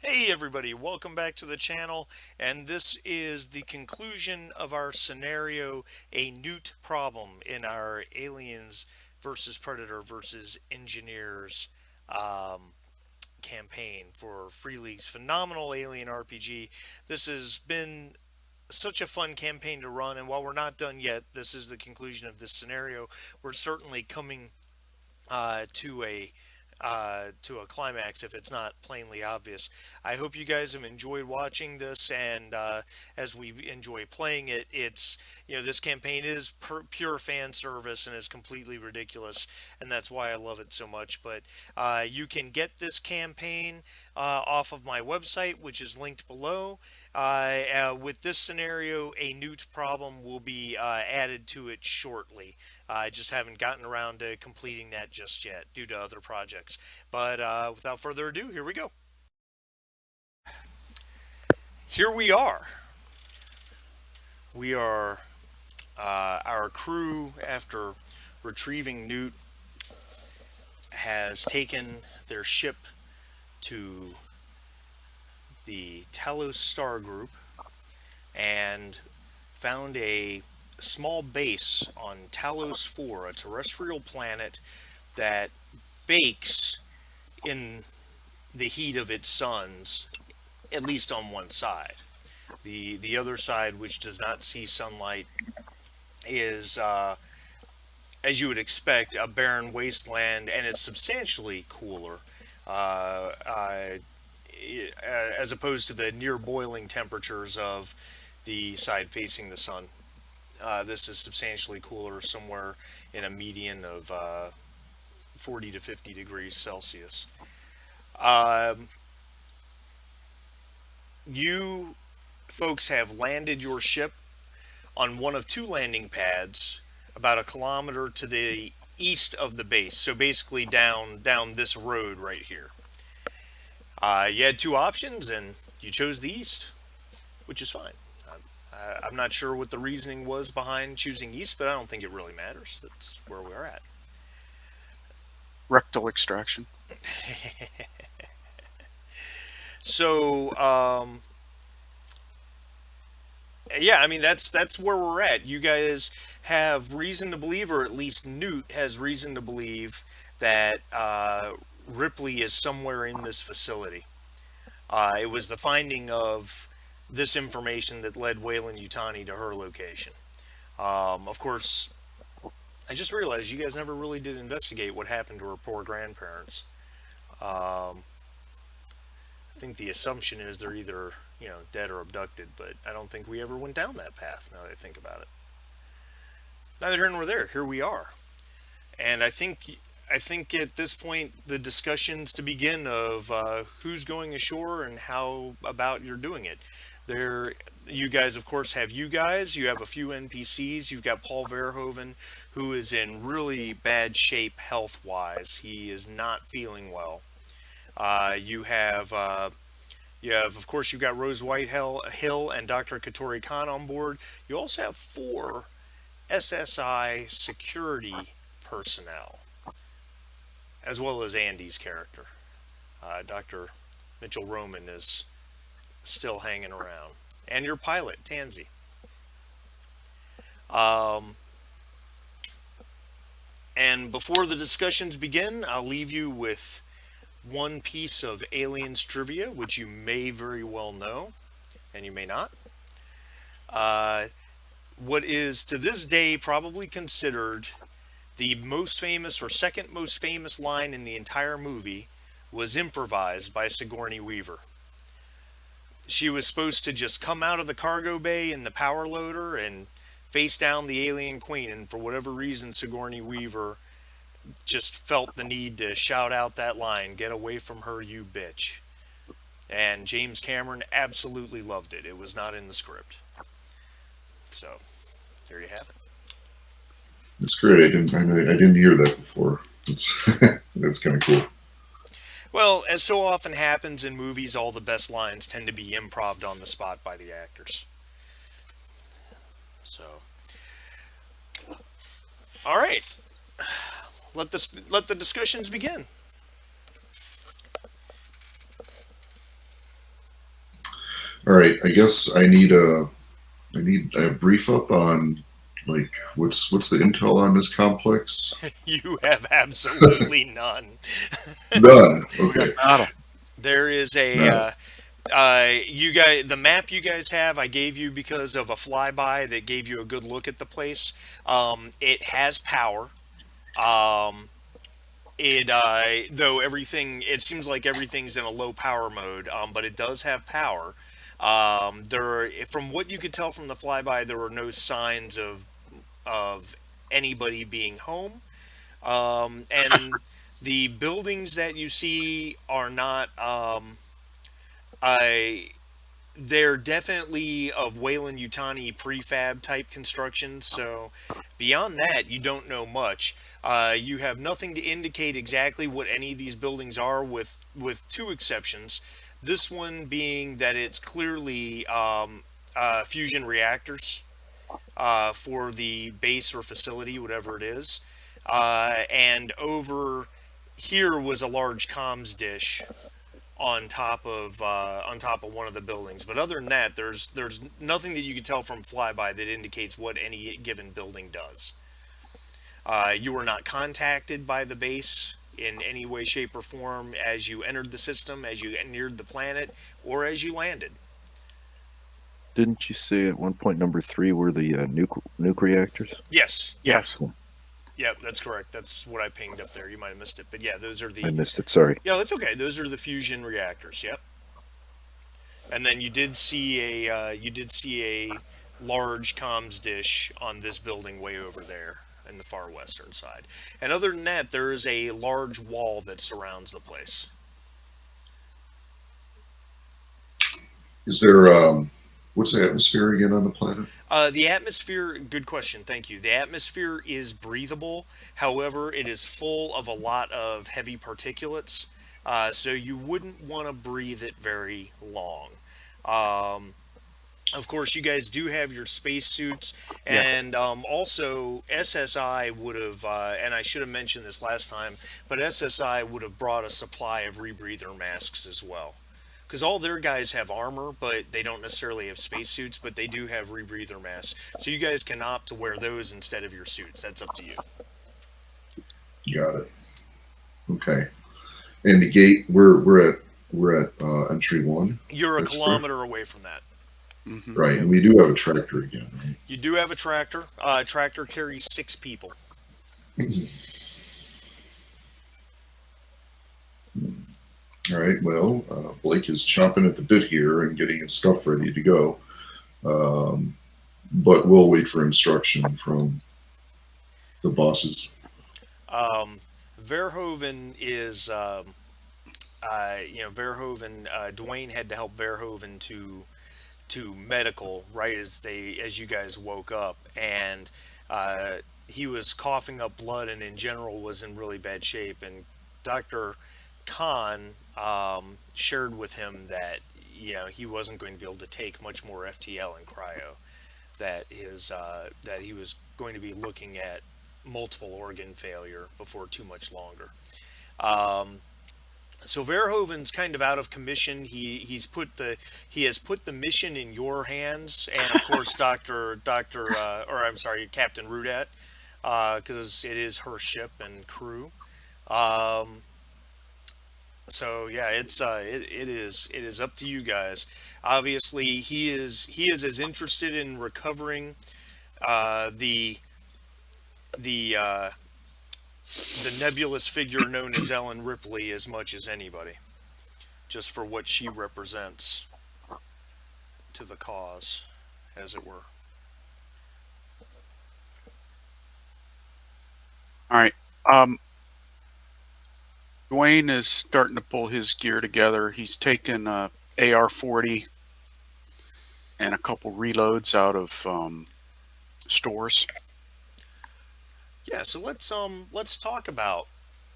Hey everybody, welcome back to the channel, and this is the conclusion of our scenario, a Newt problem in our Aliens versus Predator versus Engineers um, campaign for Free League's phenomenal Alien RPG. This has been such a fun campaign to run, and while we're not done yet, this is the conclusion of this scenario. We're certainly coming to a climax if it's not plainly obvious. I hope you guys have enjoyed watching this, and as we enjoy playing it, this campaign is pure fan service and is completely ridiculous, and that's why I love it so much. But you can get this campaign off of my website, which is linked below. With this scenario, a Newt problem will be added to it shortly. I just haven't gotten around to completing that just yet due to other projects. But without further ado, here we go. Here we are. We are our crew, after retrieving Newt, has taken their ship to the Talos Star Group and found a small base on Talos 4, a terrestrial planet that bakes in the heat of its suns, at least on one side. The other side, which does not see sunlight, is, as you would expect, a barren wasteland and is substantially cooler, uh, uh, as opposed to the near boiling temperatures of the side facing the sun. This is substantially cooler, somewhere in a median of 40 to 50 degrees Celsius. Um, you folks have landed your ship on one of two landing pads about a kilometer to the east of the base. So basically down this road right here. You had two options and you chose the east, which is fine. I'm not sure what the reasoning was behind choosing east, but I don't think it really matters. That's where we're at. Rectal extraction. So, yeah, I mean that's where we're at. You guys have reason to believe, or at least Newt has reason to believe, that Ripley is somewhere in this facility. It was the finding of this information that led Weyland-Yutani to her location. Of course, I just realized you guys never really did investigate what happened to her poor grandparents. Um, I think the assumption is they're either, dead or abducted, but I don't think we ever went down that path now that I think about it. Neither here nor there. Here we are. And I think at this point the discussions to begin of who's going ashore and how about you're doing it. There, you guys, of course, have you guys. You have a few NPCs. You've got Paul Verhoeven, who is in really bad shape health wise. He is not feeling well. You have, of course, you've got Rose Hill and Dr. Katori Khan on board. You also have four SSI security personnel, as well as Andy's character. Dr. Mitchell Roman is still hanging around, and your pilot, Tansy. Um, and before the discussions begin, I'll leave you with one piece of Aliens trivia, which you may very well know, and you may not. Uh, what is to this day probably considered the most famous or second most famous line in the entire movie was improvised by Sigourney Weaver. She was supposed to just come out of the cargo bay in the power loader and face down the alien queen, and for whatever reason, Sigourney Weaver just felt the need to shout out that line, "Get away from her, you bitch." And James Cameron absolutely loved it. It was not in the script. So, there you have it. That's great. I didn't hear that before. That's that's kind of cool. Well, as so often happens in movies, all the best lines tend to be improv on the spot by the actors. So, all right, let the discussions begin. All right. I guess I need a brief up on like what's the intel on this complex? You have absolutely none. None. We got Okay. nada. There is a Nada. you guys, the map you guys have, I gave you because of a flyby that gave you a good look at the place. It has power. Um, it though everything, it seems like everything's in a low power mode, but it does have power. From what you could tell from the flyby, there were no signs of anybody being home. And the buildings that you see are not. I They're definitely of Wayland Yutani prefab type construction. So beyond that, you don't know much. You have nothing to indicate exactly what any of these buildings are, with two exceptions. This one being that it's clearly fusion reactors for the base or facility, whatever it is. And over here was a large comms dish on top of one of the buildings. But other than that, there's nothing that you can tell from flyby that indicates what any given building does. You were not contacted by the base in any way, shape, or form as you entered the system, as you neared the planet, or as you landed. Didn't you say at one point number three were the nuke reactors? Yes, yep, Yes. yep, that's correct. That's what I pinged up there. You might have missed it, but yeah, those are I the missed it. Sorry. yeah, that's okay. Those are the fusion reactors. Yep. And then you did see a large comms dish on this building way over there in the far western side. And other than that, there is a large wall that surrounds the place. Is there what's the atmosphere again on the planet? The atmosphere, good question, thank you. The atmosphere is breathable. However, it is full of a lot of heavy particulates, so you wouldn't want to breathe it very long. Um, Of course, you guys do have your spacesuits, Yeah. and also SSI would have, and I should have mentioned this last time, but SSI would have brought a supply of rebreather masks as well. Because all their guys have armor, but they don't necessarily have spacesuits, but they do have rebreather masks. So you guys can opt to wear those instead of your suits. That's up to you. Got it. Okay. And the gate we're at entry one. You're a That's fair. kilometer away from that. Hmm. Right, and we do have a tractor again, You do have a tractor. Tractor carries 6 people. right? All right. Well, Blake is chomping at the bit here and getting his stuff ready to go. Um, but we'll wait for instruction from the bosses. Um, Verhoeven is Verhoeven. Dwayne had to help Verhoeven to medical right as you guys woke up, and uh, he was coughing up blood, and in general was in really bad shape. And Doctor Khan shared with him that he wasn't going to be able to take much more FTL and cryo. That he was going to be looking at multiple organ failure before too much longer. Um, so Verhoeven's kind of out of commission. He has put the mission in your hands, and of course, or I'm sorry, Captain Rudat, because it is her ship and crew. Um, so yeah, it is up to you guys. Obviously, he is as interested in recovering the the uh, the nebulous figure known as Ellen Ripley as much as anybody, just for what she represents to the cause, as it were. All right. Dwayne is starting to pull his gear together. He's taken AR-40 and a couple reloads out of stores. Yeah, so let's talk about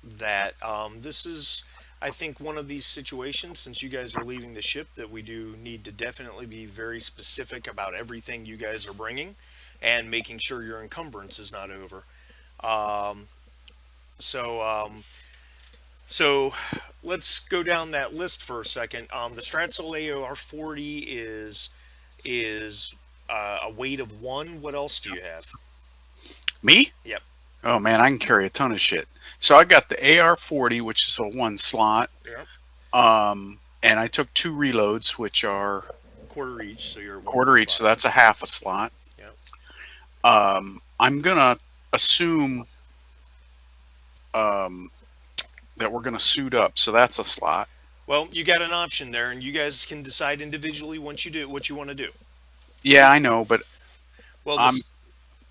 that. This is, I think, one of these situations, since you guys are leaving the ship, that we do need to definitely be very specific about everything you guys are bringing, and making sure your encumbrance is not over. Um, so So let's go down that list for a second. The Stratzel AR-40 is a weight of 1. What else do you have? Me? Yep. Oh man, I can carry a ton of shit. So I got the AR-40, which is a 1 slot. Yep. And I took 2 reloads, which are Quarter each, so you're at quarter each, so 1.5. that's a half a slot. Yep. I'm gonna assume that we're gonna suit up, so that's a slot. Well, you got an option there, and you guys can decide individually once you do what you want to do. Yeah, I know, but Well, I'm this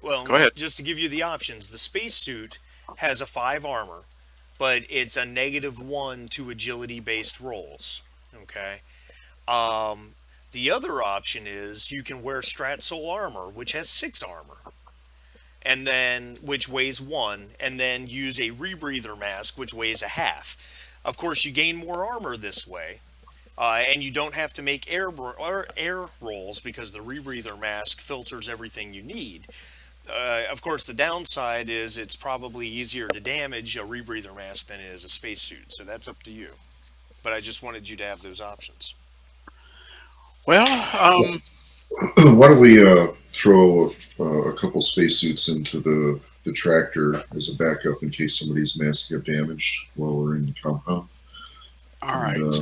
well, go ahead. just to give you the options, the spacesuit has a 5 armor, but it's a -1 to agility based rolls. Okay. Um, the other option is you can wear Strat Soul armor, which has 6 armor, and then which weighs 1, and then use a rebreather mask, which weighs a half. Of course, you gain more armor this way, and you don't have to make air rolls because the rebreather mask filters everything you need. Of course, the downside is it's probably easier to damage a rebreather mask than it is a spacesuit, so that's up to you. But I just wanted you to have those options. Well, Why don't we throw a couple spacesuits into the tractor as a backup in case somebody's masking up damage while we're in the compound? all right. And,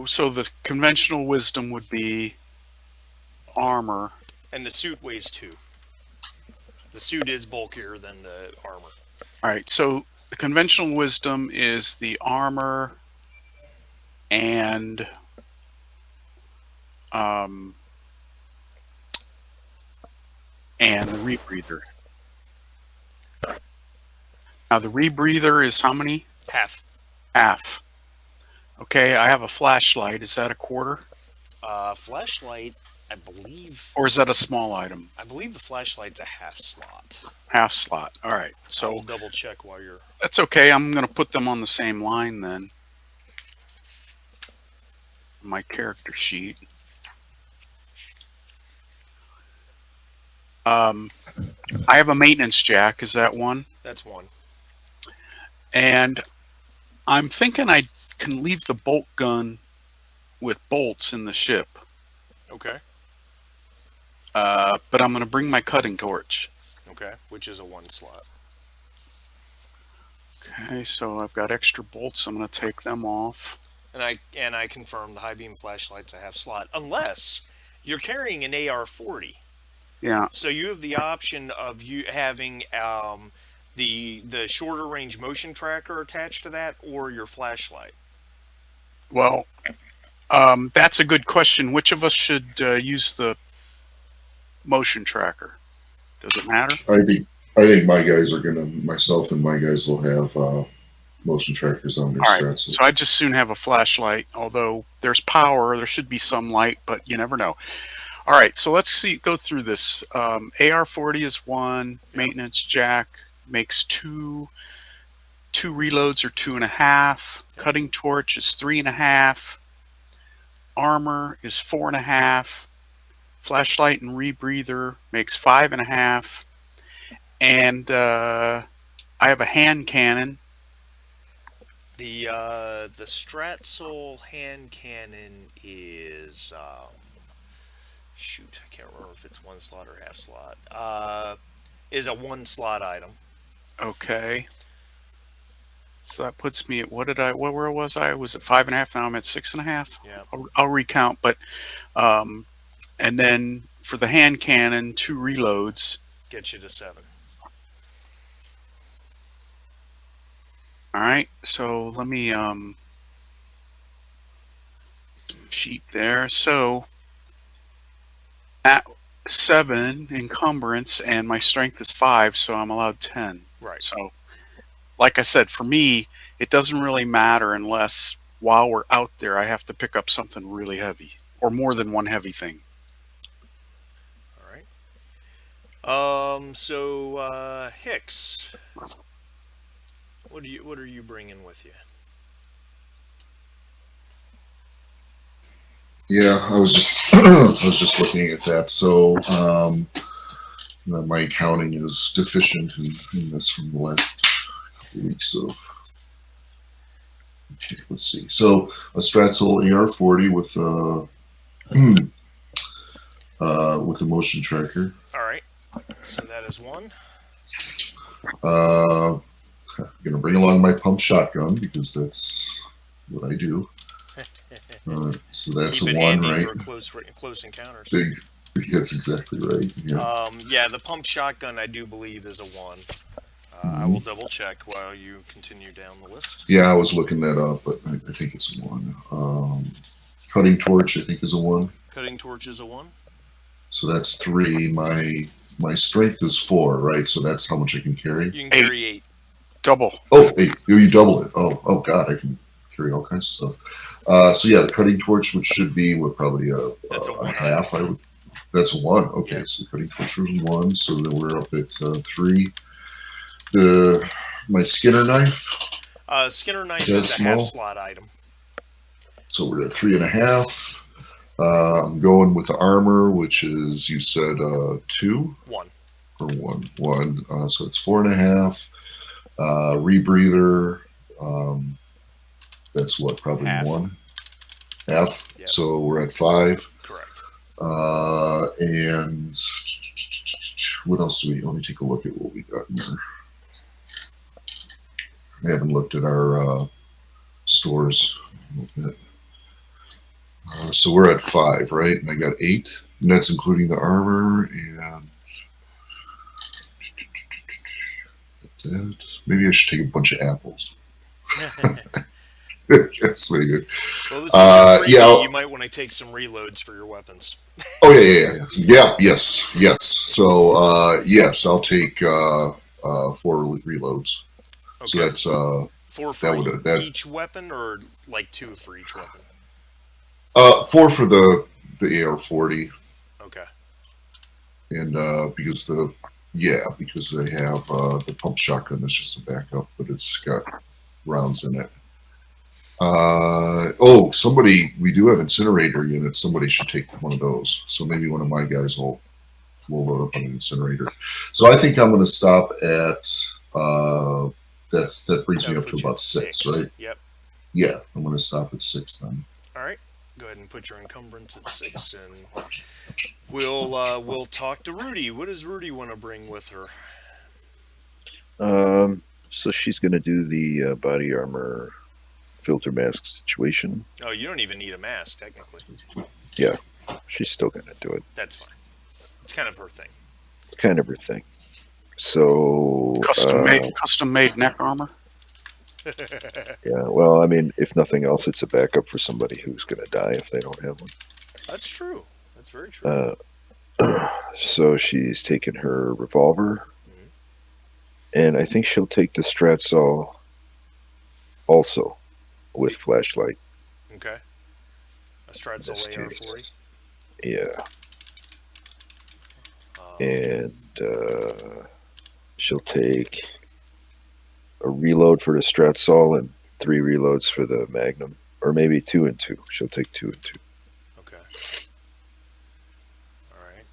So the conventional wisdom would be armor. And the suit weighs 2. The suit is bulkier than the armor. All right. So the conventional wisdom is the armor and the rebreather. Now the rebreather is how many? Half. Half. Okay, I have a flashlight. Is that a quarter? Flashlight, I believe. Or is that a small item? I believe the flashlight's a half slot. Half slot. All right. I'll So double check while you're. that's okay. I'm going to put them on the same line then. My character sheet. I have a maintenance jack. Is that one? That's 1. And I'm thinking I can leave the bolt gun with bolts in the ship. Okay. But I'm going to bring my cutting torch. Okay. Which is a 1 slot. Okay, so I've got extra bolts. I'm going to take them off. And I confirm the high beam flashlight's a half slot, unless you're carrying an AR-40. Yeah. So you have the option of you having the shorter range motion tracker attached to that, or your flashlight. Well, that's a good question. Which of us should use the motion tracker? Does it matter? I think myself and my guys will have motion trackers on their All right. strats. So I just soon have a flashlight. Although there's power, there should be some light, but you never know. All right. So let's go through this. AR-40 is 1. Maintenance jack makes 2. 2 reloads are 2.5. Cutting torch is 3.5. Armor is 4.5. Flashlight and rebreather makes 5.5. And I have a hand cannon. The Strat Soul hand cannon is shoot, I can't remember if it's 1 slot or half slot. Is a 1 slot item. Okay. So that puts me at where was I? Was it 5.5? Now I'm at 6.5. Yeah. I'll recount, but and then for the hand cannon, 2 reloads. Get you to 7. All right. So let me sheet there. So at 7 encumbrance, and my strength is 5, so I'm allowed 10. Right. So, like I said, for me, it doesn't really matter unless while we're out there, I have to pick up something really heavy or more than one heavy thing. All right. So Hicks, what are you bringing with you? Yeah, I was just I was just looking at that. So my accounting is deficient in this from the last couple weeks of Okay, let's see. So a Stratzel AR-40 with a motion tracker. All right. So that is one. I'm gonna bring along my pump shotgun because that's what I do. So that's Keep a it one, handy right? for close encounters. Big. That's exactly right. Yeah. Yeah, the pump shotgun I do believe is a one. I will Mhm. double check while you continue down the list. Yeah, I was looking that up, but I think it's a one. Cutting torch, I think, is a one. Cutting torch is a one. So that's three. My strength is four, right? So that's how much I can carry. You can 8. carry 8. Double. Oh, hey, you double it. Oh, God, I can carry all kinds of stuff. So yeah, the cutting torch, which should be what probably That's a a one half. item. That's a one. Okay, Yeah. so cutting torch was one. So then we're up at three. The my Skinner knife. Skinner knife Is that is a half small? slot item. So we're at 3.5. I'm going with the armor, which is you said two One. or one. One. So it's 4.5. Rebreather. That's what probably Half. one half. Yep. So we're at 5. Correct. And what else do we? Let me take a look at what we got in there. I haven't looked at our stores. So we're at 5, right? And I got 8, and that's including the armor and that. Maybe I should take a bunch of apples. That's way good. Well, this is your freebie. Yeah. You might want to take some reloads for your weapons. Oh yeah. Yes. So yes, I'll take 4 reloads. Okay. So that's 4 for each weapon, or like 2 for each weapon? 4 for the AR-40. Okay. And because they have the pump shotgun that's just a backup, but it's got rounds in it. We do have incinerator units. Somebody should take one of those. So maybe one of my guys will load up on an incinerator. So I think I'm going to stop at that brings me up to about 6, right? Yep. Yeah, I'm going to stop at 6 then. All right. Go ahead and put your encumbrance at 6, and we'll talk to Rudy. What does Rudy want to bring with her? So she's gonna do the body armor filter mask situation. Oh, you don't even need a mask, technically. Yeah, she's still gonna do it. That's fine. It's kind of her thing. It's kind of her thing. So Custom made neck armor. yeah, well, I mean, if nothing else, it's a backup for somebody who's gonna die if they don't have one. That's true. That's very true. So she's taken her revolver, and I think she'll take the Stratzel also with flashlight. Okay. A Stratzel AR-40. Yeah. And she'll take a reload for the Stratzel and 3 reloads for the Magnum, or maybe 2 and 2. She'll take 2 and 2. Okay. All right.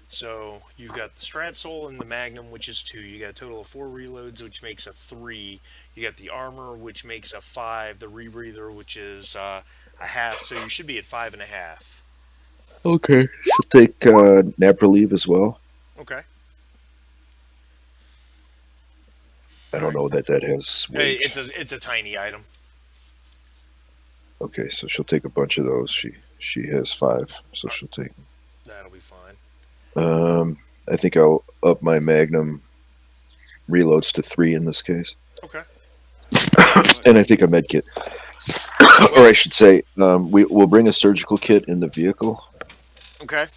So you've got the Stratzel and the Magnum, which is 2. You got a total of 4 reloads, which makes a 3. You got the armor, which makes a 5. The rebreather, which is a half. So you should be at 5.5. Okay. She'll take nap relief as well. Okay. I don't know that has weight. It's a tiny item. Okay, so she'll take a bunch of those. She has 5, so she'll take them. That'll be fine. I think I'll up my Magnum reloads to 3 in this case. Okay. And I think a med kit. Or I should say, we'll bring a surgical kit in the vehicle. Okay.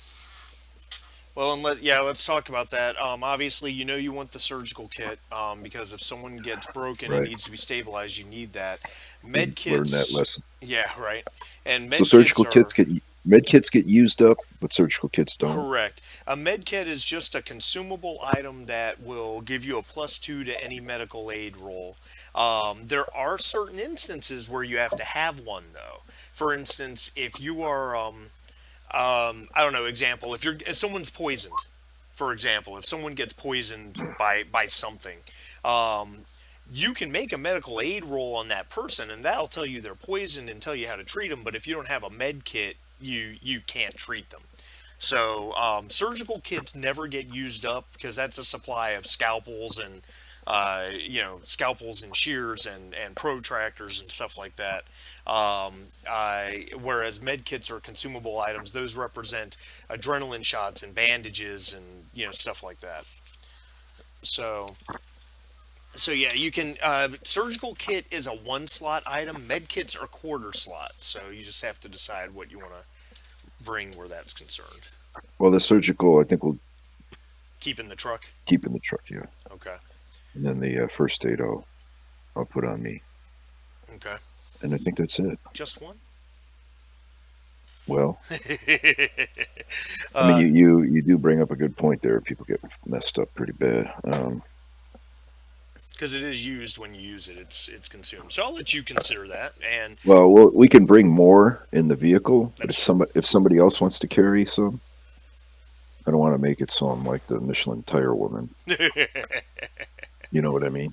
Well, and let's talk about that. Obviously, you want the surgical kit because if someone gets broken and needs to be stabilized, you need that. Med kits. Learn that lesson. Yeah, right. And so surgical kits get used up, but surgical kits don't. Correct. A med kit is just a consumable item that will give you a +2 to any medical aid roll. There are certain instances where you have to have one, though. For instance, if you are I don't know, example, if someone's poisoned, for example, if someone gets poisoned by something, you can make a medical aid roll on that person, and that'll tell you they're poisoned and tell you how to treat them. But if you don't have a med kit, you can't treat them. So surgical kits never get used up because that's a supply of scalpels and scalpels and shears and protractors and stuff like that. Whereas med kits are consumable items; those represent adrenaline shots and bandages and stuff like that. So yeah, you can. Surgical kit is a 1 slot item. Med kits are quarter slots, so you just have to decide what you want to bring where that's concerned. Well, the surgical, I think we'll Keep in the truck. keep in the truck, yeah. Okay. And then the first aid I'll put on me, Okay. and I think that's it. Just one. Well, I mean, you do bring up a good point there. People get messed up pretty bad. Because it is used when you use it, it's consumed. So I'll let you consider that. And Well, we can bring more in the vehicle, but That's if somebody else wants to carry some, I don't want to make it so I'm like the Michelin tire woman. You know what I mean?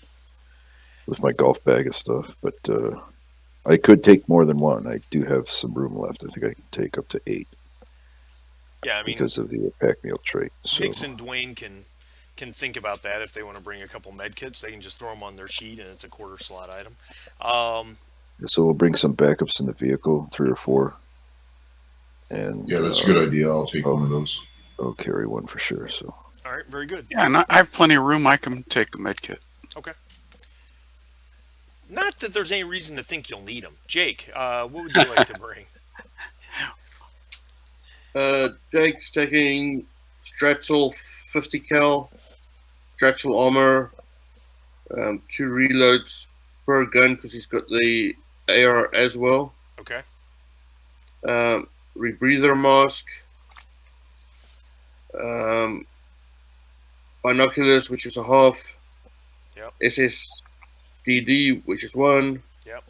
With my golf bag of stuff, but I could take more than one. I do have some room left. I think I can take up to 8 yeah, I mean, because of the pack meal trait. So, Hicks and Dwayne can think about that if they want to bring a couple med kits. They can just throw them on their sheet, and it's a quarter slot item. so we'll bring some backups in the vehicle, 3 or 4. And Yeah, that's a good idea. I'll take one of those. I'll carry one for sure. So All right, very good. Yeah, and I have plenty of room. I can take a med kit. Okay. Not that there's any reason to think you'll need them. Jake, what would you like to bring? Jake's taking Stratzel 50 cal, Stratzel armor, 2 reloads per gun because he's got the AR as well. Okay. Rebreather mask, binoculars, which is a half. Yep. SSDD, which is 1. Yep.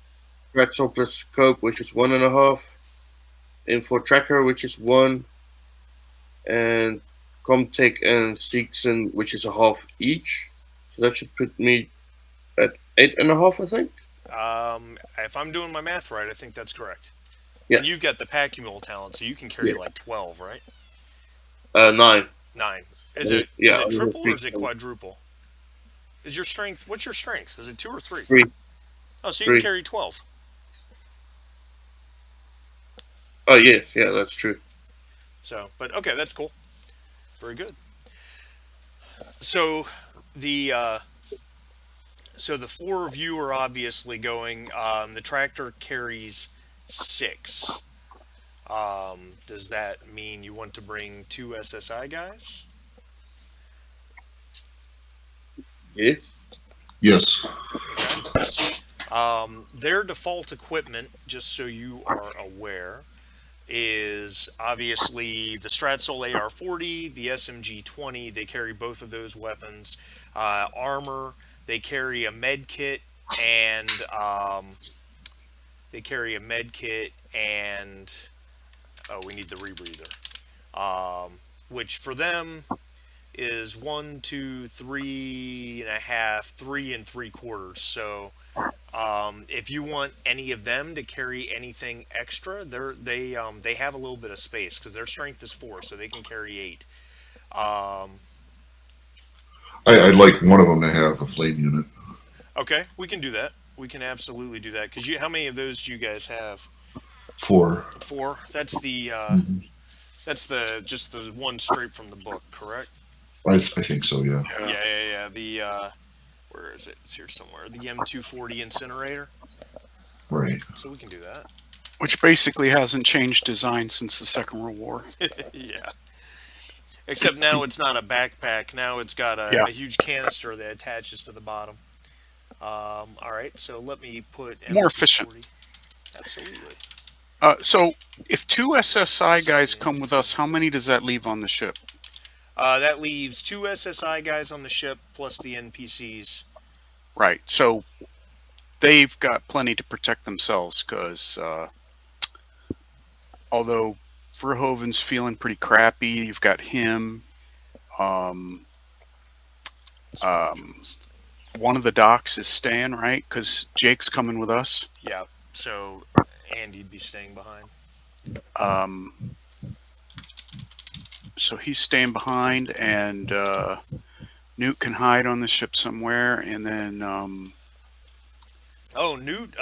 Stratzel plus scope, which is 1.5. Info tracker, which is 1. And Comtech and Seegson, which is a half each. So that should put me at 8.5, I think. If I'm doing my math right, I think that's correct. Yeah. And you've got the pack mule talent, so you can carry Yeah. like 12, right? 9. 9. Is Yeah, it yeah, triple or is it 3. quadruple? Is your strength? What's your strength? Is it 2 or 3? 3. Oh, so you 3. can carry 12. Oh, yes, yeah, that's true. So, but okay, that's cool. Very good. So the 4 of you are obviously going. The tractor carries 6. Does that mean you want to bring 2 SSI guys? Yes. Yes. Their default equipment, just so you are aware, is obviously the Stratzel AR-40, the SMG-20. They carry both of those weapons. Armor, they carry a med kit and we need the rebreather, which for them is 1, 2, 3.5, 3 3/4. So if you want any of them to carry anything extra, they have a little bit of space because their strength is 4, so they can carry 8. I'd like one of them to have a flame unit. Okay, we can do that. We can absolutely do that. Because how many of those do you guys have? 4. 4. That's the just the one straight from the book, correct? I think so, yeah. Yeah. The where is it? It's here somewhere. The M240 incinerator. Right. So we can do that. Which basically hasn't changed design since the Second World War. Yeah. Except now it's not a backpack. Now it's got a huge canister that attaches to the bottom. All right, so let me put More M240. efficient. Absolutely. So if 2 SSI guys come with us, how many does that leave on the ship? That leaves 2 SSI guys on the ship plus the NPCs. Right. So they've got plenty to protect themselves because although Verhoeven's feeling pretty crappy, you've got him. one of the docs is staying, right? Because Jake's coming with us. Yeah. So Andy'd be staying behind. Um, so he's staying behind, and Newt can hide on the ship somewhere, and then Oh, Newt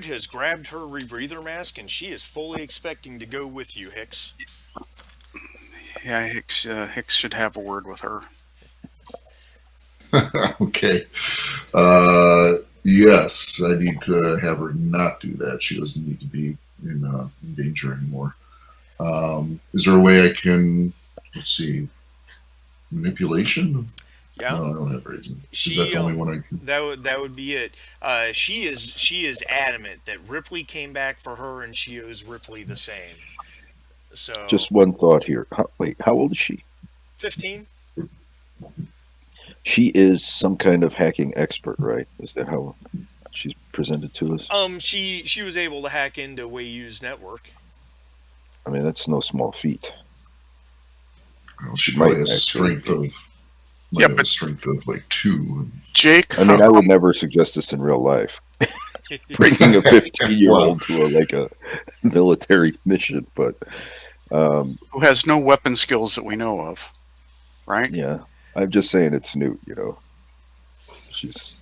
has grabbed her rebreather mask, and she is fully expecting to go with you, Hicks. yeah, Hicks should have a word with her. Okay. Yes, I need to have her not do that. She doesn't need to be in danger anymore. Is there a way I can, let's see, manipulation? Yeah. No, I don't have reason. Is She that the only one I can? that would be it. She is adamant that Ripley came back for her, and she owes Ripley the same. So Just one thought here. Wait, how old is she? 15. She is some kind of hacking expert, right? Is that how she's presented to us? She was able to hack into Wey-Yu's network. I mean, that's no small feat. Well, she Might probably has a actually strength of, be. might Yeah, have a but strength of like 2. Jake, I mean, I would never suggest this in real life. Bringing a 15-year-old to a military mission, but who has no weapon skills that we know of, right? yeah, I'm just saying it's Newt. She's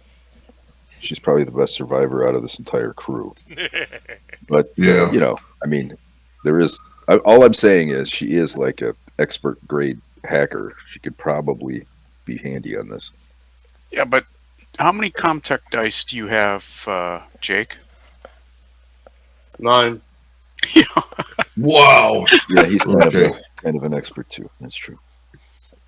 probably the best survivor out of this entire crew. But Yeah. I mean, there is. All I'm saying is she is like a expert grade hacker. She could probably be handy on this. Yeah, but how many Comtech dice do you have, Jake? 9. Yeah. Wow. Yeah, he's Okay. kind of an expert too. That's true.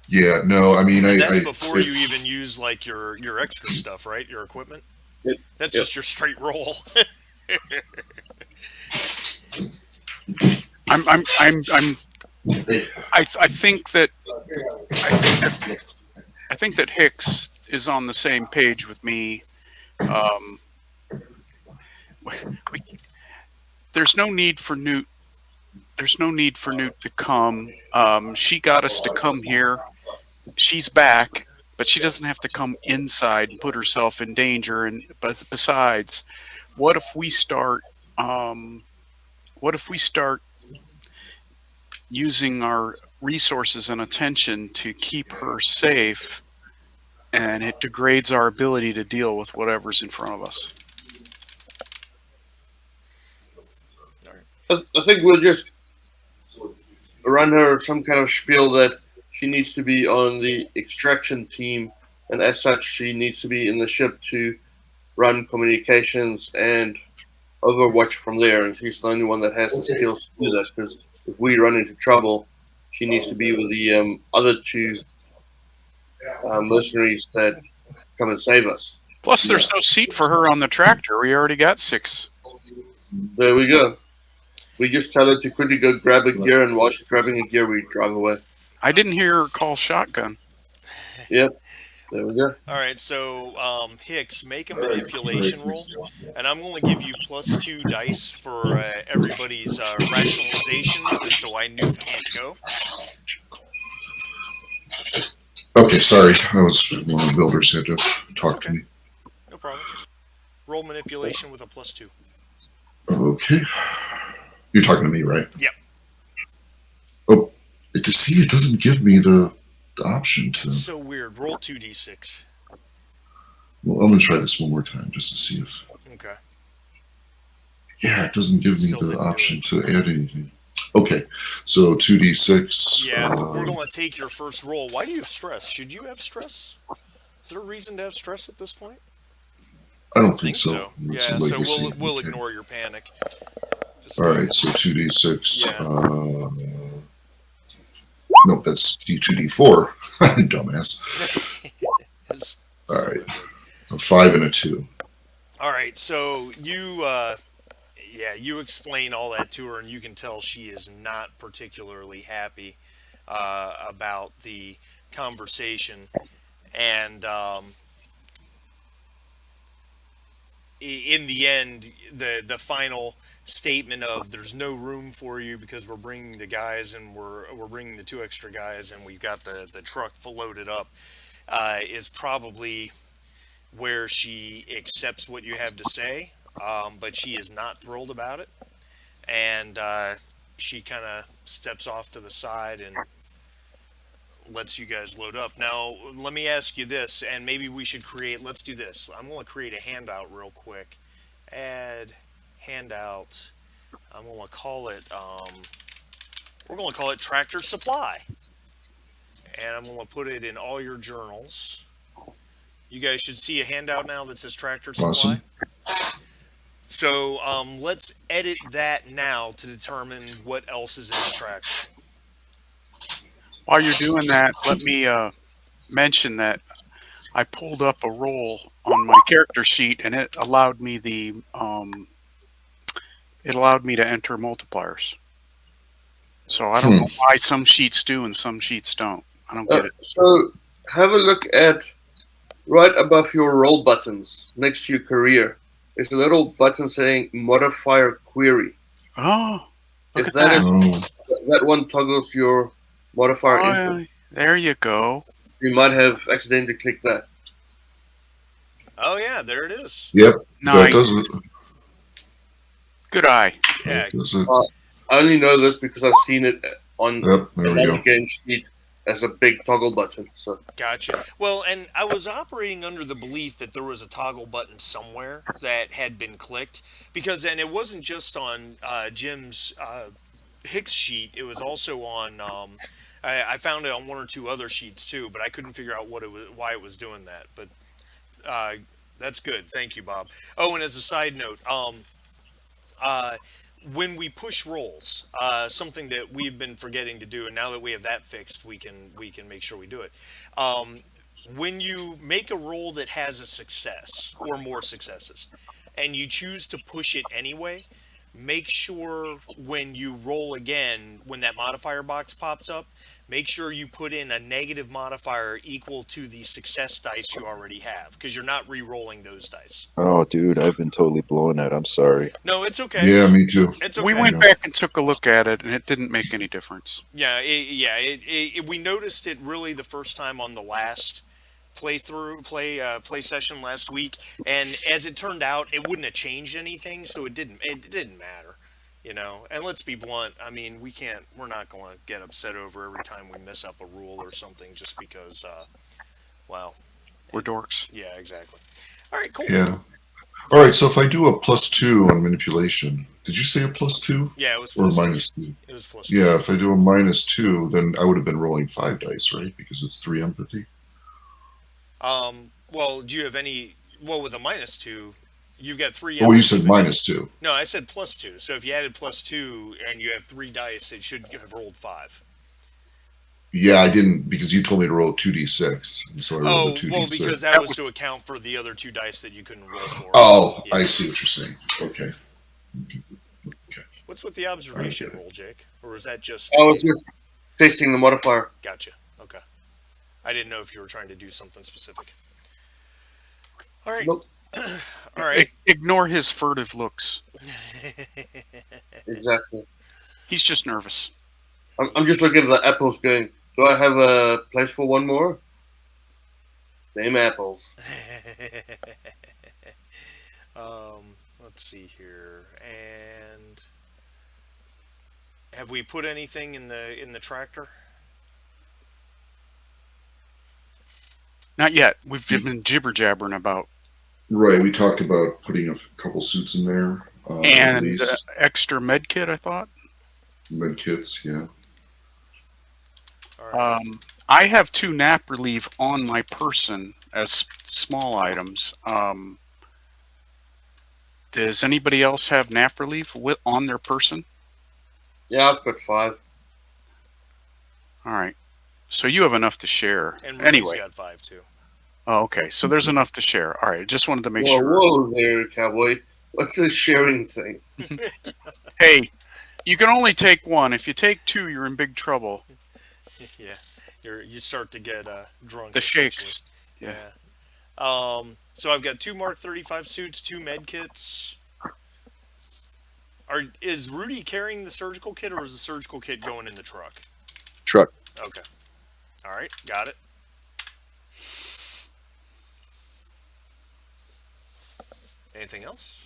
Yeah. No, I mean, And that's I before you even use like your extra stuff, right? Your equipment. Yep. That's Yep. just your straight roll. I think that I think that Hicks is on the same page with me. Um, we, there's no need for Newt. There's no need for Newt to come. She got us to come here. She's back, but she doesn't have to come inside and put herself in danger. And but besides, what if we start? What if we start using our resources and attention to keep her safe, and it degrades our ability to deal with whatever's in front of us? I think we'll just run her some kind of spiel that she needs to be on the extraction team, and as such, she needs to be in the ship to run communications and overwatch from there. And she's the only one that has the skills to do that. Because if we run into trouble, she needs to be with the other 2 mercenaries that come and save us. Plus, there's no seat for her on the tractor. We already got 6. There we go. We just tell her to quickly go grab a gear, and while she's grabbing a gear, we drive away. I didn't hear her call shotgun. Yep. There we go. All right, so Hicks, make a manipulation roll, and I'm going to give you +2 dice for everybody's rationalizations as to why Newt can't go. Okay, sorry. I was one of the builders had to talk to me. No problem. Roll manipulation with a +2. Okay. You're talking to me, right? Yep. Oh, to see, it doesn't give me the option to. It's so weird. Roll 2d6. Well, I'm gonna try this one more time just to see if. Okay. Yeah, it doesn't give me Still didn't the do option to add anything. Okay, so 2d6. Yeah, we're going to take your first roll. Why do you have stress? Should you have stress? Is there a reason to have stress at this point? I don't think so. Yeah, It's a so legacy. we'll Okay. ignore your panic. Just, All right, so 2d6. Yeah. Nope, that's 2d4. Dumbass. it's All still right. good. A 5 and a 2. All right, so you explain all that to her, and you can tell she is not particularly happy about the conversation. And in the end, the final statement of "there's no room for you because we're bringing the guys, and we're bringing the 2 extra guys, and we've got the truck full loaded up," is probably where she accepts what you have to say, but she is not thrilled about it. And she kind of steps off to the side and lets you guys load up. Now, let me ask you this, and maybe we should create, let's do this. I'm going to create a handout real quick. Add handout. I'm going to call it, we're going to call it Tractor Supply. And I'm going to put it in all your journals. You guys should see a handout now that says Tractor Supply. Awesome. So let's edit that now to determine what else is in the tractor. While you're doing that, let me mention that I pulled up a roll on my character sheet, and it allowed me to enter multipliers. So I don't know why some sheets do and some sheets don't. I don't get it. So have a look at right above your roll buttons next to your career. There's a little button saying modifier query. Oh, look If at that. that one toggles your modifier Oh, input. there you go. You might have accidentally clicked that. Oh yeah, there it is. Yep. Nice. That does it. Good eye. Yeah, That does it. I only know this because I've seen it on Yep. There we another go. game sheet as a big toggle button. So gotcha. Well, and I was operating under the belief that there was a toggle button somewhere that had been clicked because, and it wasn't just on Jim's Hicks sheet. It was also on. I found it on one or two other sheets too, but I couldn't figure out what it was, why it was doing that. But that's good. Thank you, Bob. Oh, and as a side note, when we push rolls, something that we've been forgetting to do, and now that we have that fixed, we can make sure we do it. When you make a roll that has a success or more successes, and you choose to push it anyway, make sure when you roll again, when that modifier box pops up, make sure you put in a negative modifier equal to the success dice you already have, because you're not re-rolling those dice. Oh, dude, I've been totally blowing that. I'm sorry. No, it's okay. Yeah, me too. It's okay. We went back and took a look at it, and it didn't make any difference. Yeah, we noticed it really the first time on the last play session last week, and as it turned out, it wouldn't have changed anything, so it didn't matter, you know. And let's be blunt, I mean, we're not going to get upset over every time we mess up a rule or something just because, well, We're dorks. yeah, exactly. All right, cool. Yeah. All right. So if I do a +2 on manipulation, did you say a +2 Yeah, it was or a plus two. -2? It was plus 2. Yeah. If I do a -2, then I would have been rolling 5 dice, right? Because it's 3 empathy. Well, do you have any? Well, with a -2, you've got 3. Oh, you said -2. No, I said +2. So if you added +2 and you have 3 dice, it should have rolled 5. Yeah, I didn't because you told me to roll 2d6, and so I rolled a 2d6. Well, because that was to account for the other 2 dice that you couldn't roll for. Oh, Yeah. I see what you're saying. Okay. What's with the observation roll, Jake? Or is that just? I was just testing the modifier. Gotcha. Okay. I didn't know if you were trying to do something specific. All right. Nope. All right. Ignore his furtive looks. Exactly. He's just nervous. I'm just looking at the apples going, do I have a place for one more? Same apples. Let's see here. And have we put anything in the tractor? Not yet. We've been jibber jabbering about. Right. We talked about putting a couple suits in there. At And least. extra med kit, I thought. Med kits, yeah. All right. I have 2 nap relief on my person as small items. Does anybody else have nap relief on their person? Yeah, I've got 5. All right. So you have enough to share. And Rudy's Anyway. got 5 too. Oh, okay. So there's enough to share. All right. Just wanted to make Whoa, sure. whoa there, cowboy. What's this sharing thing? Hey, you can only take 1. If you take 2, you're in big trouble. Yeah. You start to get drunk. The essentially. shakes. Yeah. So I've got 2 Mark 35 suits, 2 med kits. Is Rudy carrying the surgical kit, or is the surgical kit going in the truck? Truck. Okay. All right. Got it. Anything else?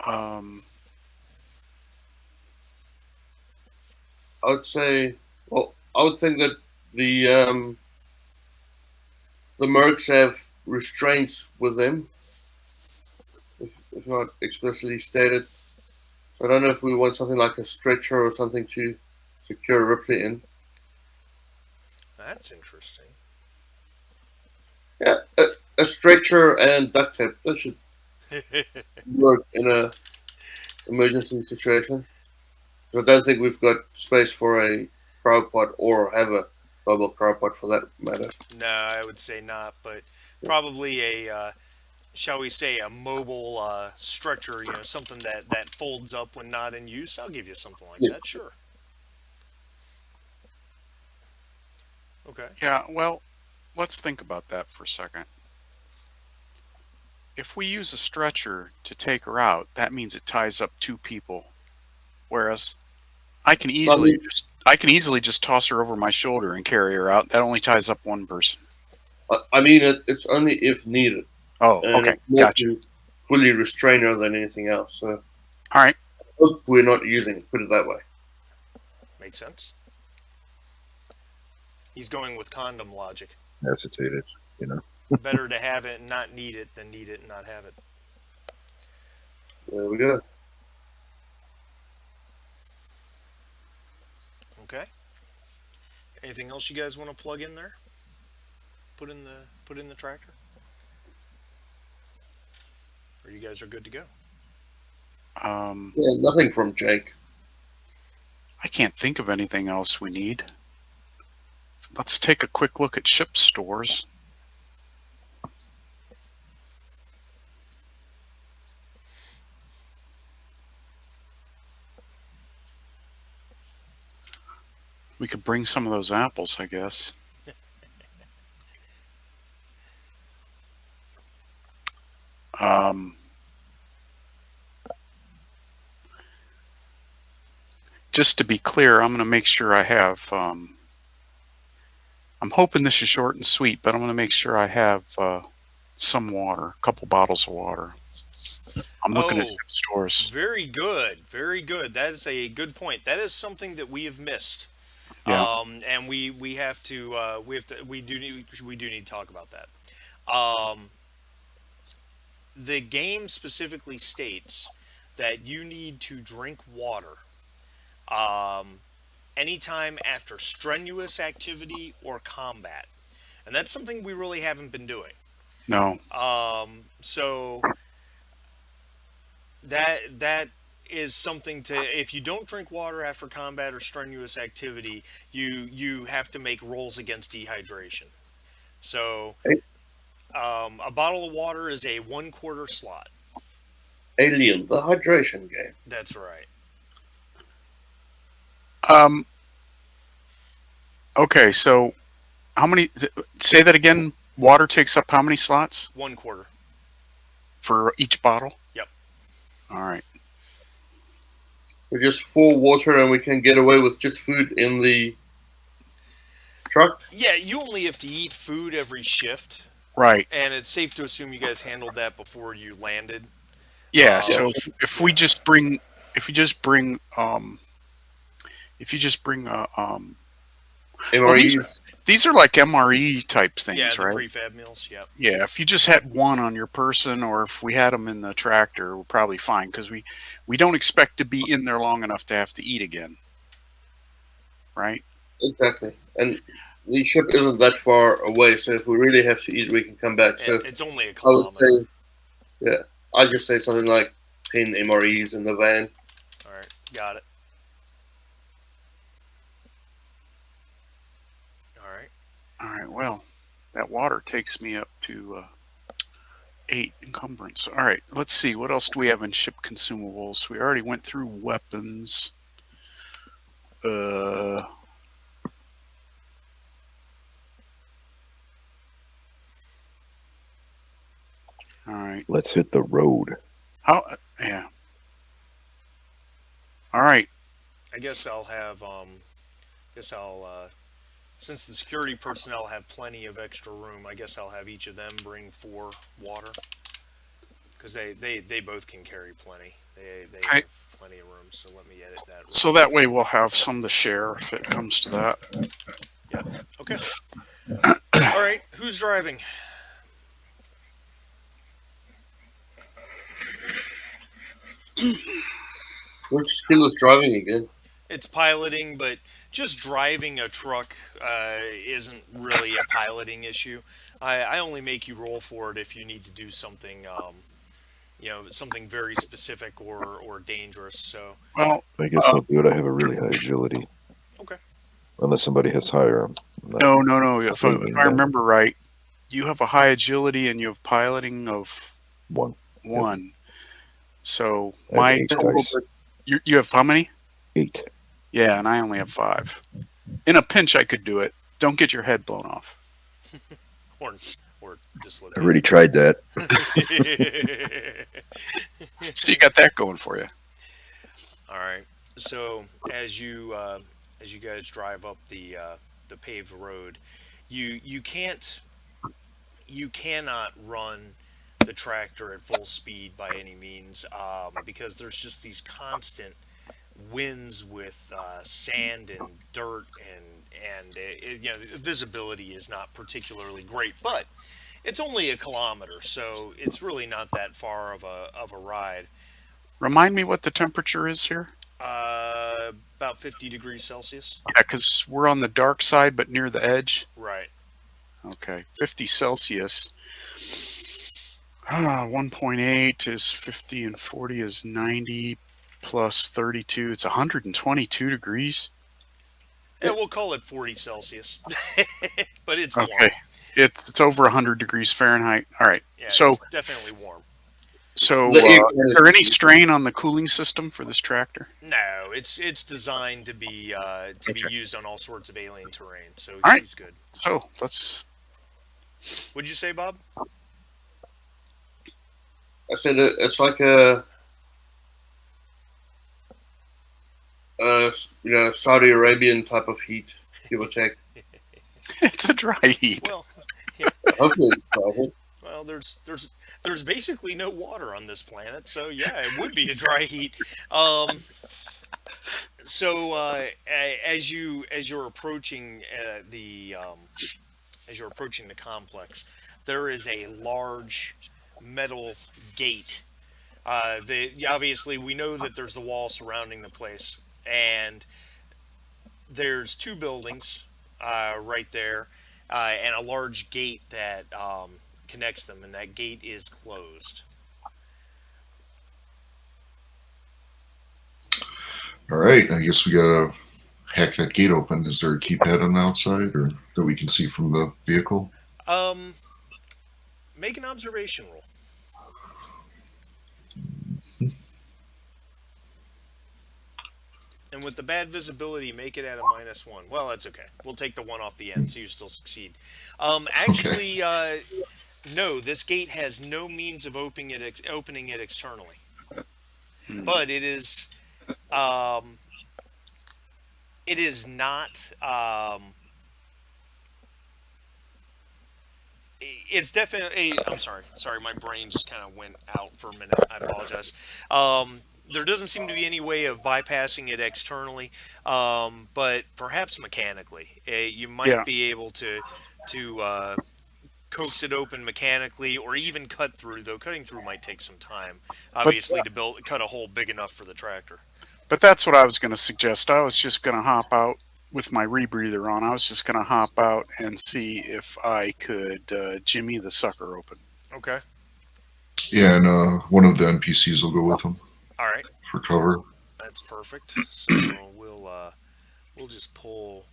Um, I would say, well, I would think that the mercs have restraints with them, if not explicitly stated. So I don't know if we want something like a stretcher or something to secure Ripley in. That's interesting. Yeah, a stretcher and duct tape. That should work in a emergency situation. I don't think we've got space for a cryopod or have a mobile cryopod for that matter. No, I would say not, but probably a, shall we say, a mobile stretcher. Something that folds up when not in use. I'll give you something like Yeah. that. Sure. Okay. yeah, well, let's think about that for a second. If we use a stretcher to take her out, that means it ties up two people. Whereas I mean, I can easily just toss her over my shoulder and carry her out. That only ties up one person. it's only if needed, Oh, and okay, it's more gotcha. to fully restrain her than anything else. So All right. I hope we're not using it. Put it that way. Makes sense. He's going with condom logic. Hesitated, you know. Better to have it and not need it than need it and not have it. There we go. Okay. Anything else you guys want to plug in there? Put in the tractor? Or you guys are good to go? Um, Yeah, nothing from Jake. I can't think of anything else we need. Let's take a quick look at ship stores. We could bring some of those apples, I guess. Um, just to be clear, I'm going to make sure I have. I'm hoping this is short and sweet, but I'm going to make sure I have some water, a couple bottles of water. I'm looking at Oh, ship stores. very good. Very good. That is a good point. That is something that we have missed. Yeah. And we have to we do need to talk about that. Um, the game specifically states that you need to drink water um, anytime after strenuous activity or combat, and that's something we really haven't been doing. No. So that is something to, if you don't drink water after combat or strenuous activity, you have to make rolls against dehydration. So a bottle of water is a 1/4 slot. Alien, the hydration game. That's right. Um. Okay. So, how many? Say that again. Water takes up how many slots 1/4. for each bottle? Yep. All right. We're just full water and we can get away with just food in the truck. Yeah, you only have to eat food every shift, Right. and it's safe to assume you guys handled that before you landed. Yeah. Um, So if we just bring if you just bring if you just bring well MREs. these are like MRE type things, yeah, the right? prefab meals. Yep. Yeah, if you just had one on your person, or if we had them in the tractor, we're probably fine because we don't expect to be in there long enough to have to eat again, right? Exactly. And the ship isn't that far away, so if we really have to eat, we can come back. So It's only a I would kilometer. say, yeah, I'd just say something like 10 MREs in the van. All right, got it. All right. All right. Well, that water takes me up to 8 encumbrance. All right. Let's see. What else do we have in ship consumables? We already went through weapons. Uh. All right. Let's hit the road. How? Yeah. All right. I guess I'll have since the security personnel have plenty of extra room, I guess I'll have each of them bring 4 water because they both can carry plenty. They Okay. have plenty of room. So let me edit that. Real So quick. that way we'll have some to share if it comes to that. Yep. Okay. All right. Who's driving? Which skill is driving again? It's piloting, but just driving a truck isn't really a piloting issue. I only make you roll for it if you need to do something, something very specific or dangerous. So, Well, I guess I'll do it. I have a really high agility. okay. Unless somebody has higher. I'm not no. If claiming I that. remember right, you have a high agility and you have piloting of One. 1. So I have my 8 total, dice. you have how many? 8. Yeah, and I only have 5. In a pinch, I could do it. Don't get your head blown off. Or I dislocated. already tried that. So you got that going for you. All right. So as you guys drive up the paved road, you cannot run the tractor at full speed by any means, because there's just these constant winds with sand and dirt, and visibility is not particularly great, but it's only a kilometer, so it's really not that far of a ride. Remind me what the temperature is here. About 50 degrees Celsius. Yeah, because we're on the dark side, but near the edge. Right. Okay, 50 Celsius. 1.8 is 50 and 40 is 90 plus 32. It's 122 degrees. Yeah, we'll call it 40 Celsius, but it's warm. Okay, it's over 100 degrees Fahrenheit. All right. Yeah, So it's definitely warm. is there any strain on the cooling system for this tractor? No, it's designed to be Okay. used on all sorts of alien terrain, so All right. she's good. So let's. What'd you say, Bob? I said it's like Saudi Arabian type of heat, give or take. It's a dry heat. Well, yeah. Hopefully it's private. Well, there's basically no water on this planet, so yeah, it would be a dry heat. So as you're approaching the complex, there is a large metal gate. Obviously we know that there's the wall surrounding the place, and there's two buildings right there, and a large gate that connects them, and that gate is closed. All right, I guess we gotta hack that gate open. Is there a keypad on the outside, or that we can see from the vehicle? Make an observation roll. And with the bad visibility, make it at a -1. Well, that's okay. We'll take the 1 off the end, so you still succeed. Actually, no, this gate has no means of opening it externally. But it is not. It's definitely. I'm sorry. Sorry, my brain just kind of went out for a minute. I apologize. There doesn't seem to be any way of bypassing it externally, but perhaps mechanically. You might be able to coax it open mechanically, or even cut through. Though cutting through might take some time, obviously, to cut a hole big enough for the tractor. But that's what I was going to suggest. I was just going to hop out with my rebreather on. I was just going to hop out and see if I could jimmy the sucker open. Okay. Yeah, and one of the NPCs will go with him All right. for cover. That's perfect. So we'll just pull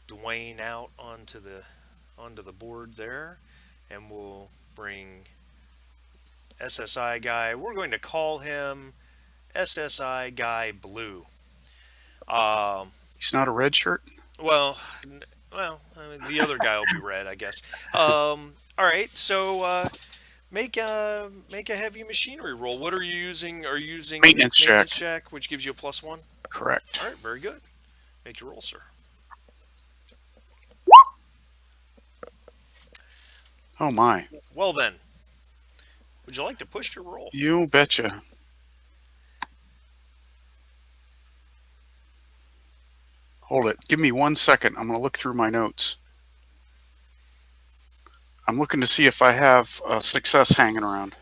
Dwayne out onto the board there, and we'll bring SSI guy. We're going to call him SSI guy Blue. He's not a red shirt? Well, I mean, the other guy will be red, I guess. All right, so make a heavy machinery roll. What are you using? Are you using Maintenance check, which gives you a +1? Correct. All right, very good. Make your roll, sir. Oh my. Well then, Would you like to push your roll? You betcha. Hold it. Give me 1 second. I'm going to look through my notes. I'm looking to see if I have a success hanging around.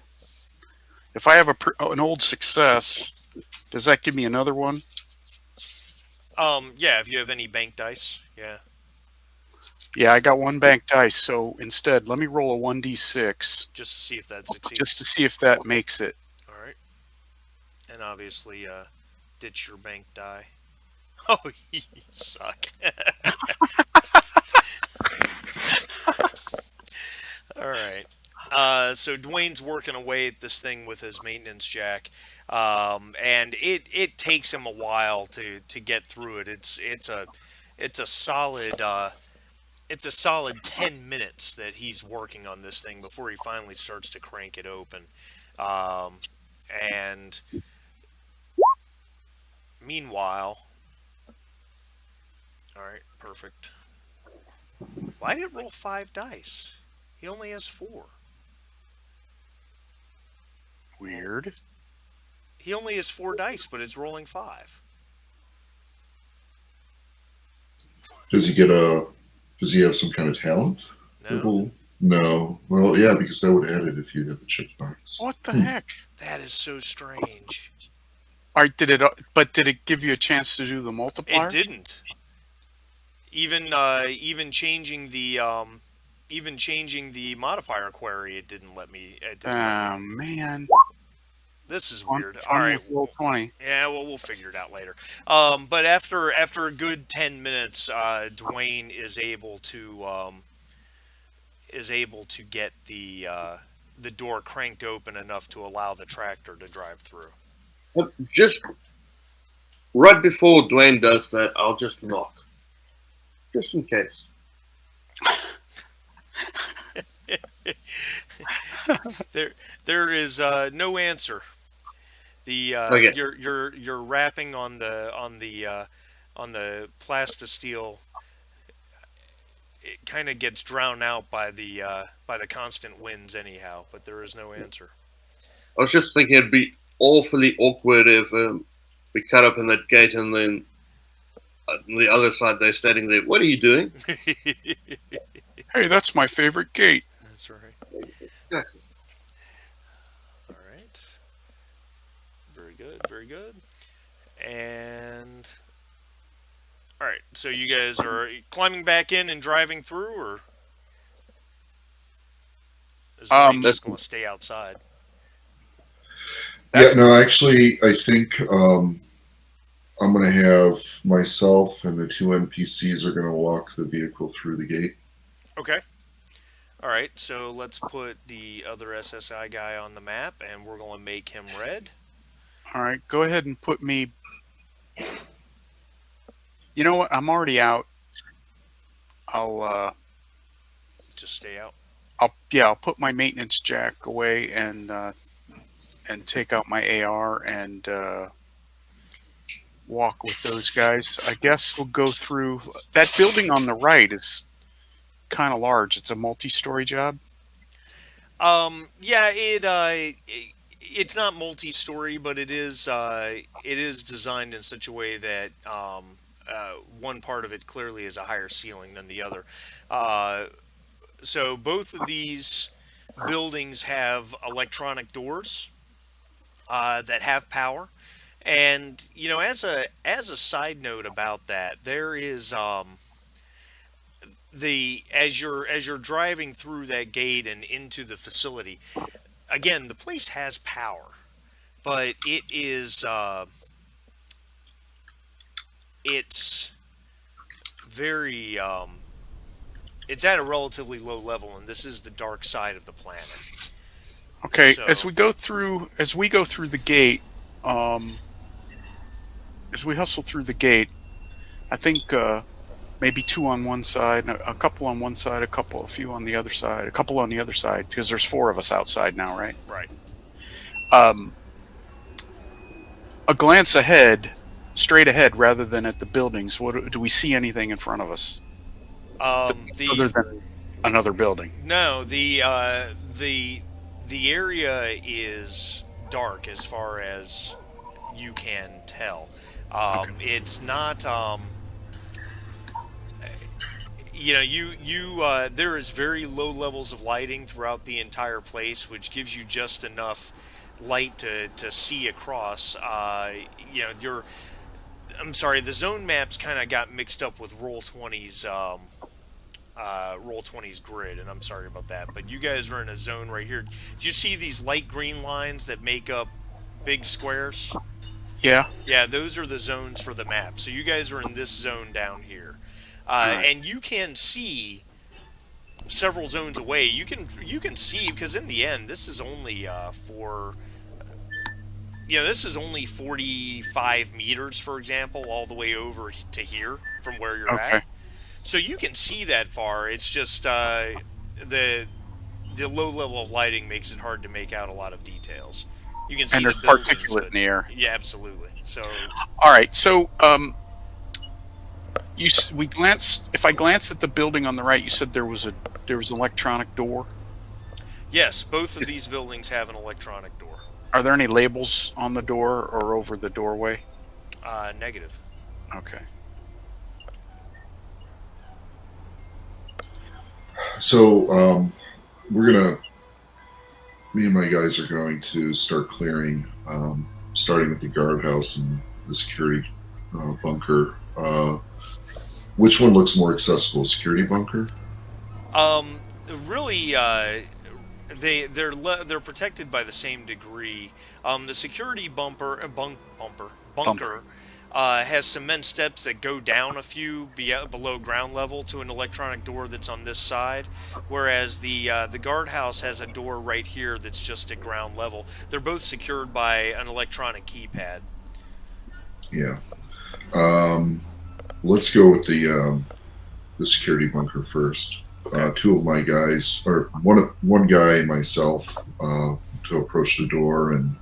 If I have an old success, does that give me another one? Yeah, if you have any bank dice, yeah. Yeah, I got one bank dice, so instead, let me roll a 1d6 Just to see if that just succeeds. to see if that makes it. All right. And obviously, ditch your bank die. Oh, you suck. All right. So Dwayne's working away at this thing with his maintenance jack, and it takes him a while to get through it. It's a solid it's a solid 10 minutes that he's working on this thing before he finally starts to crank it open. Um, and meanwhile, all right, perfect. Why did it roll 5 dice? He only has 4. Weird. He only has 4 dice, but it's rolling 5. Does he get a? Does he have some kind of talent? No, No. Well, yeah, because that would add it if you had the checked box. What the heck? that is so strange. All right, but did it give you a chance to do the multiplier? It didn't. Even even changing the modifier query, it didn't let me. It didn't let me. Man. This is weird. All Fun right. with roll 20. Yeah, well, we'll figure it out later. But after a good 10 minutes, Dwayne is able to get the door cranked open enough to allow the tractor to drive through. But just right before Dwayne does that, I'll just knock. Just in case. There is no answer. The Okay. you're rapping on the plastisteel. It kind of gets drowned out by the constant winds anyhow, but there is no answer. I was just thinking it'd be awfully awkward if we cut up in that gate and then on the other side they're standing there. What are you doing? Hey, that's my favorite gate. That's right. Exactly. All right. Very good. Very good. And all right. So you guys are climbing back in and driving through, or is Dwayne just going to stay outside? Yeah, no, actually, I think I'm going to have myself and the 2 NPCs are going to walk the vehicle through the gate. Okay. All right. So let's put the other SSI guy on the map, and we're going to make him red. All right, go ahead and put me. You know what? I'm already out. I'll Just stay out. I'll put my maintenance jack away and take out my AR and walk with those guys. I guess we'll go through that building on the right is kind of large. It's a multi-story job. Yeah, it's not multi-story, but it is designed in such a way that one part of it clearly is a higher ceiling than the other. So both of these buildings have electronic doors that have power, and as a side note about that, there is as you're driving through that gate and into the facility, again, the place has power, but it's very it's at a relatively low level, and this is the dark side of the planet. Okay, So, as we go through the gate, as we hustle through the gate, I think maybe 2 on one side, a couple on one side, a few on the other side, a couple on the other side, because there's 4 of us outside now, right? right. A glance ahead, straight ahead, rather than at the buildings. What do we see anything in front of us other than another building? No, the the area is dark as far as you can tell. Okay. It's not. There is very low levels of lighting throughout the entire place, which gives you just enough light to see across. I'm sorry, the zone maps kind of got mixed up with Roll 20's grid, and I'm sorry about that. But you guys are in a zone right here. Do you see these light green lines that make up big squares? Yeah. Yeah, those are the zones for the map. So you guys are in this zone down here, Right. and you can see several zones away. You can see because in the end, this is only this is only 45 meters, for example, all the way over to here from where you're Okay. at. So you can see that far. It's just the low level of lighting makes it hard to make out a lot of details. You can see And the there's buildings, particulate but in the air. yeah, absolutely. So All right. So we glanced. If I glance at the building on the right, you said there was an electronic door. yes, both of these buildings have an electronic door. Are there any labels on the door or over the doorway? Negative. Okay. So me and my guys are going to start clearing, starting with the guardhouse and the security bunker. Which one looks more accessible, security bunker? Really, they're protected by the same degree. The security bunker Bumper. has cement steps that go down a few below ground level to an electronic door that's on this side, whereas the guardhouse has a door right here that's just at ground level. They're both secured by an electronic keypad. Yeah. Let's go with the security bunker first. Two of my guys, or one guy and myself, to approach the door and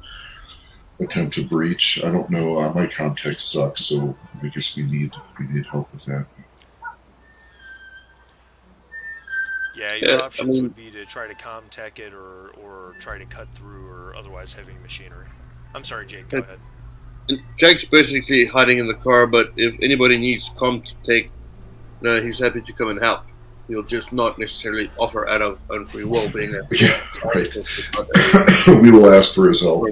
attempt to breach. I don't know. My context sucks, so I guess we need help with that. Yeah, your Yeah, options would be to try to tech it or try to cut through or otherwise heavy machinery. I'm sorry, Jake, go ahead. Jake's basically hiding in the car, but if anybody needs tech, he's happy to come and help. He'll just not necessarily offer out of own free will, being a Yeah, right. We will ask for his help.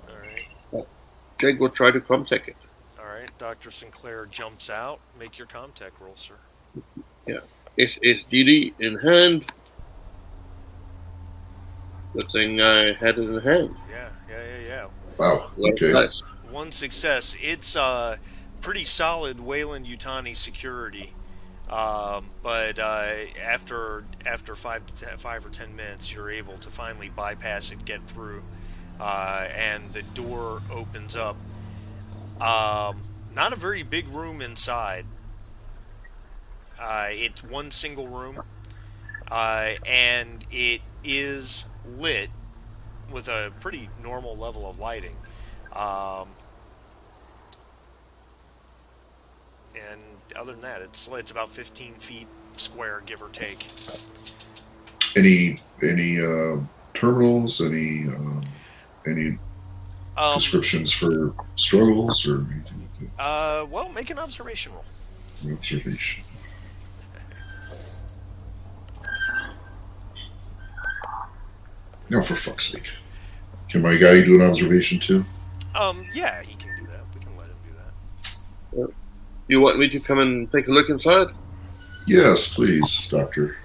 Alright. Jake will try to tech it. Alright, Dr. Sinclair jumps out. Make your tech roll, sir. Yeah. SSDD in hand. Good thing I had it in hand. Yeah. Wow. Okay. Nice. One success. It's pretty solid Wayland Yutani security. But after 5 or 10 minutes, you're able to finally bypass it, get through, and the door opens up. Not a very big room inside. It's one single room, and it is lit with a pretty normal level of lighting. And other than that, it's about 15 feet square, give or take. Any terminals? Any descriptions for struggles or anything like that? Well, make an observation roll. Observation. No, for fuck's sake. Can my guy do an observation too? Yeah, he can do that. We can let him do that. You want me to come and take a look inside? Yes, please, Doctor.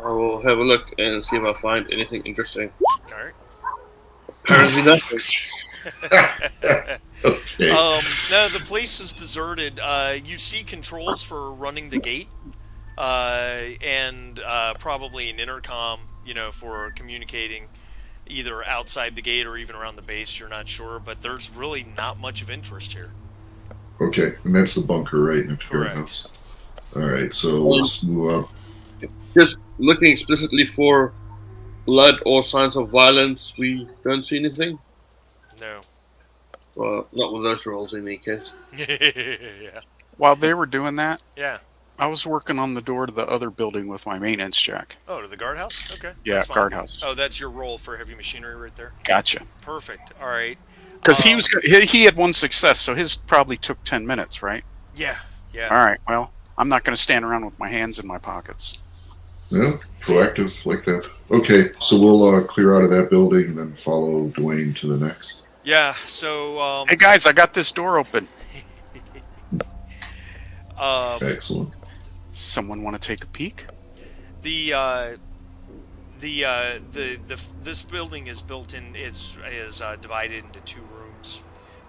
I will have a look and see if I find anything interesting. All right. Apparently nothing. Okay. No, the place is deserted. You see controls for running the gate, and probably an intercom, for communicating either outside the gate or even around the base. You're not sure, but there's really not much of interest here. Okay, and that's the bunker, right? Next to our Correct. house. All right, so let's move up. Just looking explicitly for blood or signs of violence, we don't see anything. No. Well, not with those rolls in any case. Yeah. While they were doing that, Yeah. I was working on the door to the other building with my maintenance jack. Oh, to the guardhouse? Okay, Yeah, that's fine. guardhouse. Oh, that's your role for heavy machinery right there. Gotcha. Perfect. All right. Because he had one success, so his probably took 10 minutes, right? Yeah, yeah. All right. Well, I'm not going to stand around with my hands in my pockets. Yeah, proactive like that. Okay, so we'll clear out of that building and then follow Dwayne to the next. Yeah. So, Hey guys, I got this door open. Excellent. Someone want to take a peek? the this building is built in is divided into two rooms.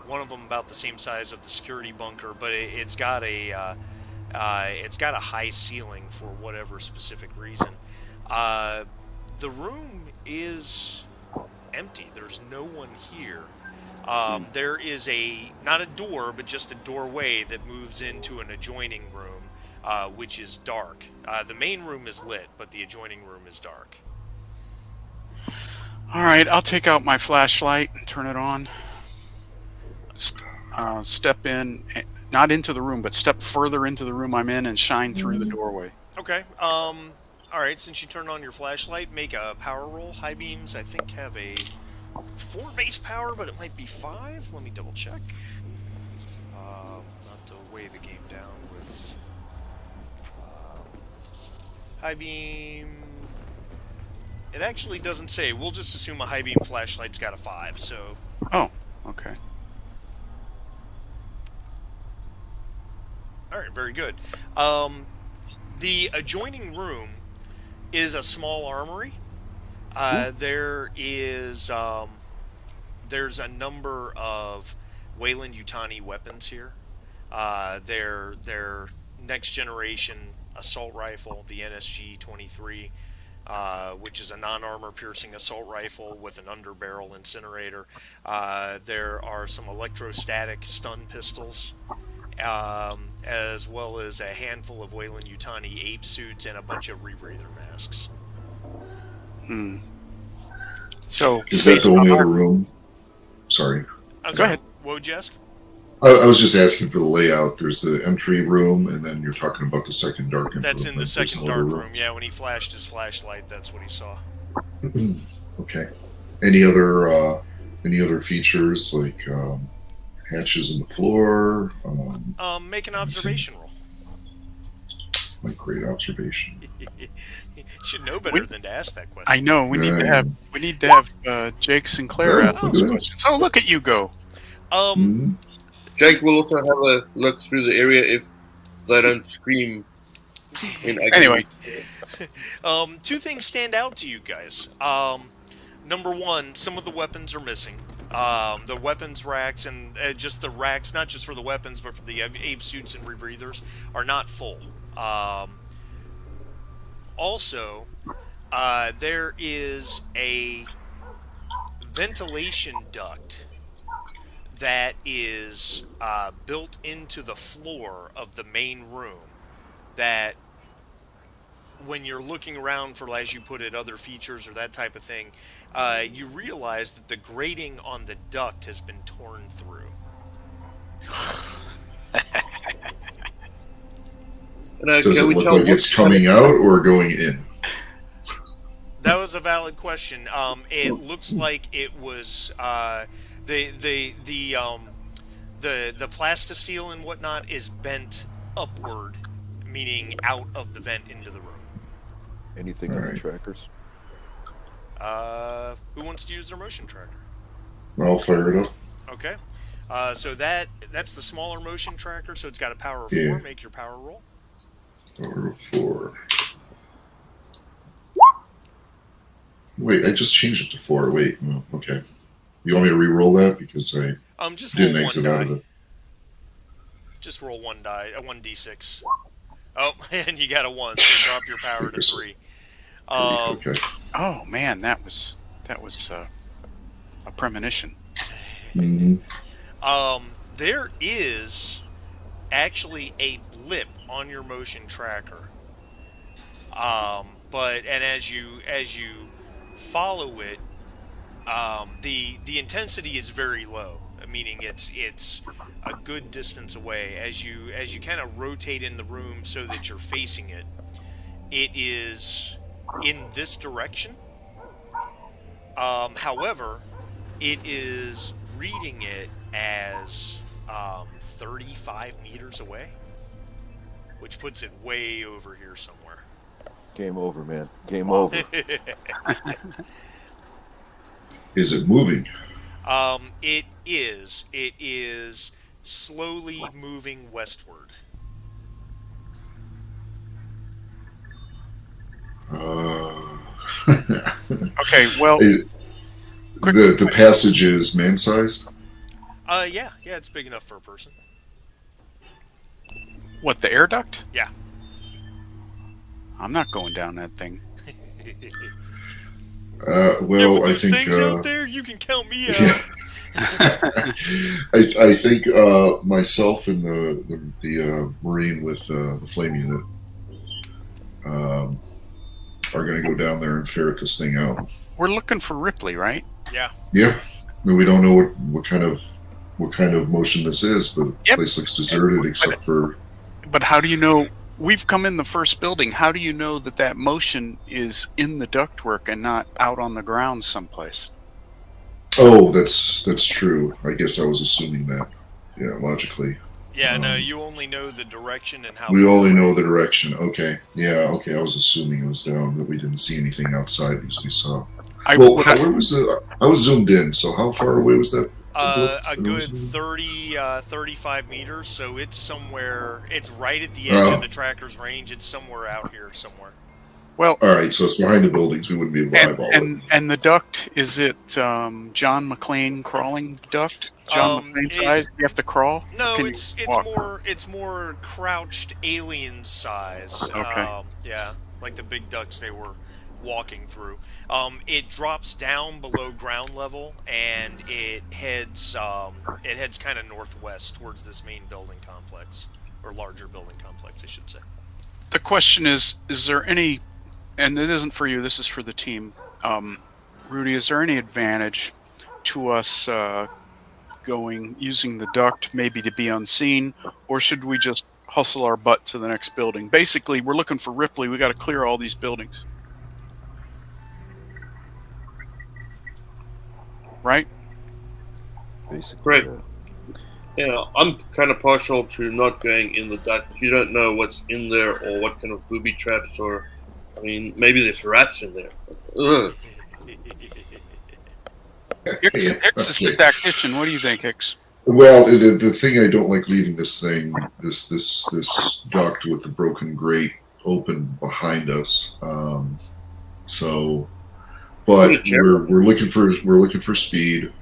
One of them about the same size of the security bunker, but it's got a high ceiling for whatever specific reason. The room is empty. There's no one here. There is not a door, but just a doorway that moves into an adjoining room, which is dark. The main room is lit, but the adjoining room is dark. All right, I'll take out my flashlight and turn it on. Step in, not into the room, but step further into the room I'm in and shine through the doorway. Okay. All right. Since you turned on your flashlight, make a power roll. High beams, I think, have a 4 base power, but it might be 5. Let me double check. Not to weigh the game down with high beam. It actually doesn't say. We'll just assume a high beam flashlight's got a 5. So. Oh, okay. All right. Very good. The adjoining room is a small armory. There's a number of Weyland-Yutani weapons here. Their next generation assault rifle, the NSG-23, which is a non-armor piercing assault rifle with an underbarrel incinerator. There are some electrostatic stun pistols, as well as a handful of Weyland-Yutani ape suits and a bunch of rebreather masks. So Is that the only other room? Sorry. Go ahead. What would you ask? I was just asking for the layout. There's the entry room, and then you're talking about the second dark room. That's in the second dark room. Yeah, when he flashed his flashlight, that's what he saw. Okay. Any other features like hatches in the floor? Make an observation roll. Like great observation. You should know better than to ask that question. I know we need to have Jake Sinclair ask those questions. So look at you go. Jake will also have a look through the area if they don't scream. Anyway, two things stand out to you guys. Number one, some of the weapons are missing. The weapons racks and just the racks, not just for the weapons, but for the ape suits and rebreathers, are not full. Also, there is a ventilation duct that is built into the floor of the main room that when you're looking around for, as you put it, other features or that type of thing, you realize that the grating on the duct has been torn through. Does it look like it's coming out or going in? That was a valid question. It looks like it was the plastisteel and whatnot is bent upward, meaning out of the vent into the room. Anything on the trackers? Who wants to use their motion tracker? I'll fire it up. Okay. So that's the smaller motion tracker. So it's got a power of 4. Yeah. Make your power roll. Power of 4. Wait, I just changed it to 4. Wait, okay. You want me to re-roll that because I Just didn't roll exit one out die. of it? Just roll 1d6. Oh, and you got a 1, so drop your power to 3. Okay. oh man, that was a premonition. Mm-hmm. There is actually a blip on your motion tracker. But as you follow it, the intensity is very low, meaning it's a good distance away. As you kind of rotate in the room so that you're facing it, it is in this direction. However, it is reading it as 35 meters away, which puts it way over here somewhere. Game over, man. Game over. Is it moving? It is. It is slowly moving westward. Uh, Okay, well, quick, the passage is man-sized. Yeah, it's big enough for a person. what, the air duct? Yeah. I'm not going down that thing. Well, with I those think. things out there, you can count me out. Yeah. I think myself and the Marine with the flame unit are going to go down there and ferret this thing out. We're looking for Ripley, right? Yeah. Yeah, I mean, we don't know what kind of motion this is, but the Yep. place looks deserted except for. But how do you know? We've come in the first building. How do you know that that motion is in the ductwork and not out on the ground someplace? Oh, that's true. I guess I was assuming that. Yeah, logically. Yeah, no, you only know the direction and how We far only away. know the direction. Okay. Yeah. Okay. I was assuming it was down, that we didn't see anything outside because we saw. Well, where was the? I was zoomed in. So how far away was that? A good 30, 35 meters, so it's somewhere, it's right at the edge of the tracker's range. It's somewhere out here somewhere. Well, All right. So it's behind the buildings. We wouldn't be able to eyeball it. and the duct, is it John McClane crawling duct? John McClane size? You have to crawl? No, Or can you it's walk? it's more crouched alien size. Okay. Yeah, like the big ducks they were walking through. It drops down below ground level and it heads kind of northwest towards this main building complex, or larger building complex, I should say. The question is there any, and it isn't for you, this is for the team, Rudy, is there any advantage to us using the duct maybe to be unseen, or should we just hustle our butt to the next building? Basically, we're looking for Ripley. We got to clear all these buildings. Right? Basically. Great. Yeah, I'm kind of partial to not going in the duct. You don't know what's in there or what kind of booby traps, or, I mean, maybe there's rats in there. Ugh. Hicks is the tactician. What do you think, Hicks? Well, the thing I don't like leaving this duct with the broken grate open behind us. So, but we're looking for speed.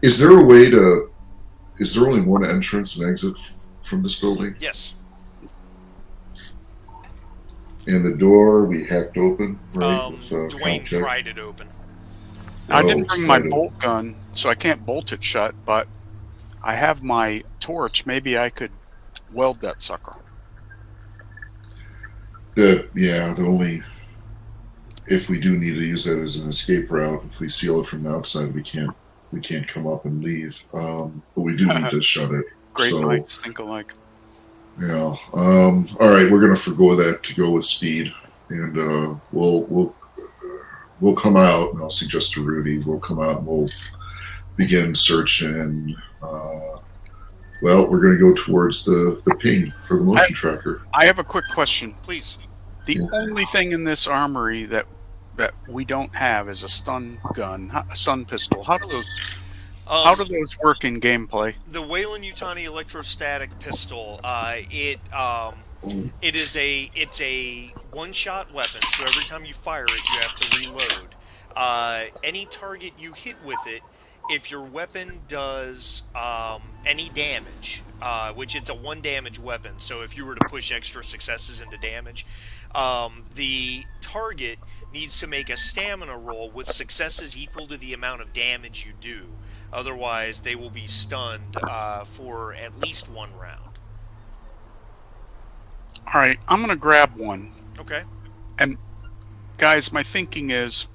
Is there a way to? Is there only one entrance and exit from this building? Yes. And the door we hacked open, right? Dwayne pried it open. I didn't bring my bolt gun, so I can't bolt it shut, but I have my torch. Maybe I could weld that sucker. The only, if we do need to use that as an escape route, if we seal it from the outside, we can't come up and leave. But we do need to shut it. Great minds think alike. Yeah. All right, we're gonna forgo that to go with speed, and we'll come out. And I'll suggest to Rudy, we'll come out and we'll begin searching. Well, we're going to go towards the ping for the motion tracker. I have a quick question. Please. The only thing in this armory that we don't have is a stun gun, a stun pistol. How do those work in gameplay? The Weyland-Yutani electrostatic pistol. It's a one-shot weapon. So every time you fire it, you have to reload. Any target you hit with it, if your weapon does any damage, which it's a 1 damage weapon, so if you were to push extra successes into damage, the target needs to make a stamina roll with successes equal to the amount of damage you do. Otherwise, they will be stunned for at least 1 round. All right, I'm going to grab one. Okay. And guys, my thinking is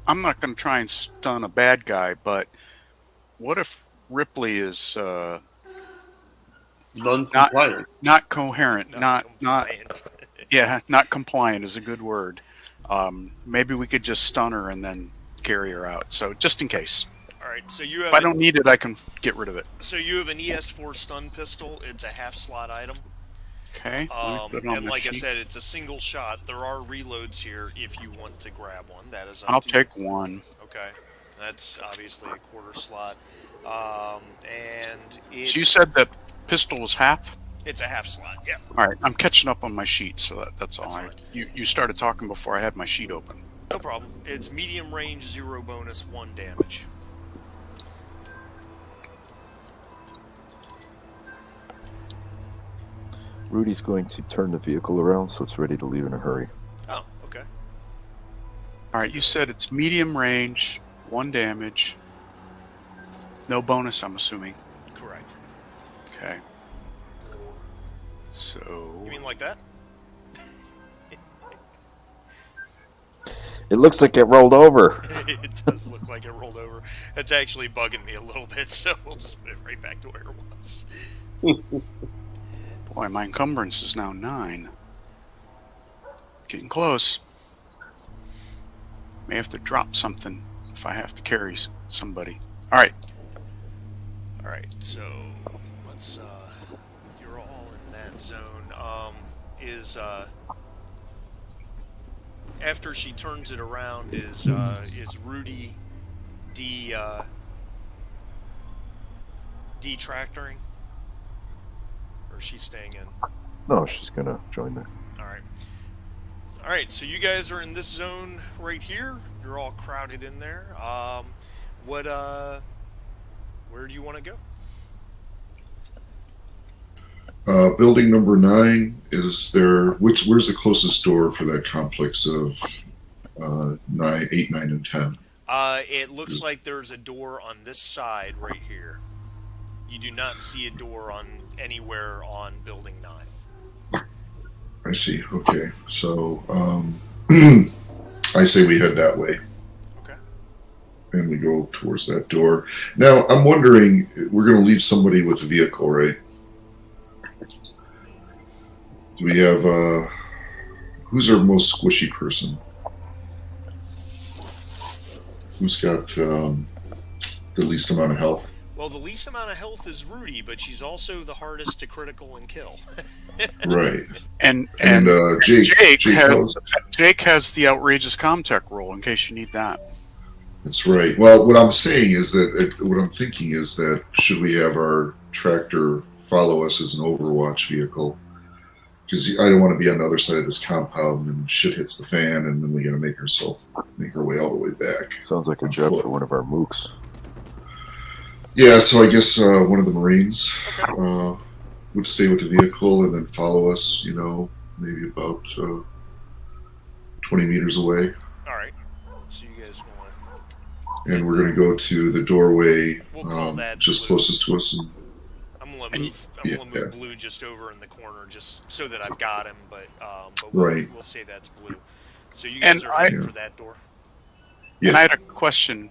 I'm not going to try and stun a bad guy, but what if Ripley is not Non-compliant. not coherent, Not not compliant. yeah, not compliant is a good word. Maybe we could just stun her and then carry her out. So just in case. All right, so If I don't need it, I can get rid of it. you have an ES4 stun pistol. It's a half slot item. Okay. Let me put it on And my like I sheet. said, it's a single shot. There are reloads here if you want to grab one. That is up I'll to take you. one. Okay, that's obviously a quarter slot, and So you it's said that pistol was half? it's a half slot. Yeah, All right, I'm catching up on my sheet, so that's all. That's fine. You started talking before I had my sheet open. no problem. It's medium range, 0 bonus, 1 damage. Rudy's going to turn the vehicle around so it's ready to leave in a hurry. Oh, okay. All right, you said it's medium range, 1 damage, no bonus. I'm assuming. Correct. Okay. So You mean like that? It looks like it rolled over. It does look like it rolled over. That's actually bugging me a little bit, so we'll just put it right back to where it was. boy, my encumbrance is now 9. Getting close. May have to drop something if I have to carry somebody. All right. All right, so let's. You're all in that zone. After she turns it around, is Rudy detractoring, or is she staying in? No, she's gonna join the. All right. All right, so you guys are in this zone right here. You're all crowded in there. Where do you want to go? Building number 9, is there, where's the closest door for that complex of 9, 8, 9, and 10? It looks like there's a door on this side right here. You do not see a door on anywhere on building 9. I see. Okay. So I say we head that way. Okay. And we go towards that door. Now, I'm wondering, we're going to leave somebody with the vehicle, right? Do we have, who's our most squishy person? Who's got the least amount of health? Well, the least amount of health is Rudy, but she's also the hardest to critical and kill. Right. And Jake Jake has the outrageous comtech roll in case you need that. That's right. Well, what I'm saying is that, what I'm thinking is that should we have our tractor follow us as an overwatch vehicle? Because I don't want to be on the other side of this compound and shit hits the fan, and then we got to make our way all the way back. Sounds like a on job foot. for one of our mooks. Yeah, so I guess one of the Marines Okay. would stay with the vehicle and then follow us, maybe about 20 meters away. All right. So you guys want And we're going to go to the doorway We'll call that just blue. closest to us. And, I'm gonna move Blue just over in the corner, just so that I've got him. But Right. we'll say that's Blue. So you guys And are heading for that door. yeah. And I had a question.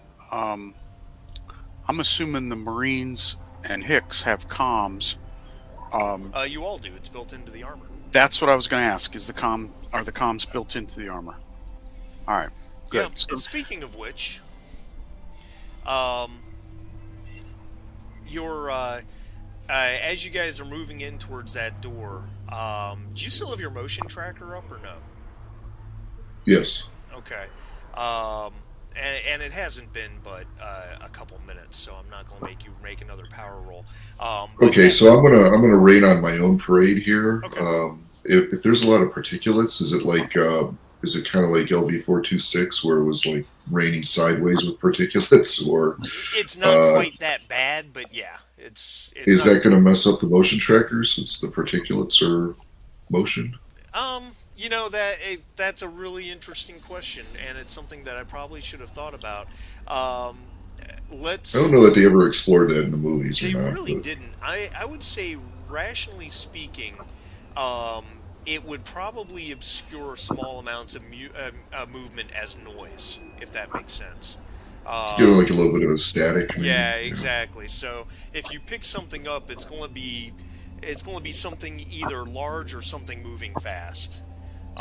I'm assuming the Marines and Hicks have comms. You all do. It's built into the armor. That's what I was going to ask. Are the comms built into the armor? All right. Good. Yeah. So- And speaking of which, as you guys are moving in towards that door, do you still have your motion tracker up or no? Yes. Okay. And it hasn't been but a couple minutes, so I'm not going to make you make another power roll. But Okay, yeah, so I'm gonna rain on my own parade here. Okay. If there's a lot of particulates, is it kind of like LV-426 where it was like raining sideways with particulates, or it's not quite that bad, but yeah, it's is not, that going to mess up the motion tracker since the particulates are motion? that's a really interesting question, and it's something that I probably should have thought about. I don't know that they ever explored that in the movies. They or not, really but- didn't. I would say, rationally speaking, it would probably obscure small amounts of movement as noise, if that makes sense. Get Um, like a little bit of a static, maybe. yeah, Yeah. exactly. So if you pick something up, it's going to be something either large or something moving fast.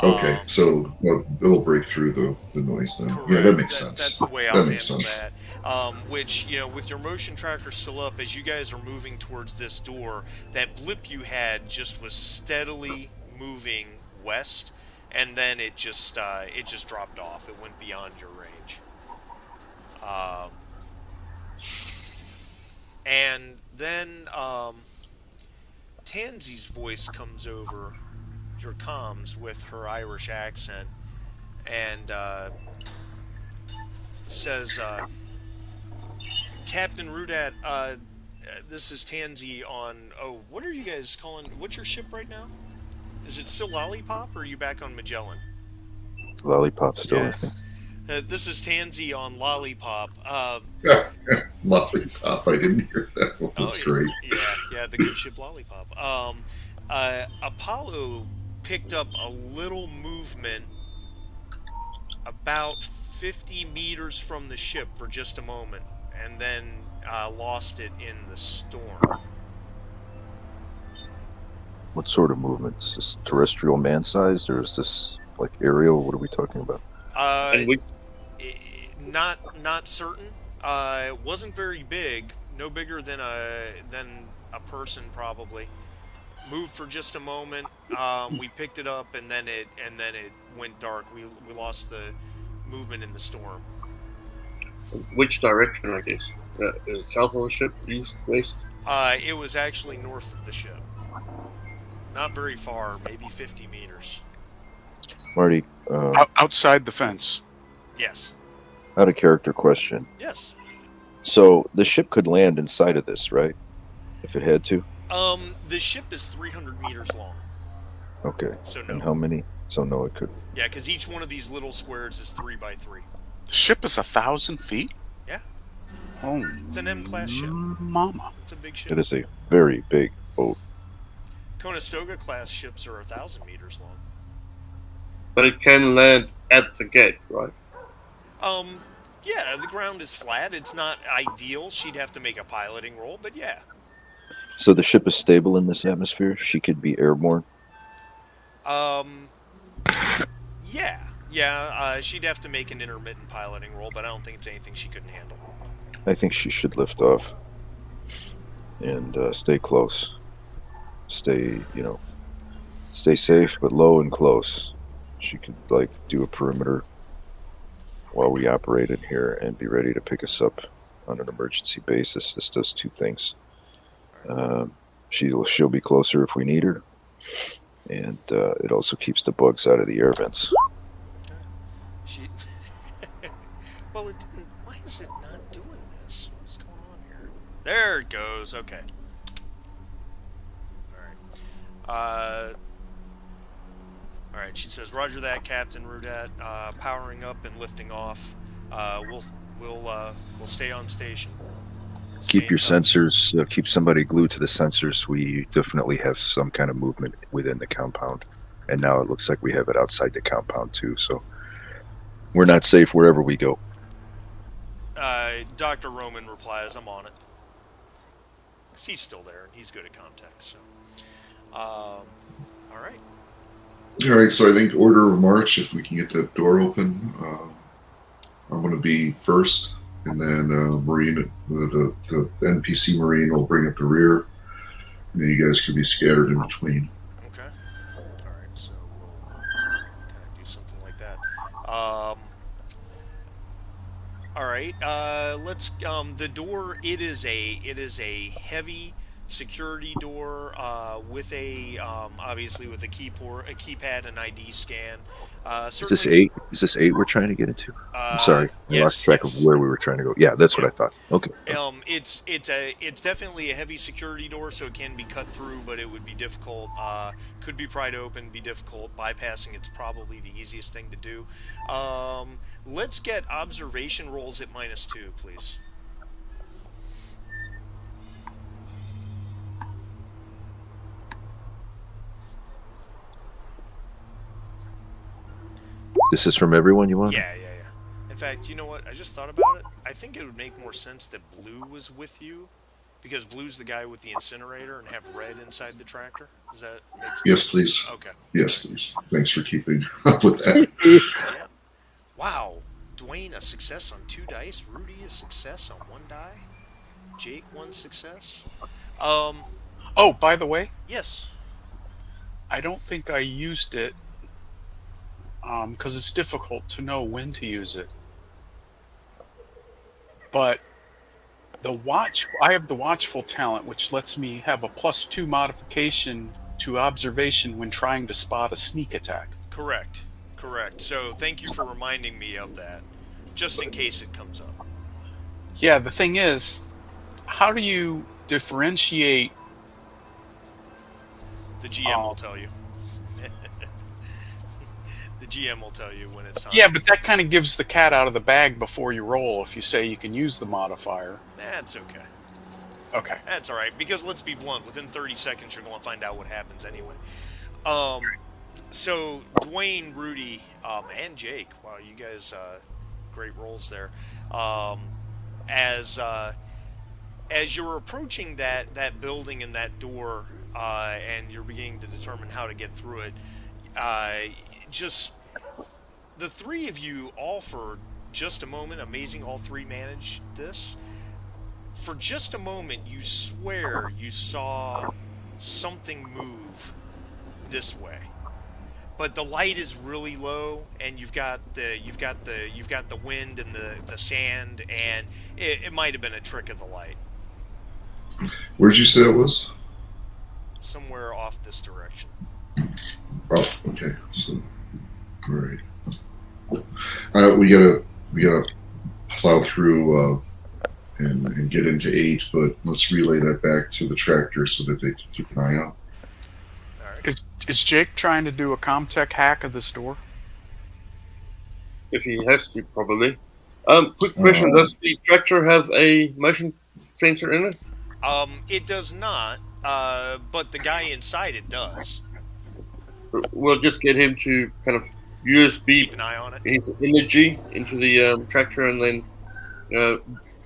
Okay, Um, so it'll break through the noise then. Yeah, that Correct. makes That's sense. the way That I'll makes handle sense. that. Which, with your motion tracker still up, as you guys are moving towards this door, that blip you had just was steadily moving west, and then it just dropped off. It went beyond your range. Um, and then Tansy's voice comes over your comms with her Irish accent and says, Captain Rudat, this is Tansy on. Oh, what are you guys calling? What's your ship right now? Is it still Lollipop, or are you back on Magellan? Lollipop still, I Yeah. think. This is Tansy on Lollipop. Lollipop. I didn't hear that one. Oh, That's great. yeah, the good ship Lollipop. Apollo picked up a little movement about 50 meters from the ship for just a moment, and then lost it in the storm. What sort of movement? Is this terrestrial man-sized, or is this like aerial? What are we talking about? Uh, And which not certain. It wasn't very big. No bigger than a person probably. Moved for just a moment. We picked it up and then it went dark. We lost the movement in the storm. which direction, I guess? Is it south of the ship, east, west? It was actually north of the ship. Not very far, maybe 50 meters. Marty, Outside the fence. Yes. out of character question. Yes. So the ship could land inside of this, right? If it had to. The ship is 300 meters long. Okay. So And no. how many? So no, it could. Yeah, because each one of these little squares is 3 by 3. The ship is 1,000 feet? Yeah. Oh, It's an M-class ship. mama. It's a big ship. It is a very big boat. Conestoga class ships are 1,000 meters long. But it can land at the gate, right? Yeah, the ground is flat. It's not ideal. She'd have to make a piloting roll, but yeah. So the ship is stable in this atmosphere. She could be airborne. Um, yeah. She'd have to make an intermittent piloting roll, but I don't think it's anything she couldn't handle. I think she should lift off and stay close. Stay safe, but low and close. She could do a perimeter while we operate in here and be ready to pick us up on an emergency basis. This does two things. She'll be closer if we need her, and it also keeps the bugs out of the air vents. She. Well, it didn't. Why is it not doing this? What's going on here? There it goes. Okay. All right. She says, "Roger that, Captain Rudat. Powering up and lifting off. We'll stay on station. Stay Keep in your touch." sensors. Keep somebody glued to the sensors. We definitely have some kind of movement within the compound, and now it looks like we have it outside the compound too. So we're not safe wherever we go. Dr. Roman replies, "I'm on it." 'Cause he's still there and he's good at contact. So, all right. All right, so I think order of march, if we can get that door open, I'm going to be first, and then Marine, the NPC Marine will bring up the rear, and then you guys could be scattered in between. Okay. All right. So we'll kind of do something like that. All right. Let's. The door. It is a heavy security door with a obviously with a keypad, an ID scan. Is this Certainly. 8? Is this 8 we're trying to get into? I'm sorry, I Yes. lost track Yes. of where we were trying to go. Yeah, that's what Yeah. I thought. Okay. It's definitely a heavy security door, so it can be cut through, but it would be difficult. Could be pried open, be difficult. Bypassing it's probably the easiest thing to do. Let's get observation rolls at -2, please. This is from everyone you want? Yeah. In In fact, you know what? I just thought about it. I think it would make more sense that Blue was with you because Blue's the guy with the incinerator and have Red inside the tractor. Does that make Yes, sense? please. Okay. All Yes, right. please. Thanks for keeping up with that. Yeah. Wow. Dwayne, a success on 2 dice. Rudy, a success on 1 die. Jake, 1 success. Um, Oh, by the way, yes. I don't think I used it because it's difficult to know when to use it. But I have the watchful talent, which lets me have a +2 modification to observation when trying to spot a sneak attack. Correct. Correct. So thank you for reminding me of that, just in case it comes up. Yeah, the thing is, how do you differentiate? The GM will Um, tell you. The GM will tell you when it's time. yeah, but that kind of gives the cat out of the bag before you roll if you say you can use the modifier. That's okay. Okay. That's all right. Because let's be blunt, within 30 seconds you're going to find out what happens anyway. Um, so Dwayne, Rudy, and Jake. Wow, you guys, great roles there. Um, as as you're approaching that building and that door, and you're beginning to determine how to get through it, uh, just the three of you all for just a moment, amazing. All three managed this. For just a moment, you swear you saw something move this way, but the light is really low, and you've got the wind and the sand, and it might have been a trick of the light Where'd you say that was? somewhere off this direction. Oh, okay. So, all right. We gotta plow through and get into 8, but let's relay that back to the tractor so that they can keep an eye out. All right. Is Jake trying to do a Comtech hack of this door? If he has to, probably. Quick question: Uh, does the tractor have a motion sensor in it? It does not, but the guy inside it does. We'll just get him to kind of USB Keep an eye on it. his energy into the tractor, and then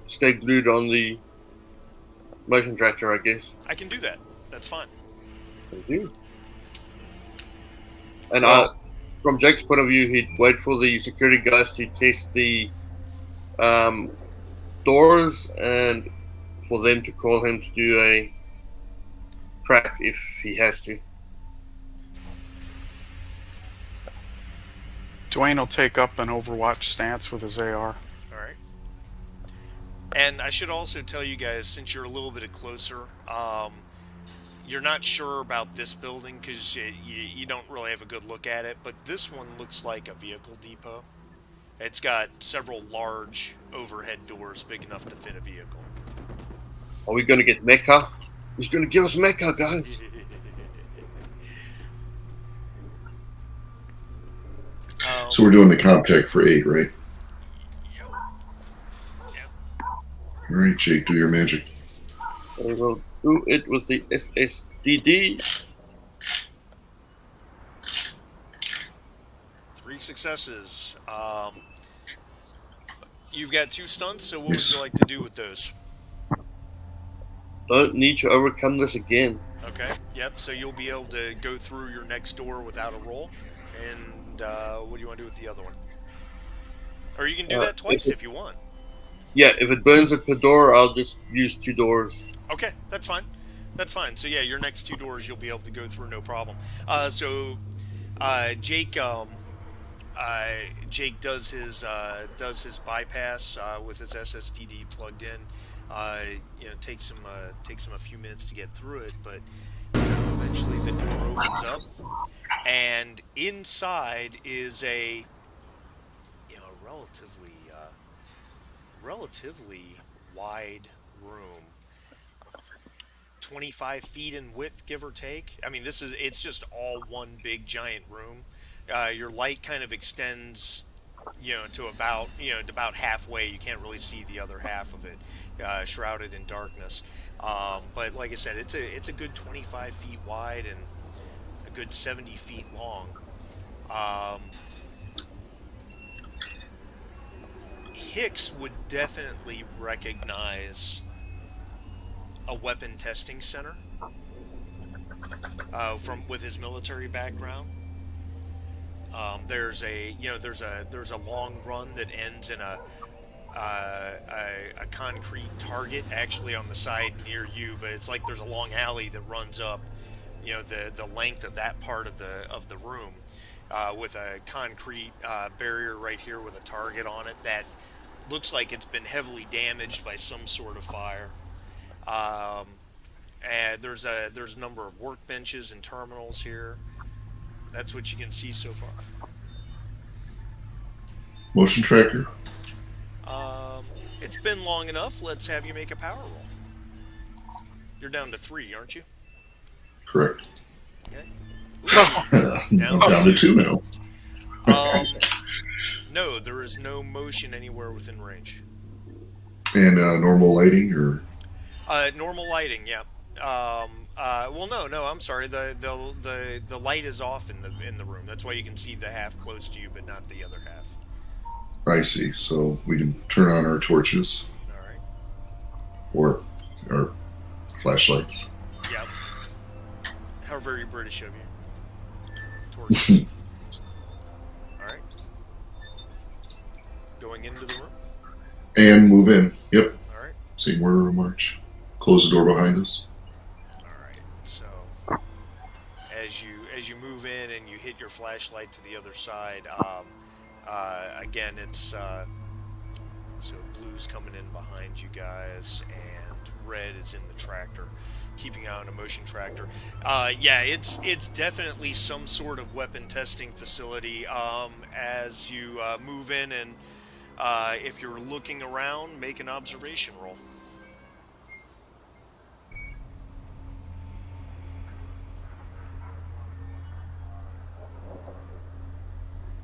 stay glued on the motion tractor, I guess. I can do that. That's fine. Thank you. And Well, from Jake's point of view, he'd wait for the security guys to test the um, doors and for them to call him to do a crack if he has to. Dwayne will take up an Overwatch stance with his AR. All right. And I should also tell you guys, since you're a little bit closer, you're not sure about this building because you don't really have a good look at it, but this one looks like a vehicle depot. It's got several large overhead doors big enough to fit a vehicle. Are we going to get Mecca? He's going to give us Mecca, guys. so we're doing the Comtech for 8, right? Yep. Yep. All right, Jake, do your magic. I will do it with the SSDD. 3 successes. You've got 2 stunts, so what would Yes. you like to do with those? Don't need to overcome this again. Okay. Yep. So you'll be able to go through your next door without a roll. And what do you want to do with the other one? Or you can do that twice if you want. Yeah, if it burns at the door, I'll just use 2 doors. Okay, that's fine. That's fine. So yeah, your next 2 doors you'll be able to go through no problem. Jake, Jake does his bypass with his SSDD plugged in. Takes him a few minutes to get through it, but eventually the door opens up, and inside is a relatively wide room, 25 feet in width, give or take. I mean, it's just all one big giant room. Your light kind of extends, to about halfway. You can't really see the other half of it, shrouded in darkness. But like I said, it's a good 25 feet wide and a good 70 feet long. Hicks would definitely recognize a weapon testing center from with his military background. There's a long run that ends in a concrete target actually on the side near you, but it's like there's a long alley that runs up, the length of that part of the room, with a concrete barrier right here with a target on it that looks like it's been heavily damaged by some sort of fire. Um, and there's a number of workbenches and terminals here. That's what you can see so far. Motion tracker. Um, it's been long enough. Let's have you make a power roll. You're down to 3, aren't you? Correct. Okay. I'm Down down to to 2 now. Um, no, there is no motion anywhere within range. And normal lighting, or Normal lighting, yeah. Well, no, I'm sorry. The light is off in the room. That's why you can see the half close to you, but not the other half. I see. So we can turn on our torches All right. or our flashlights. Yep. How very British of you. Torches. All right. Going into the room. And move in. Yep. All right. Same order of march. Close the door behind us. All right. So as you move in and you hit your flashlight to the other side, again it's so blue's coming in behind you guys and red is in the tractor, keeping out a motion tractor. Yeah, it's definitely some sort of weapon testing facility. As you move in and if you're looking around, make an observation roll.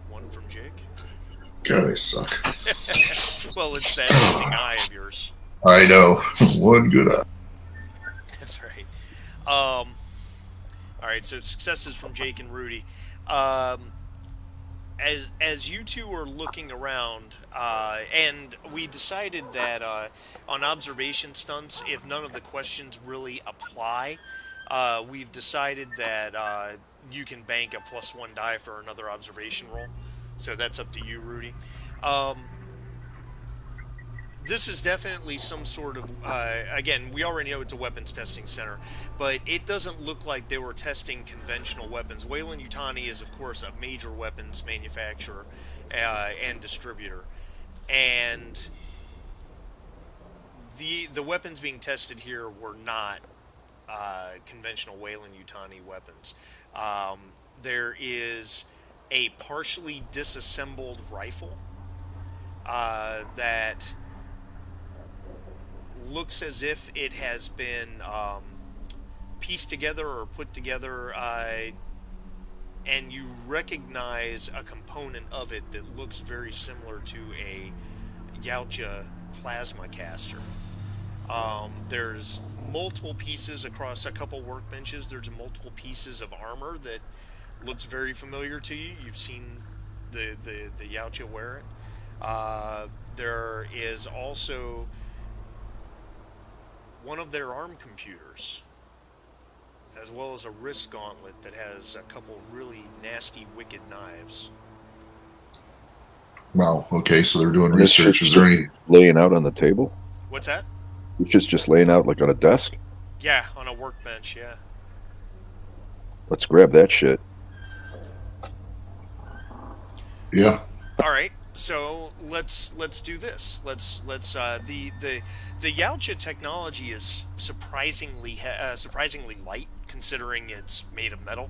One from Jake. God, I suck. Well, it's that missing eye of yours. I know. One good eye. That's right. All right, so successes from Jake and Rudy. As you two are looking around, and we decided that on observation stunts, if none of the questions really apply, we've decided that you can bank a +1 die for another observation roll. So that's up to you, Rudy. This is definitely some sort of, again, we already know it's a weapons testing center, but it doesn't look like they were testing conventional weapons. Weyland-Yutani is, of course, a major weapons manufacturer and distributor. And the weapons being tested here were not conventional Weyland-Yutani weapons. There is a partially disassembled rifle that looks as if it has been pieced together or put together, and you recognize a component of it that looks very similar to a Yautja plasma caster. There's multiple pieces across a couple workbenches. There's multiple pieces of armor that looks very familiar to you. You've seen the Yautja wear it. There is also one of their ARM computers, as well as a wrist gauntlet that has a couple really nasty, wicked knives. Wow. Okay, so they're doing And this research. shit's Is there any? laying out on the table? What's that? It's just laying out like on a desk? Yeah, on a workbench, yeah. Let's grab that shit. Yeah. All right, so let's do this. Let's the Yautja technology is surprisingly light, considering it's made of metal.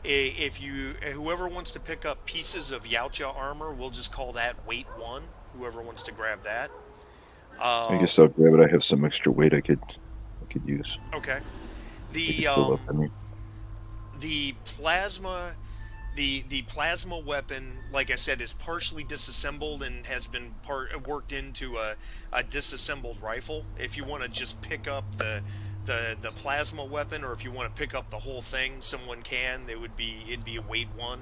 If you whoever wants to pick up pieces of Yautja armor, we'll just call that weight 1. Whoever wants to grab that. I guess I'll grab it. I have some extra weight I could use. Okay. I could fill up, I mean. The plasma weapon, like I said, is partially disassembled and has been worked into a disassembled rifle. If you want to just pick up the plasma weapon, or if you want to pick up the whole thing, someone can. It'd be a weight 1.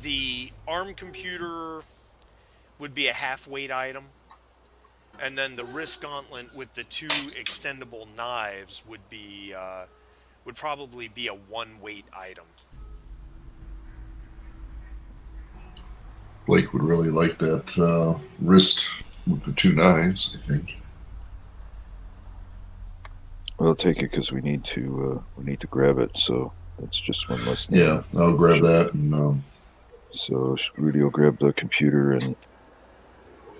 The ARM computer would be a half-weight item, and then the wrist gauntlet with the two extendable knives would probably be a one-weight item. Blake would really like that wrist with the two knives, I think. I'll take it because we need to grab it. So that's just one less thing. Yeah, I'll grab that. And so Rudy will grab the computer, and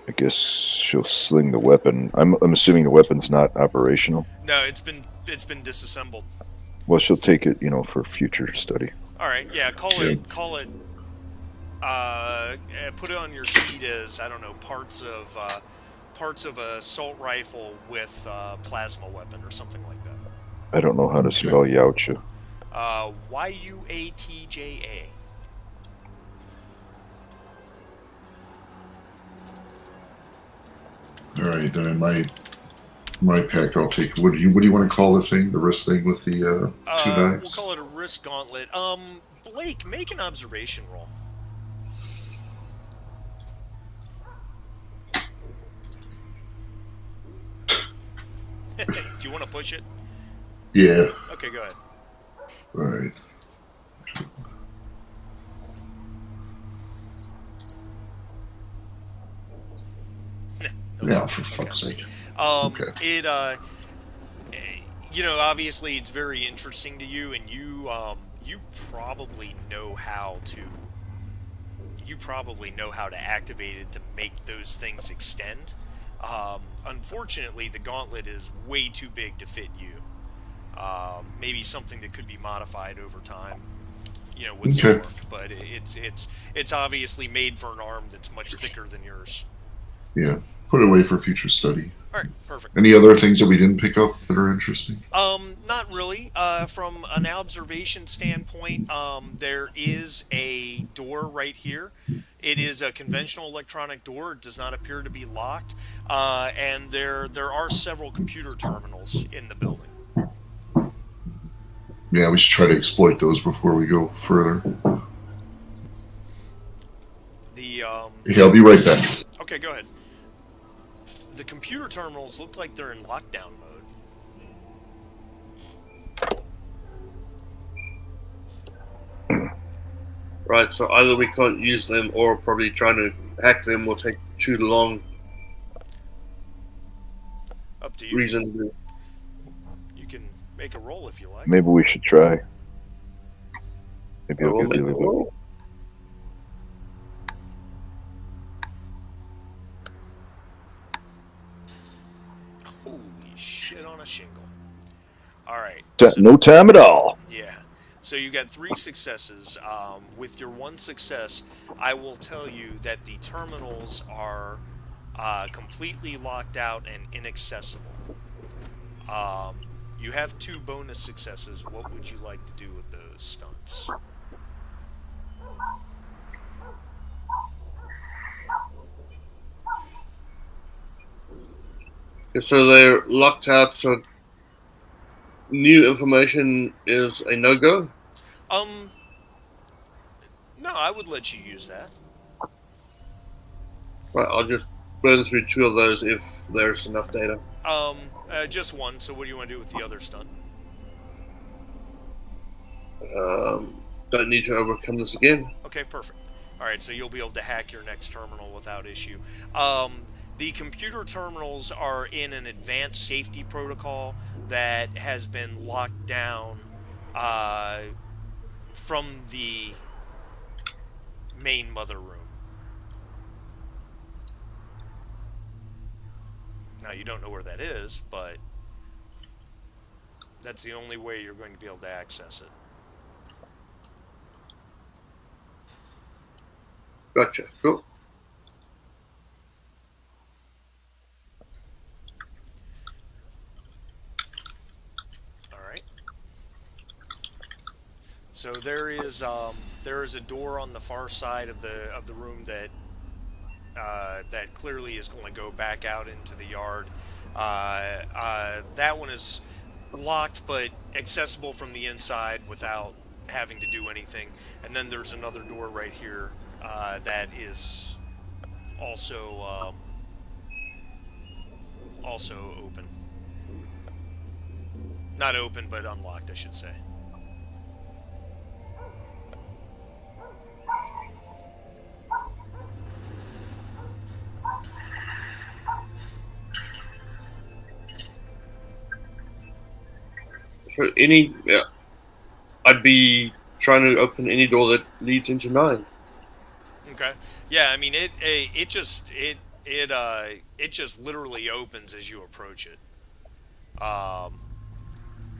I guess she'll sling the weapon. I'm assuming the weapon's not operational. No, it's been disassembled. Well, she'll take it, for future study. All right, yeah, call it. Put it on your sheet as, I don't know, parts of an assault rifle with plasma weapon or something like that. I don't know how to spell Yautja. Yuatja. all right, then in my pack, I'll take. What do you want to call the thing? The wrist thing with the two knives? We'll call it a wrist gauntlet. Blake, make an observation roll. Do you want to push it? Yeah. Okay, go ahead. All right. Yeah, for fuck's sake. Okay. Obviously it's very interesting to you, and you probably know how to activate it to make those things extend. Unfortunately, the gauntlet is way too big to fit you. Maybe something that could be modified over time, with some work. But it's obviously made for an arm that's much thicker than yours. Yeah. Put it away for future study. All right, perfect. Any other things that we didn't pick up that are interesting? Not really. From an observation standpoint, there is a door right here. It is a conventional electronic door. It does not appear to be locked. And there are several computer terminals in the building. Yeah, we should try to exploit those before we go further. Yeah, I'll be right back. Okay, go ahead. The computer terminals look like they're in lockdown mode. Right, so either we can't use them, or probably trying to hack them will take too long. Up to you. Reasonably. You can make a roll if you like. Maybe we should try. Maybe I'll We'll give make you a roll. Holy shit on a shingle. Alright. No time at all. Yeah. So you got 3 successes. With your 1 success, I will tell you that the terminals are completely locked out and inaccessible. You have 2 bonus successes. What would you like to do with those stunts? So they're locked out, so new information is a no-go? No, I would let you use that. Right, I'll just burn through 2 of those if there's enough data. Just 1, so what do you want to do with the other stunt? Don't need to overcome this again. Okay, perfect. Alright, so you'll be able to hack your next terminal without issue. The computer terminals are in an advanced safety protocol that has been locked down from the main mother room. Now, you don't know where that is, but that's the only way you're going to be able to access it. Gotcha, cool. Alright. So there is a door on the far side of the room that clearly is going to go back out into the yard. That one is locked but accessible from the inside without having to do anything. And then there's another door right here that is also also open. Not open, but unlocked, I should say. So I'd be trying to open any door that leads into 9. Okay. Yeah, I mean it just literally opens as you approach it. Um,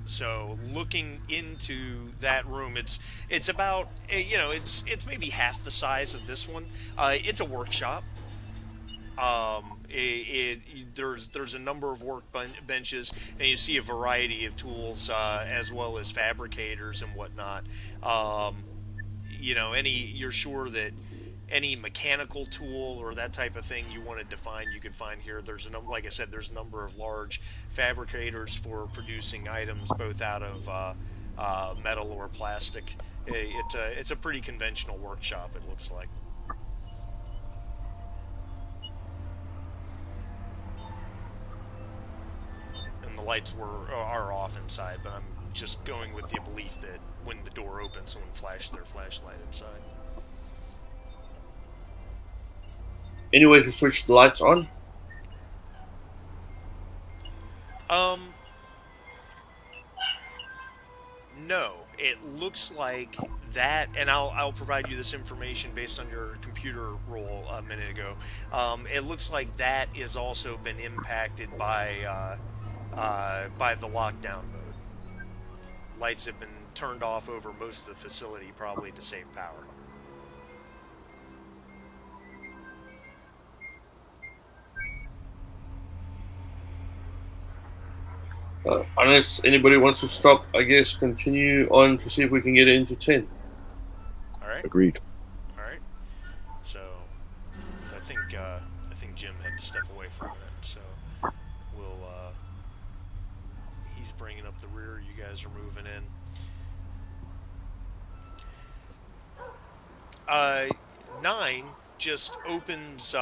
so looking into that room, it's about it's maybe half the size of this one. It's a workshop. There's a number of benches, and you see a variety of tools as well as fabricators and whatnot. Um, you're sure that any mechanical tool or that type of thing you wanted to find, you could find here. Like I said, there's a number of large fabricators for producing items both out of metal or plastic. It's a pretty conventional workshop, it looks like. And the lights are off inside, but I'm just going with the belief that when the door opens, someone flashed their flashlight inside. Any way to switch the lights on? Um, no. It looks like that, and I'll provide you this information based on your computer roll a minute ago. It looks like that is also been impacted by the lockdown mode. Lights have been turned off over most of the facility, probably to save power. Unless anybody wants to stop, I guess continue on to see if we can get it into 10. All right. Agreed. All right. So, 'cause I think Jim had to step away for a minute. So we'll. He's bringing up the rear. You guys are moving in. 9 just opens.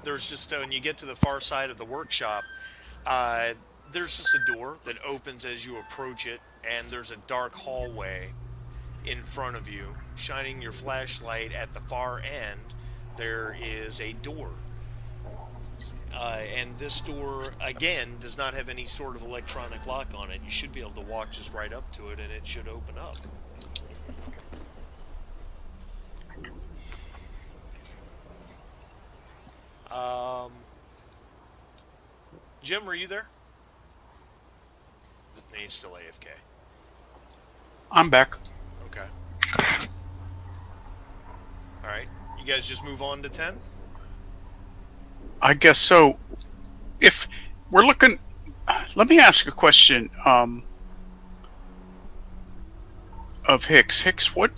There's just when you get to the far side of the workshop. There's just a door that opens as you approach it, and there's a dark hallway in front of you. Shining your flashlight at the far end, there is a door. And this door, again, does not have any sort of electronic lock on it. You should be able to walk just right up to it, and it should open up. Um, Jim, are you there? He's still AFK. I'm back. Okay. All right. You guys just move on to 10? I guess so. If we're looking, let me ask a question of Hicks. Hicks, what?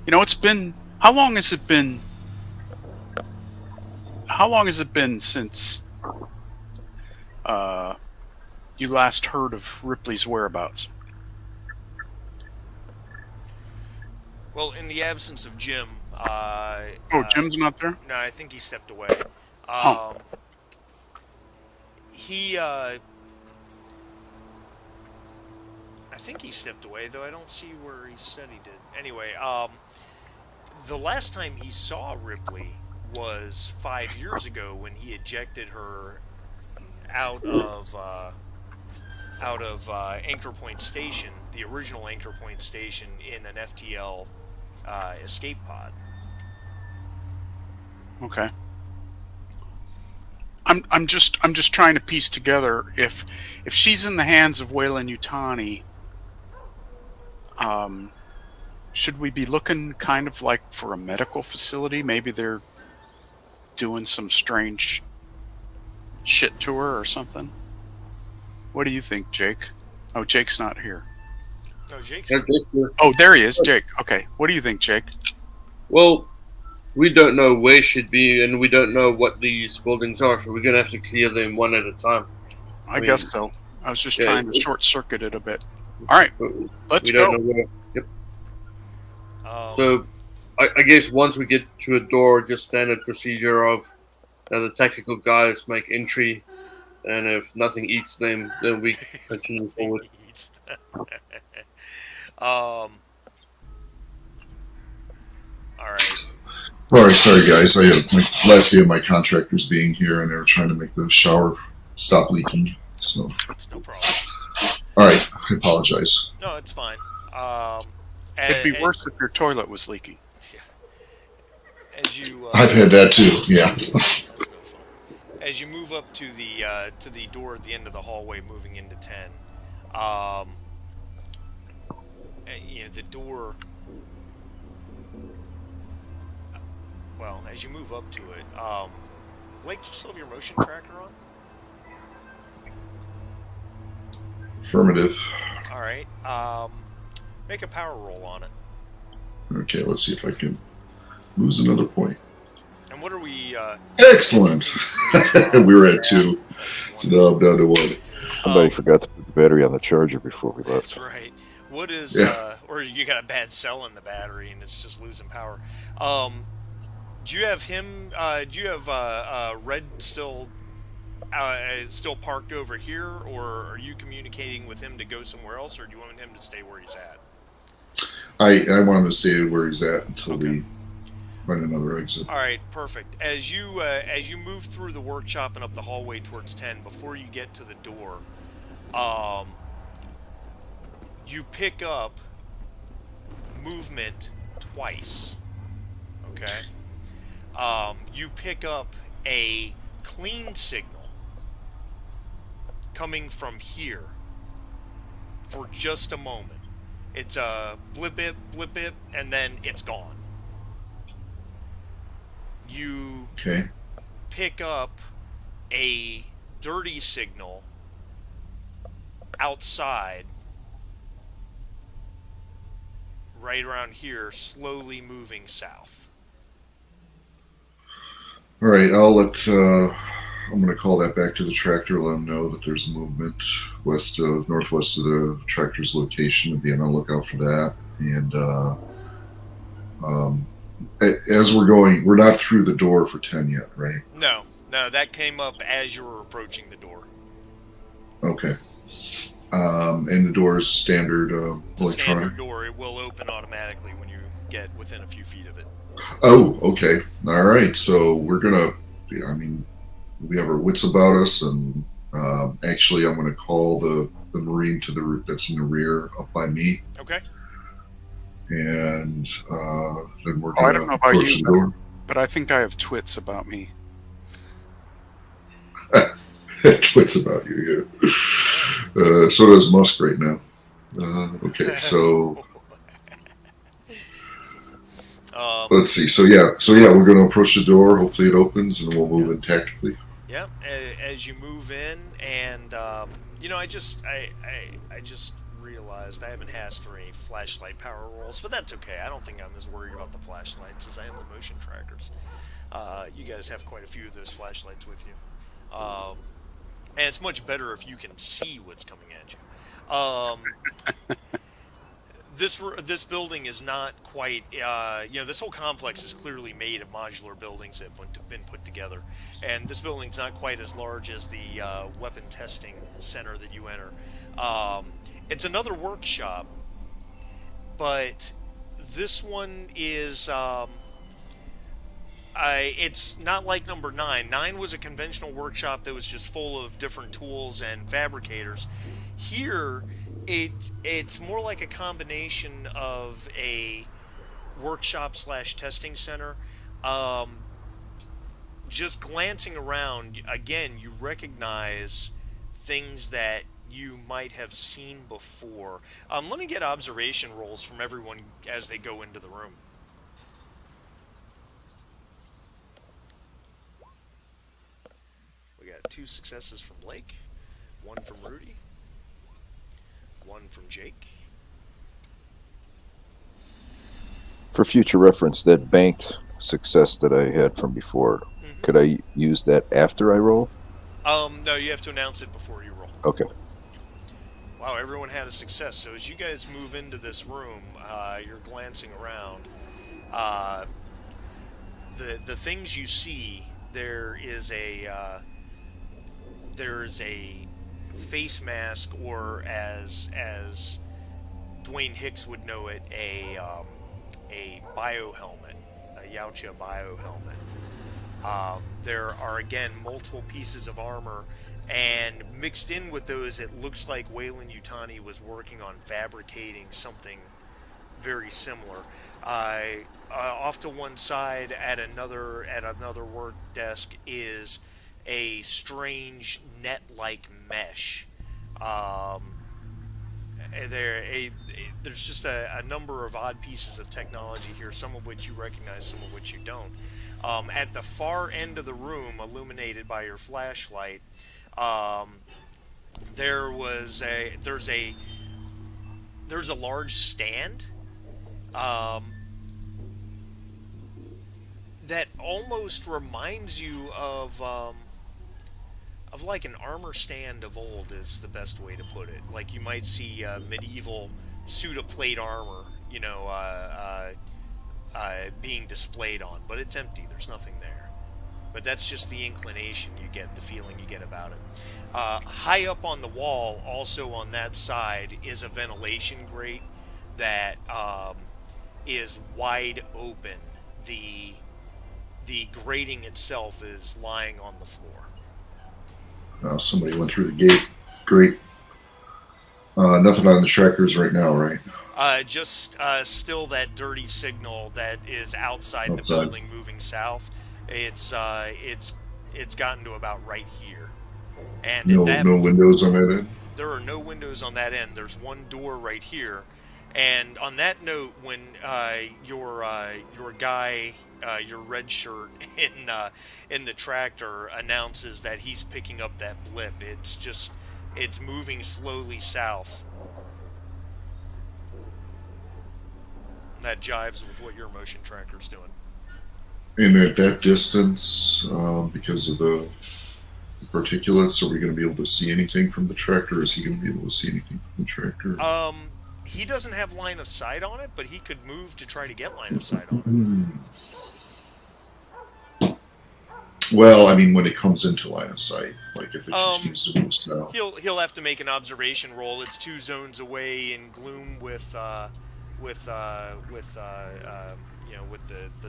It's been. How long has it been? How long has it been since you last heard of Ripley's whereabouts? Well, in the absence of Jim, Jim's not there? no, I think he stepped away. Oh. I think he stepped away, though I don't see where he said he did. Anyway, the last time he saw Ripley was 5 years ago when he ejected her out of Anchor Point Station, the original Anchor Point Station, in an FTL escape pod. Okay. I'm just trying to piece together if she's in the hands of Wey-Yu, should we be looking kind of like for a medical facility? Maybe they're doing some strange shit to her or something. What do you think, Jake? Oh, Jake's not here. No, Jake's. Oh, there he is, Jake. Okay. What do you think, Jake? Well, we don't know where should be, and we don't know what these buildings are, so we're going to have to clear them one at a time. I guess so. I was just trying to short circuit it a bit. All right, But let's we don't go. know where. Yep. Um, So I guess once we get to a door, just standard procedure of the tactical guys make entry, and if nothing eats them, then we continue nothing forward. eats them. um, all right. All right, sorry guys. I had my last day of my contractors being here, and they were trying to make the shower stop leaking. So, It's no problem. all right, I apologize. No, it's fine. It'd be And, worse if your toilet was leaking. as you I've had that too. Yeah. that's no fun. As you move up to the door at the end of the hallway, moving into 10, the door. Well, as you move up to it, Blake, do you still have your motion tracker on? Affirmative. All right. Make a power roll on it. Okay, let's see if I can lose another point. And what are we? Excellent. We were at 2, so now I'm down to 1. Somebody forgot to put the battery on the charger before we That's left. right. What is? Yeah. Or you got a bad cell in the battery and it's just losing power. Do you have him? Do you have Red still parked over here, or are you communicating with him to go somewhere else, or do you want him to stay where he's at? I want him to stay where he's at until Okay. we find another exit. All right, perfect. As you move through the workshop and up the hallway towards 10, before you get to the door, you pick up movement twice. Okay. You pick up a clean signal coming from here for just a moment. It's a blip it, and then it's gone. You Okay. pick up a dirty signal outside, right around here, slowly moving south. All right, I'll let. I'm going to call that back to the tractor. Let them know that there's movement northwest of the tractor's location, and be on the lookout for that. And as we're going, we're not through the door for 10 yet, right? No, that came up as you were approaching the door. Okay. And the door is standard It's a electronic. standard door. It will open automatically when you get within a few feet of it. Oh, okay. All right. So we're gonna. I mean, we have our wits about us, and actually, I'm gonna call the marine that's in the rear up by me, Okay. and then we're I gonna don't know about approach you, the door. but I think I have twits about me. Wits about you, yeah. So does Musk right now. Okay, so let's see. So yeah, we're gonna approach the door. Hopefully, it opens, and we'll move in tactically. Yeah. As you move in, and I just realized I haven't asked for any flashlight power rolls, but that's okay. I don't think I'm as worried about the flashlights as I am the motion trackers. You guys have quite a few of those flashlights with you. And it's much better if you can see what's coming at you. This building is not quite. This whole complex is clearly made of modular buildings that have been put together, and this building's not quite as large as the weapon testing center that you enter. It's another workshop, but this one is. It's not like number 9. 9 was a conventional workshop that was just full of different tools and fabricators. Here, it's more like a combination of a workshop / testing center. Just glancing around, again, you recognize things that you might have seen before. Let me get observation rolls from everyone as they go into the room. We got 2 successes from Blake, 1 from Rudy, 1 from Jake. For future reference, that banked success that I had from before, could I use that after I roll? No, you have to announce it before you roll. Okay. Wow, everyone had a success. So as you guys move into this room, you're glancing around. Uh, the things you see, there's a face mask, or as Dwayne Hicks would know it, a bio helmet, a Yautja bio helmet. There are again multiple pieces of armor, and mixed in with those, it looks like Wayland Yutani was working on fabricating something very similar. Off to one side, at another work desk, is a strange net-like mesh. Um, there's just a number of odd pieces of technology here, some of which you recognize, some of which you don't. At the far end of the room, illuminated by your flashlight, um, there's a large stand, um, that almost reminds you of like an armor stand of old, is the best way to put it. Like you might see medieval suit of plate armor, being displayed on, but it's empty. There's nothing there. But that's just the inclination you get, the feeling you get about it. High up on the wall, also on that side, is a ventilation grate that is wide open. The grating itself is lying on the floor. Somebody went through the gate. Great. Nothing on the trackers right now, right? Just still that dirty signal that is outside the building moving south. It's gotten to about right here, and No windows on that end. there are no windows on that end. There's one door right here. And on that note, when your guy, your red shirt in the tractor announces that he's picking up that blip, it's moving slowly south. That jives with what your motion tracker's doing. And at that distance, because of the particulates, are we going to be able to see anything from the tractor? Is he going to be able to see anything from the tractor? He doesn't have line of sight on it, but he could move to try to get line of sight on it. Well, I mean, when it comes into line of sight, like if it continues to move south, he'll have to make an observation roll. It's 2 zones away in gloom with the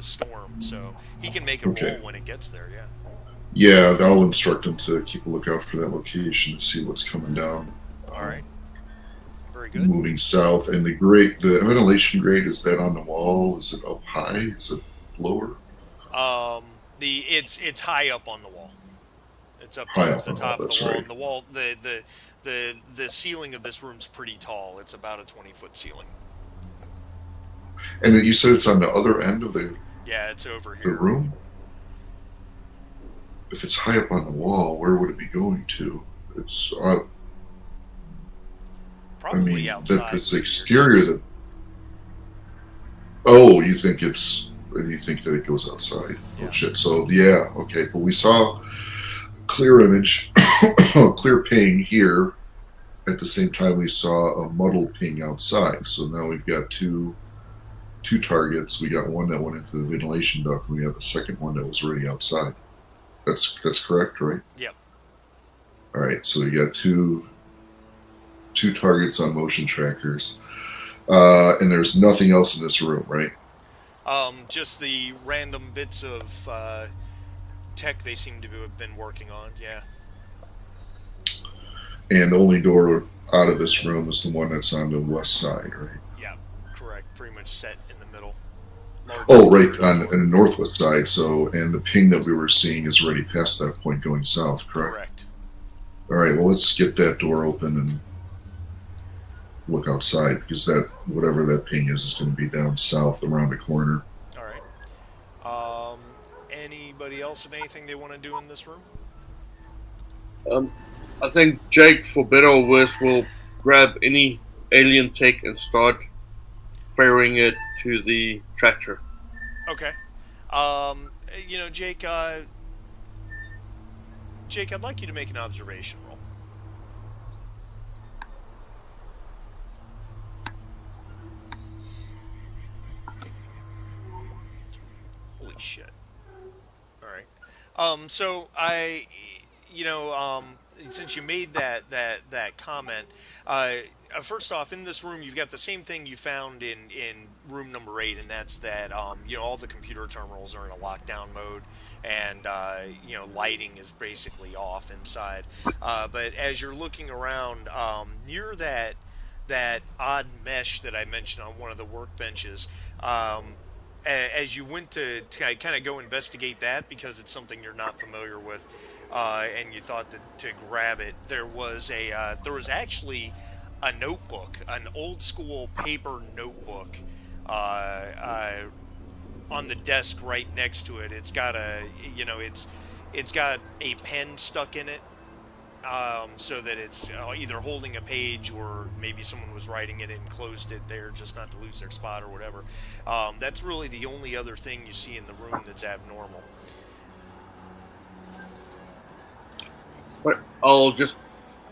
storm, so he can make a roll when it gets there. Yeah. Yeah, I'll instruct him to keep a lookout for that location to see what's coming down. All right. Very good. Moving south, and the ventilation grate, is that on the wall? Is it up high? Is it lower? It's high up on the wall. It's up towards the top of the wall. Right. And the wall, the ceiling of this room's pretty tall. It's about a 20-foot ceiling. And you said it's on the other end of the it's over here. The room. If it's high up on the wall, where would it be going to? It's probably outside. It's the exterior. Oh, you think that it goes outside? Yeah. Oh shit! So okay. But we saw clear image, clear ping here. At the same time, we saw a muddled ping outside. So now we've got two targets. We got one that went into the ventilation duct, and we have a second one that was already outside. That's correct, right? Yep. All right. So we got two targets on motion trackers, and there's nothing else in this room, right? Just the random bits of tech they seem to have been working on. Yeah. And the only door out of this room is the one that's on the west side, right? Yeah, correct. Pretty much set in the middle. Right, on the northwest side. So, and the ping that we were seeing is already past that point going south, correct? Correct. All right, well, let's get that door open and look outside, because that, whatever that ping is going to be down south around the corner. All right. Anybody else have anything they want to do in this room? I think Jake, for better or worse, will grab any alien tech and start firing it to the tractor. Okay. Jake, Jake, I'd like you to make an observation roll. shit. All right. So since you made that comment, first off, in this room, you've got the same thing you found in room number 8, and that's that all the computer terminals are in a lockdown mode, and lighting is basically off inside. But as you're looking around, near that odd mesh that I mentioned on one of the workbenches. As you went to kind of go investigate that because it's something you're not familiar with, and you thought to grab it, there was actually a notebook, an old school paper notebook, uh, uh, on the desk right next to it. It's got a pen stuck in it, so that it's either holding a page or maybe someone was writing it and closed it there just not to lose their spot or whatever. That's really the only other thing you see in the room that's abnormal. But I'll just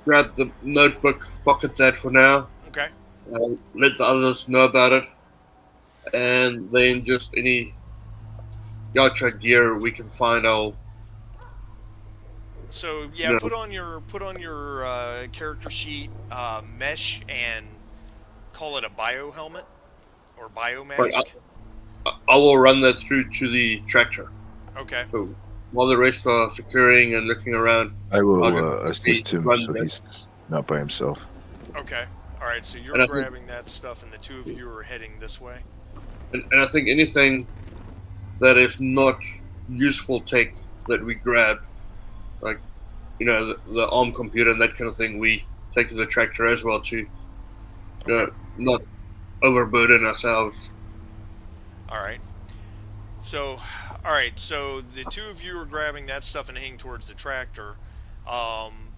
grab the notebook, pocket that for now, Okay. let the others know about it, and then just any Yacha gear we can find, I'll So you yeah, know. put on your character sheet mesh and call it a bio helmet or bio But mask. I will run that through to the tractor. Okay. So while the rest are securing and looking around, I I'll will just assist him run so that. he's not by himself. Okay. All right. So you're And I think, grabbing that stuff, and the two of you are heading this way. and I think anything that is not useful tech that we grab, like the ARM computer and that kind of thing, we take to the tractor as well to Okay. not overburden ourselves. All right. So, all right. So the two of you are grabbing that stuff and heading towards the tractor. Um,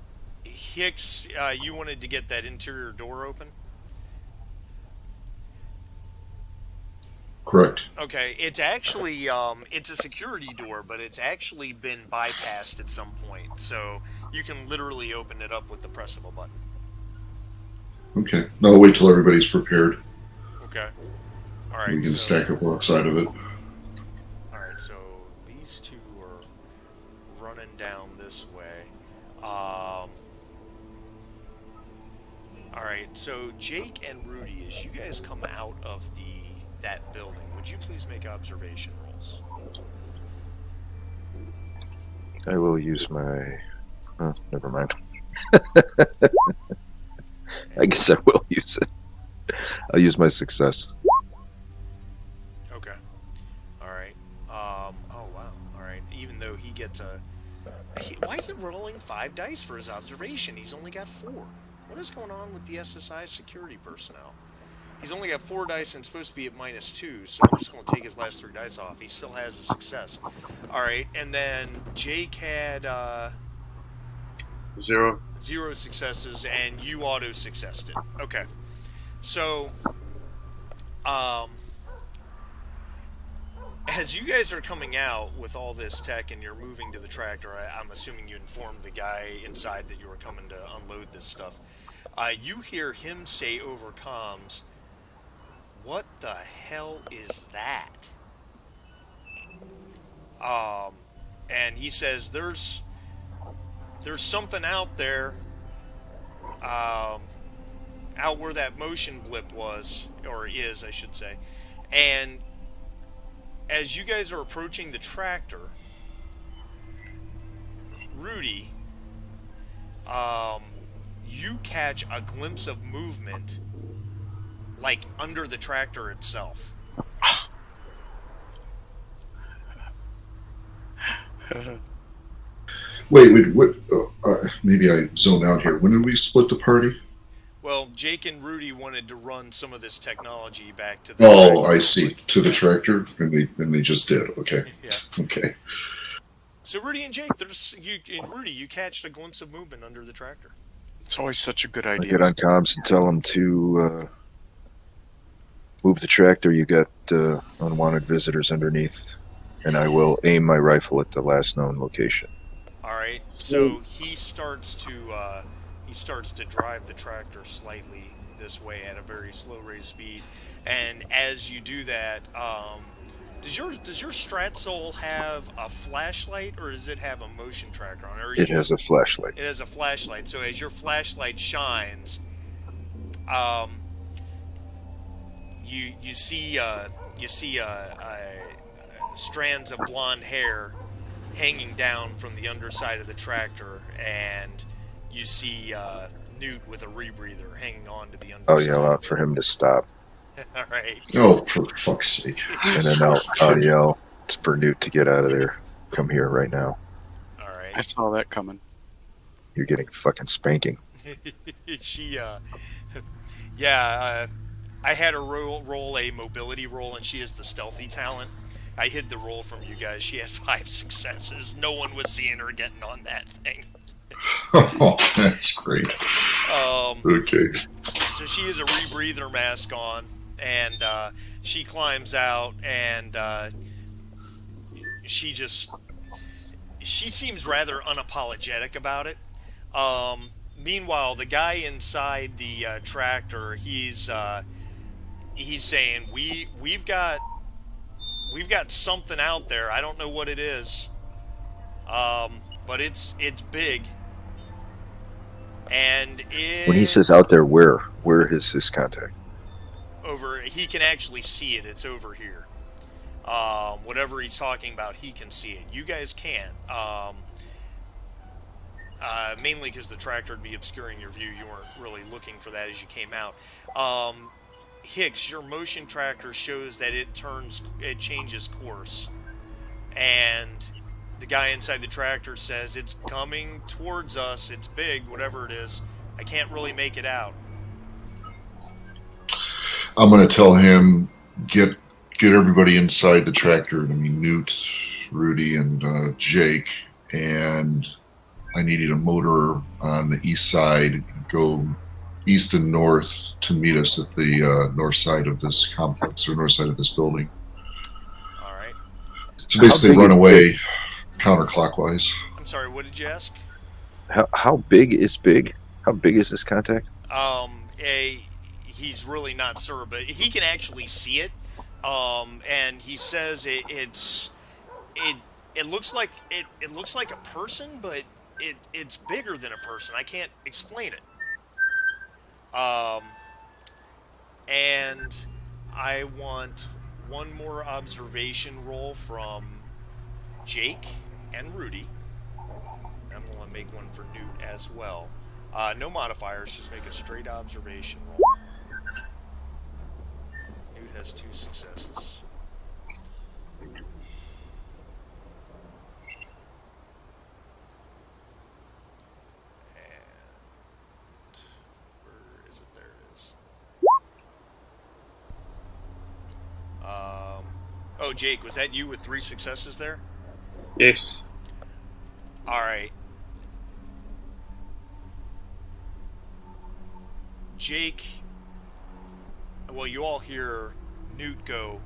Hicks, you wanted to get that interior door open. Correct. Okay, it's actually it's a security door, but it's actually been bypassed at some point. So you can literally open it up with the press of a button. Okay. No, I'll wait till everybody's prepared. Okay. All We right. can So stack up outside of it. all right. So these two are running down this way. Um, all right. So Jake and Rudy, as you guys come out of that building, would you please make observation rolls? I will use my. Oh, never mind. I guess I will use it. I'll use my success. Okay. All right. Oh wow. All right. Even though he gets why is it rolling 5 dice for his observation? He's only got 4. What is going on with the SSI security personnel? He's only got 4 dice and supposed to be at -2, so I'm just going to take his last 3 dice off. He still has a success. All right, and then Jake had 0. 0 successes, and you auto successed it. Okay, so um, as you guys are coming out with all this tech and you're moving to the tractor, I'm assuming you informed the guy inside that you were coming to unload this stuff. You hear him say over comms, "What the hell is that?" Um, and he says, "There's something out there, out where that motion blip was, or is, I should say." And as you guys are approaching the tractor, Rudy, um, you catch a glimpse of movement, like under the tractor itself. Wait. What? Maybe I zoned out here. When did we split the party? Well, Jake and Rudy wanted to run some of this technology back to the Oh, tractor I real see. quick. To the tractor, and they just did. Okay. Yeah. Okay. So Rudy and Jake, Rudy, you catched a glimpse of movement under the tractor. It's always such a good I idea. get on comms and tell him to move the tractor. You got unwanted visitors underneath, and I will aim my rifle at the last known location. All right. So he starts to drive the tractor slightly this way at a very slow rate of speed, and as you do that, Does your Strat Soul have a flashlight, or does it have a motion tracker on it? Or It has a flashlight. it has a flashlight. So as your flashlight shines, um, you see strands of blonde hair hanging down from the underside of the tractor, and you see Newt with a rebreather hanging on to the I'll underside. yell out for him to stop, All right. Oh, for fuck's sake! and then I'll yell for Newt to get out of there. Come here right now. All I right. saw that coming. You're getting fucking spanking. She, yeah, I had her roll a mobility roll, and she has the stealthy talent. I hid the roll from you guys. She had 5 successes. No one was seeing her getting on that thing. Oh, that's great. Okay. So she has a rebreather mask on, and she climbs out, and she seems rather unapologetic about it. Meanwhile, the guy inside the tractor, he's saying, we've got something out there. I don't know what it is, but it's big, and When he says it's out there, where is his contact? over. He can actually see it. It's over here. Whatever he's talking about, he can see it. You guys can't. Mainly because the tractor would be obscuring your view. You weren't really looking for that as you came out. Hicks, your motion tracker shows that it changes course, and the guy inside the tractor says it's coming towards us. It's big, whatever it is. I can't really make it out. I'm going to tell him get everybody inside the tractor. I mean, Newt, Rudy, and Jake, and I needed a motor on the east side. Go east and north to meet us at the north side of this complex or north side of this building. All right. So basically, run away counterclockwise. I'm sorry. What did you ask? How big is big? How big is this contact? He's really not sure, but he can actually see it. And he says it looks like it looks like a person, but it's bigger than a person. I can't explain it. And I want one more observation roll from Jake and Rudy. I'm going to make one for Newt as well. No modifiers, just make a straight observation roll. Newt has 2 successes. Oh, Jake, was that you with 3 successes there? Yes. All right. Jake, well, you all hear Newt go,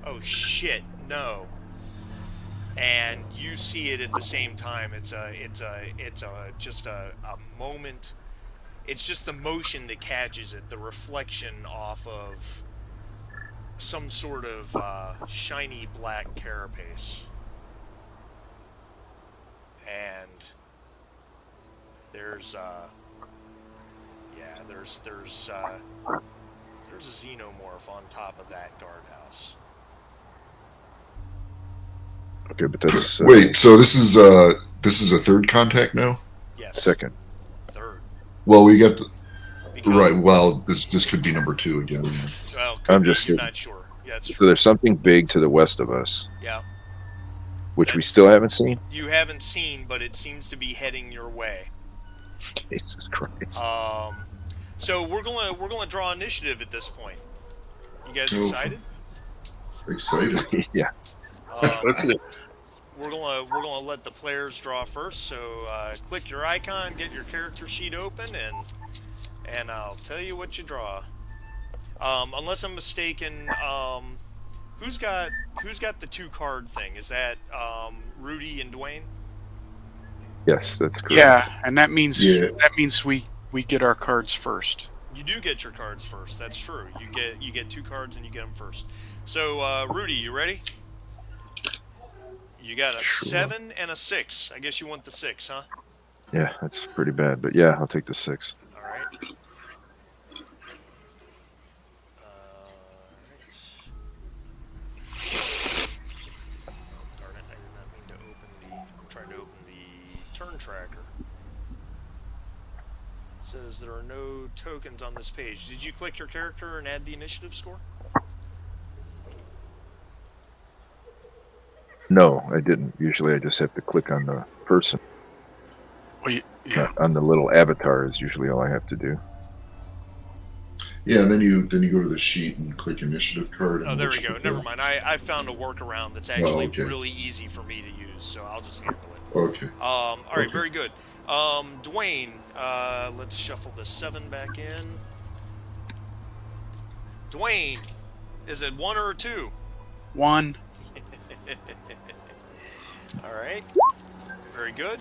"Oh shit, no!" And you see it at the same time. It's just a moment. It's just the motion that catches it, the reflection off of some sort of shiny black carapace, and there's a xenomorph on top of that guardhouse. Okay, but that's Wait. So this is a third contact now. Yes. second. Third. Well, we got Because, right. Well, this could be number 2 again. Well, I'm just you're kidding. not sure. Yeah, that's So true. there's something big to the west of us, Yeah. which we still haven't seen. You haven't seen, but it seems to be heading your way. Jesus Christ! So we're gonna draw initiative at this point. You guys Oh. excited? Excited. Yeah. Let's do it. We're gonna let the players draw first. So click your icon, get your character sheet open, and I'll tell you what you draw. Unless I'm mistaken, who's got the 2 card thing? Is that Rudy and Dwayne? Yes, that's correct. Yeah, and that means Yeah. we get our cards first. You do get your cards first. That's true. You get 2 cards and you get them first. So, Rudy, you ready? You got a Sure. 7 and a 6. I guess you want the 6, huh? Yeah, that's pretty bad. But yeah, I'll take the 6. All right. All right. Oh, darn it. I did not mean to open the... I'm trying to open the turn tracker. It says there are no tokens on this page. Did you click your character and add the initiative score? No, I didn't. Usually I just have to click on the person. Well, yeah. On the little avatar is usually all I have to do. Yeah, and then you go to the sheet and click initiative card. Oh, and there it we go. should Never go. mind. I found a workaround that's actually okay. really easy for me to use, so I'll just handle it. Okay. All right, Okay. very good. Dwayne, let's shuffle the 7 back in. Dwayne, is it 1 or a 2? 1. All right, very good.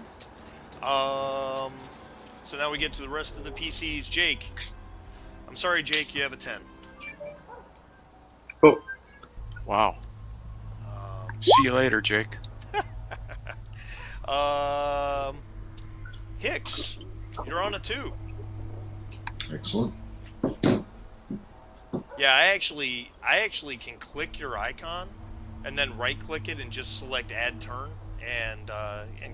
So now we get to the rest of the PCs. Jake, I'm sorry, Jake, you have a 10. Cool. Wow. See you later, Jake. Hicks, you're on a 2. Excellent. Yeah, I actually can click your icon, and then right-click it and just select Add Turn, and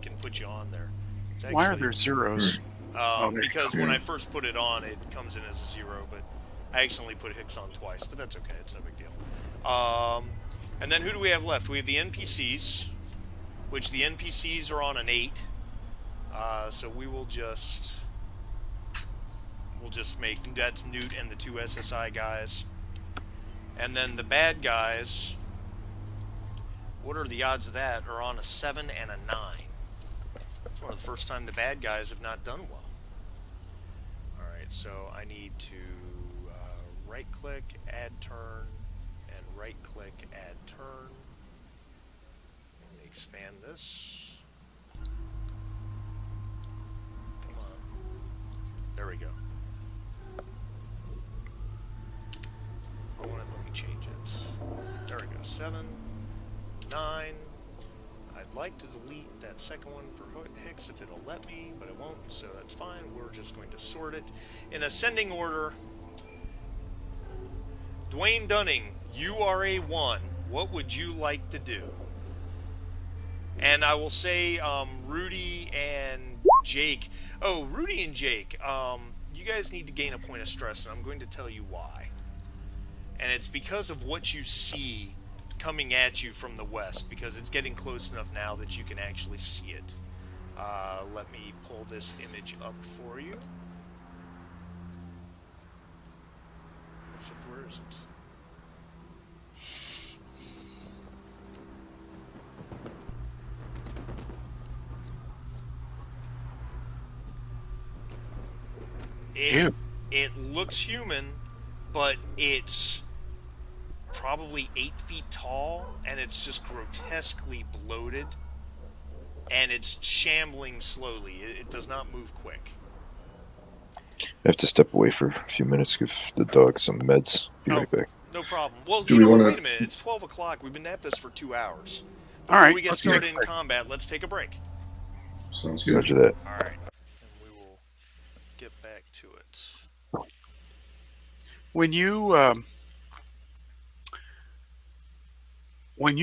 can put you on there. It's Why are actually- there zeros? there you because go. when Yeah. I first put it on, it comes in as a 0, but I accidentally put Hicks on twice, but that's okay. It's no big deal. And then who do we have left? We have the NPCs, which the NPCs are on an 8. So we'll just make that's Newt and the 2 SSI guys. And then the bad guys, what are the odds of that, are on a 7 and a 9. It's one of the first time the bad guys have not done well. Alright, so I need to right-click, add turn, and right-click, add turn. Let me expand this. Come on. There we go. Let me change it. There we go. 7, 9. I'd like to delete that second one for Hicks if it'll let me, but it won't, so that's fine. We're just going to sort it in ascending order. Dwayne Dunning, you are a 1. What would you like to do? And I will say, Rudy and Jake. Oh, Rudy and Jake, you guys need to gain a point of stress, and I'm going to tell you why. And it's because of what you see coming at you from the west, because it's getting close enough now that you can actually see it. Let me pull this image up for you. Except where is it? It looks human, but it's probably 8 feet tall, and it's just grotesquely bloated, and it's shambling slowly. It does not move quick. I have to step away for a few minutes, give the dog some meds. Be right back. No problem. Well, Do you we know what? wanna- Wait a minute. It's 12 o'clock. We've been at this for 2 hours. All right, Before we get let's started take a in break. combat, let's take a break. Sounds good. Roger that. All right. And we will get back to it. When you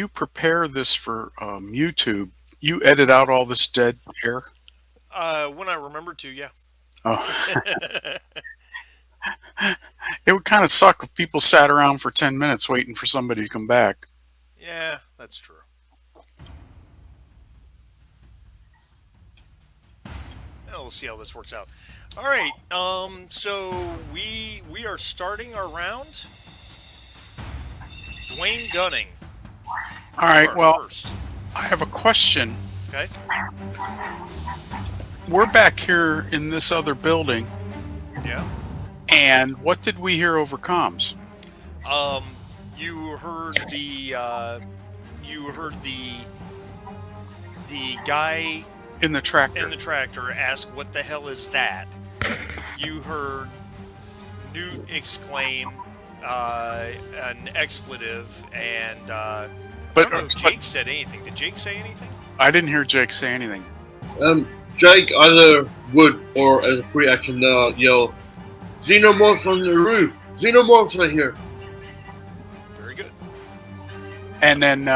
prepare this for YouTube, you edit out all this dead air. When I remember to, yeah. Oh, it would kind of suck if people sat around for 10 minutes waiting for somebody to come back. Yeah, that's true. We'll see how this works out. All right. So we are starting our round. Dwayne Dunning. All right. Well, First. I have a question. Okay. We're back here in this other building, Yeah. and what did we hear over comms? You heard the guy In the tractor. in the tractor ask, "What the hell is that?" You heard Newt exclaim, an expletive, and I But, don't know if Jake said anything. Did Jake say anything? I didn't hear Jake say anything. Jake either would or as a free action now yell, "Xenomorphs on the roof! Xenomorphs are here!" Very good. And then,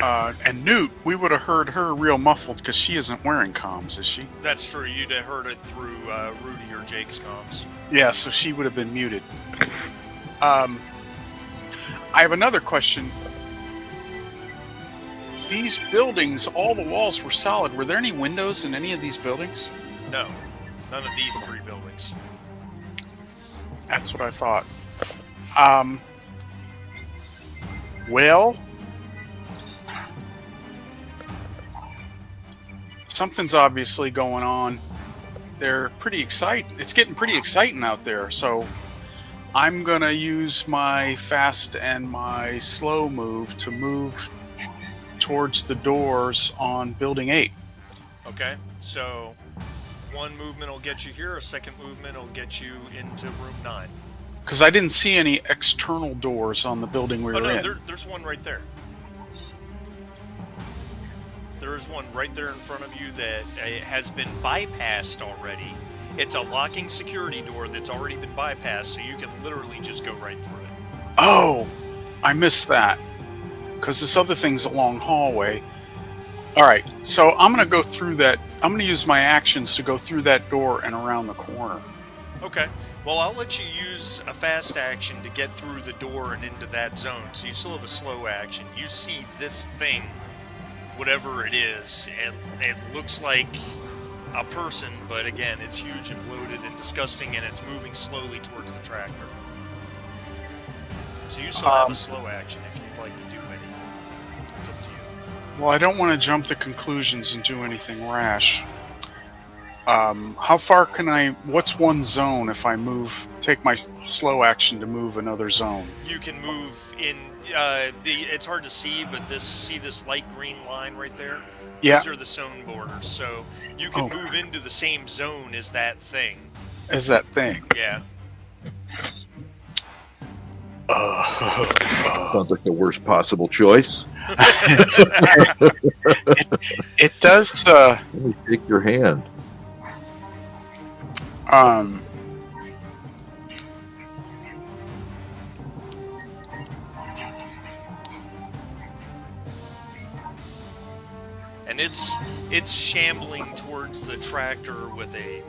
and Newt, we would have heard her real muffled because she isn't wearing comms, is she? That's true. You'd have heard it through Rudy or Jake's comms. Yeah, so she would have been muted. I have another question. These buildings, all the walls were solid. Were there any windows in any of these buildings? No, none of these 3 buildings. That's what I thought. Well, something's obviously going on. They're pretty exciting. It's getting pretty exciting out there. So I'm going to use my fast and my slow move to move towards the doors on building 8. Okay, so one movement will get you here, a second movement will get you into room 9. Because I didn't see any external doors on the building we were in. There's one right there. There is one right there in front of you that has been bypassed already. It's a locking security door that's already been bypassed, so you can literally just go right through it. Oh, I missed that. Because this other thing's a long hallway. Alright, so I'm going to go through that. I'm going to use my actions to go through that door and around the corner. Okay. Well, I'll let you use a fast action to get through the door and into that zone, so you still have a slow action. You see this thing, whatever it is, and it looks like a person, but again, it's huge and bloated and disgusting, and it's moving slowly towards the tractor. So you still have a slow action if you'd like to do anything. It's up to you. Well, I don't want to jump to conclusions and do anything rash. How far can I... What's one zone if I take my slow action to move another zone? You can move in... it's hard to see, but see this light green line right there? Yeah. These are the zone borders, so you can move into the same zone as that thing. As that thing? Yeah. Sounds like the worst possible choice. It does... Let me take your hand. And it's shambling towards the tractor with a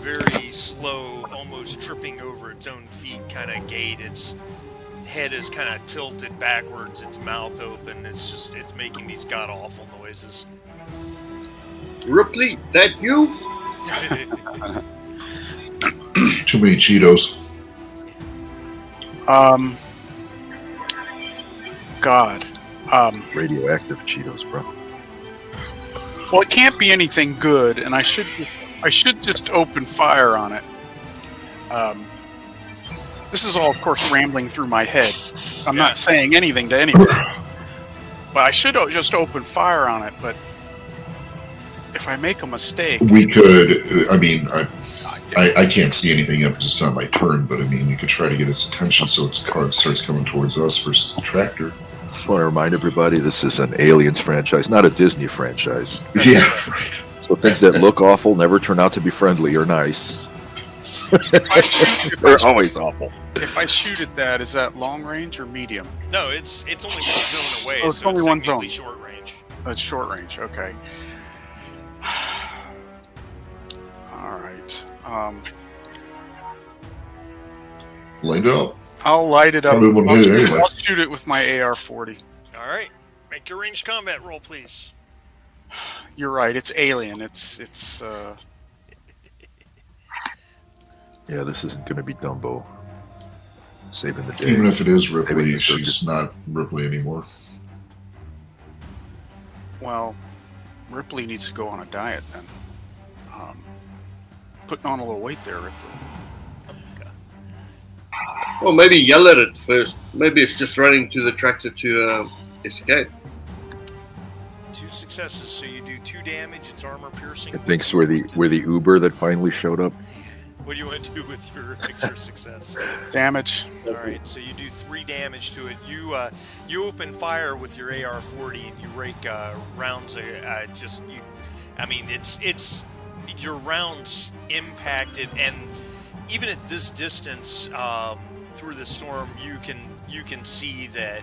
very slow, almost tripping over its own feet kind of gait. Its head is kind of tilted backwards, its mouth open. It's making these god-awful noises. Ripley, that you? Too many Cheetos. God. Radioactive Cheetos, bro. Well, it can't be anything good, and I should just open fire on it. This is all, of course, rambling through my head. I'm not saying anything to anybody. But I should just open fire on it, but if I make a mistake... We could, I mean, I can't see anything yet because it's not my turn, but I mean, you could try to get its attention so its car starts coming towards us versus the tractor. Just want to remind everybody this is an Aliens franchise, not a Disney franchise. Yeah, right. So things that look awful never turn out to be friendly or nice. They're always awful. If I shoot at that, is that long range or medium? No, it's only one zone away, Oh, it's so only it's one technically zone. short range. Oh, it's short range, okay. Alright. Light it up. I'll light it up. Probably wouldn't hit it anyway. I'll shoot it with my AR-40. All right, make your ranged combat roll, please. You're right, it's alien. It's Yeah, this isn't going to be Dumbo saving the day. Even if it is Maybe Ripley, it's she's not Ripley anymore. well, Ripley needs to go on a diet then. Putting on a little weight there, Ripley. Well, maybe yell at it first. Maybe it's just running to the tractor to escape. 2 successes, so you do 2 damage. It's armor piercing. It thinks we're the Uber that finally showed up. What do you want to do with your extra success? Damage. All right, so you do 3 damage to it. You open fire with your AR-40 and you rake rounds. I mean, it's your rounds impacted, and even at this distance through the storm, you can see that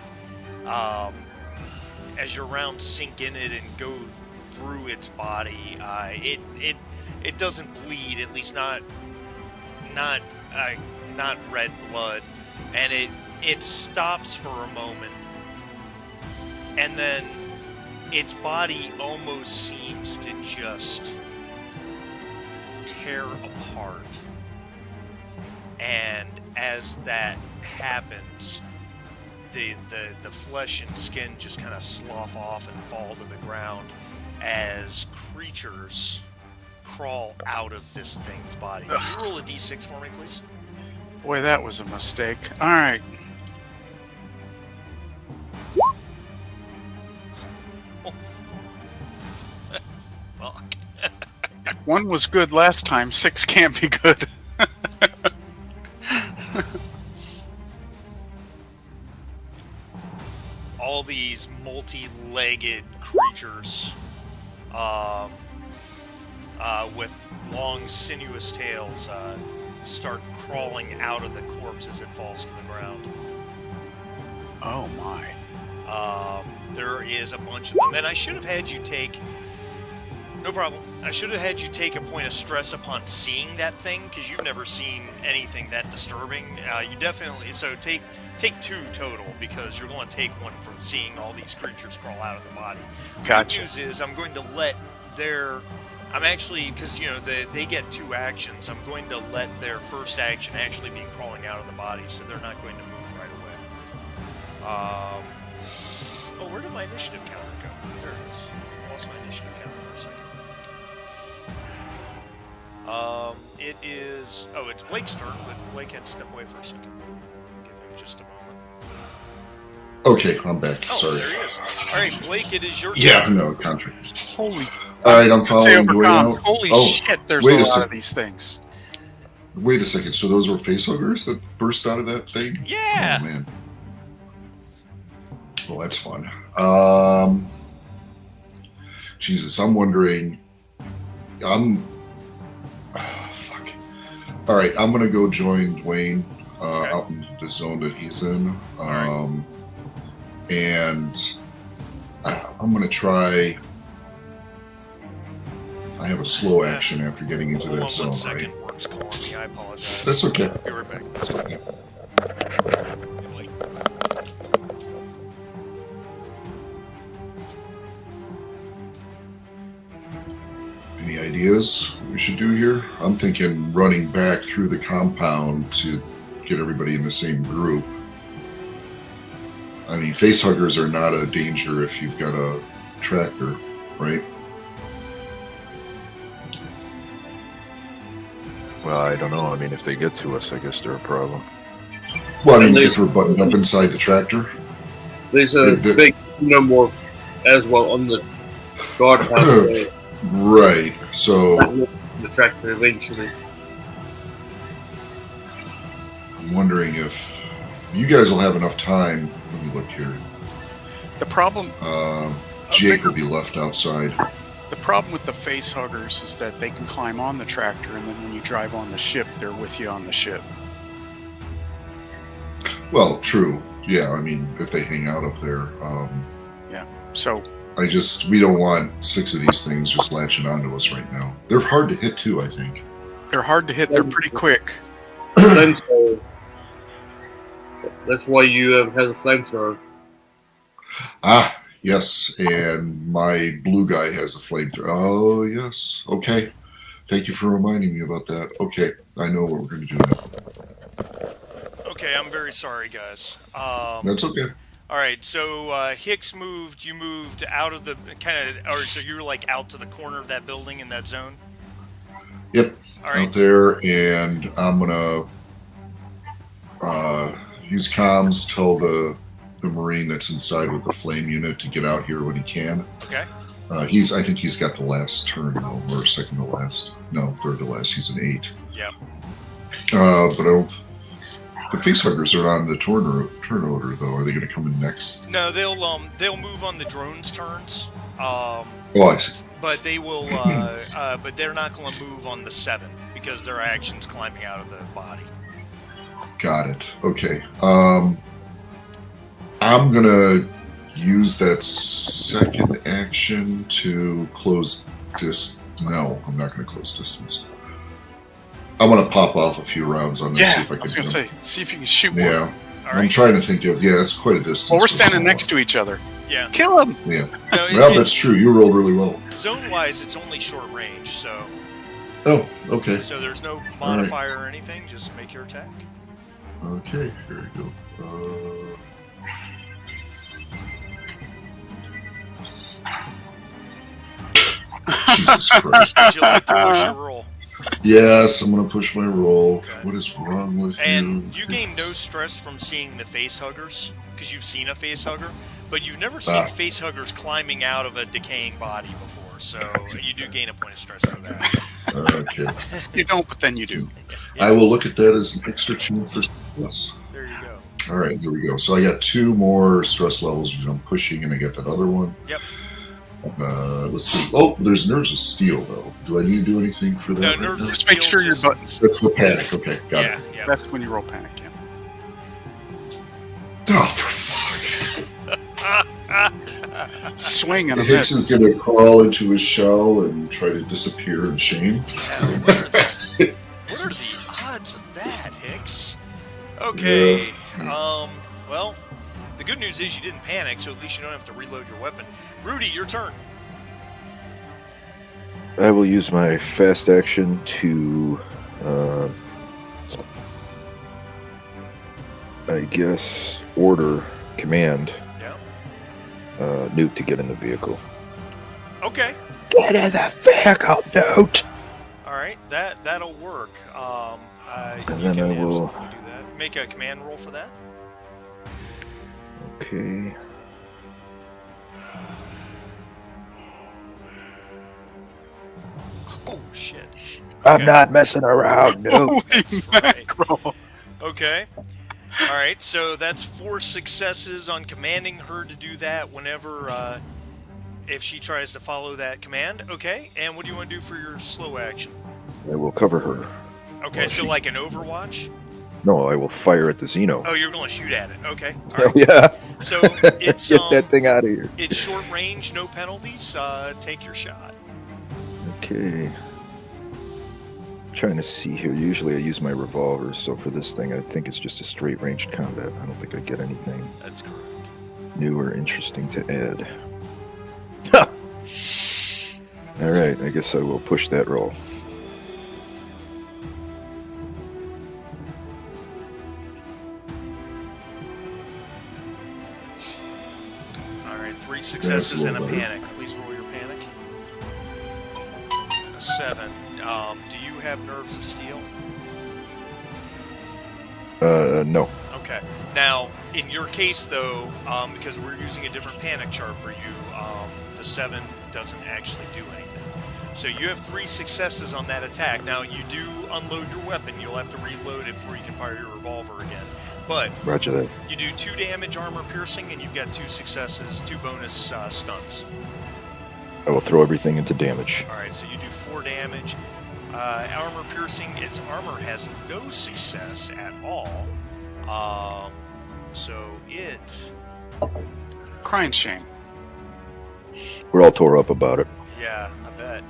as your rounds sink in it and go through its body, it doesn't bleed, at least not red blood, and it stops for a moment, and then its body almost seems to just tear apart. And as that happens, the flesh and skin just kind of slough off and fall to the ground as creatures crawl out of this thing's body. Can you roll a d6 for me, please? Boy, that was a mistake. All right. Oh. Fuck. If 1 was good last time, 6 can't be good. All these multi-legged creatures with long, sinuous tails start crawling out of the corpse as it falls to the ground. Oh my. There is a bunch of them, and I should have had you take... No problem. I should have had you take a point of stress upon seeing that thing, because you've never seen anything that disturbing. You definitely... So take 2 total, because you're going to take 1 from seeing all these creatures crawl out of the body. Gotcha. Good news is I'm going to let their... I'm actually... Because, you know, they get 2 actions. I'm going to let their first action actually be crawling out of the body, so they're not going to move right away. Oh, where did my initiative counter go? There it is. I lost my initiative counter for a second. It is... Oh, it's Blake's turn, but Blake had to step away for a second. Give him just a moment. Okay, I'm back. Oh, Sorry. there he is. All right, Blake, it is your turn. Yeah, no, contract. Holy. All right, I'm Say following Dwayne overcomes. out. Holy Oh, shit, there's wait a a lot sec. of these things. Wait a second. So those were facehuggers that burst out of that thing? Yeah. Oh, man. Well, that's fun. Jesus, I'm wondering... fuck. All right, I'm going to go join Dwayne Okay. out in the zone that he's in. right. And I'm going to try... I have a slow action after getting into Hold that on zone, 1 second. right? Work's calling me. I apologize. That's okay. Be right back. That's okay. Hey, Blake. Any ideas we should do here? I'm thinking running back through the compound to get everybody in the same group. I mean, facehuggers are not a danger if you've got a tractor, right? Well, I don't know. I mean, if they get to us, I guess they're a problem. Well, I mean, And if we're buttoned up inside the tractor. There's a big xenomorph as well on the guardhouse. Right. So The tractor eventually. I'm wondering if you guys will have enough time. Let me look here. The problem Jake will be left outside. The problem with the face huggers is that they can climb on the tractor, and then when you drive on the ship, they're with you on the ship. Well, true. Yeah, I mean, if they hang out up there. So We don't want 6 of these things just latching onto us right now. They're hard to hit too, I think. they're hard to hit. They're pretty quick. Flamethrower. That's why you have a flamethrower. Ah, yes, and my blue guy has a flamethrower. Oh, yes. Okay. Thank you for reminding me about that. Okay, I know what we're going to do now. Okay, I'm very sorry, guys. That's okay. All right, so Hicks moved. You moved out of the or so you were like out to the corner of that building in that zone. Yep, All right. out there, and I'm going to use comms, tell the Marine that's inside with the flame unit to get out here when he can. Okay. I think he's got the last turn, though, or second to last. No, third to last. He's an 8. Yep. But I don't. The facehuggers are on the turn order, though. Are they going to come in next? No, they'll move on the drone's turns. Oh, I see. But they will. But they're not going to move on the 7 because their action's climbing out of the body. Got it. Okay. I'm gonna use that second action to close No, I'm not gonna close distance. I'm gonna pop off a few rounds on this. Yeah, See if I I was can going to say, see if you can shoot one. Yeah. All I'm right. trying to think of. Yeah, that's quite a distance. Well, we're for standing someone. next to each other. Yeah. Kill him! Yeah. No, Well, that's true. You rolled really well. Zone-wise, it's only short range, so Oh, okay. there's no modifier or anything. Just make your attack. Okay, here we go. Jesus Christ. Would you like to push your roll? Yes, I'm going to push my roll. Okay. What is wrong with And you? you gain no stress from seeing the facehuggers because you've seen a facehugger, but you've never seen facehuggers climbing out of a decaying body before. So you do gain a point of stress for that. Okay. You don't, but then you do. I will look at that as an extra chance for stress. There you go. All right, here we go. So I got 2 more stress levels because I'm pushing, and I get that other one. Yep. Let's see. Oh, there's nerves of steel, though. Do I need to do anything for that? No, right nerves now? of Just make steel, sure your just- buttons. That's for panic. Okay, got Yeah, it. yeah. That's when you roll panic, yeah. Oh, for fuck. Swing and a Hicks miss. is going to crawl into his shell and try to disappear in shame. What are the odds of that, Hicks? Okay. Well, the good news is you didn't panic, so at least you don't have to reload your weapon. Rudy, your turn. I will use my fast action to, I guess, command Newt to get in the vehicle. Okay. Get in the vehicle, Newt! All right. That'll work. And You then can I will- absolutely do that. Make a command roll for that. Okay. Oh shit. I'm Okay. not messing around, Newt. Holy That's right. mackerel. Okay. All right. So that's 4 successes on commanding her to do that whenever, if she tries to follow that command. Okay. And what do you want to do for your slow action? I will cover her. Okay. Well, So she- like an Overwatch. No, I will fire at the Xeno. Oh, you're going to shoot at it. Okay. All Hell right. yeah. So it's Get that thing out of here. it's short range, no penalties. Take your shot. Okay. Trying to see here. Usually I use my revolvers, so for this thing I think it's just a straight ranged combat. I don't think I get anything That's correct. new or interesting to add. Alright, I guess I will push that roll. All right. 3 successes and a little better. panic. Please roll your panic. A 7. Do you have nerves of steel? No. Okay. Now, in your case, though, because we're using a different panic chart for you, the 7 doesn't actually do anything. So you have 3 successes on that attack. Now, you do unload your weapon. You'll have to reload it before you can fire your revolver again. But Roger that. you do 2 damage armor piercing, and you've got 2 successes, 2 bonus stunts. I will throw everything into damage. All right, so you do 4 damage. Armor piercing, its armor has no success at all. So it... Crying shame. We're all tore up about it. Yeah, I bet.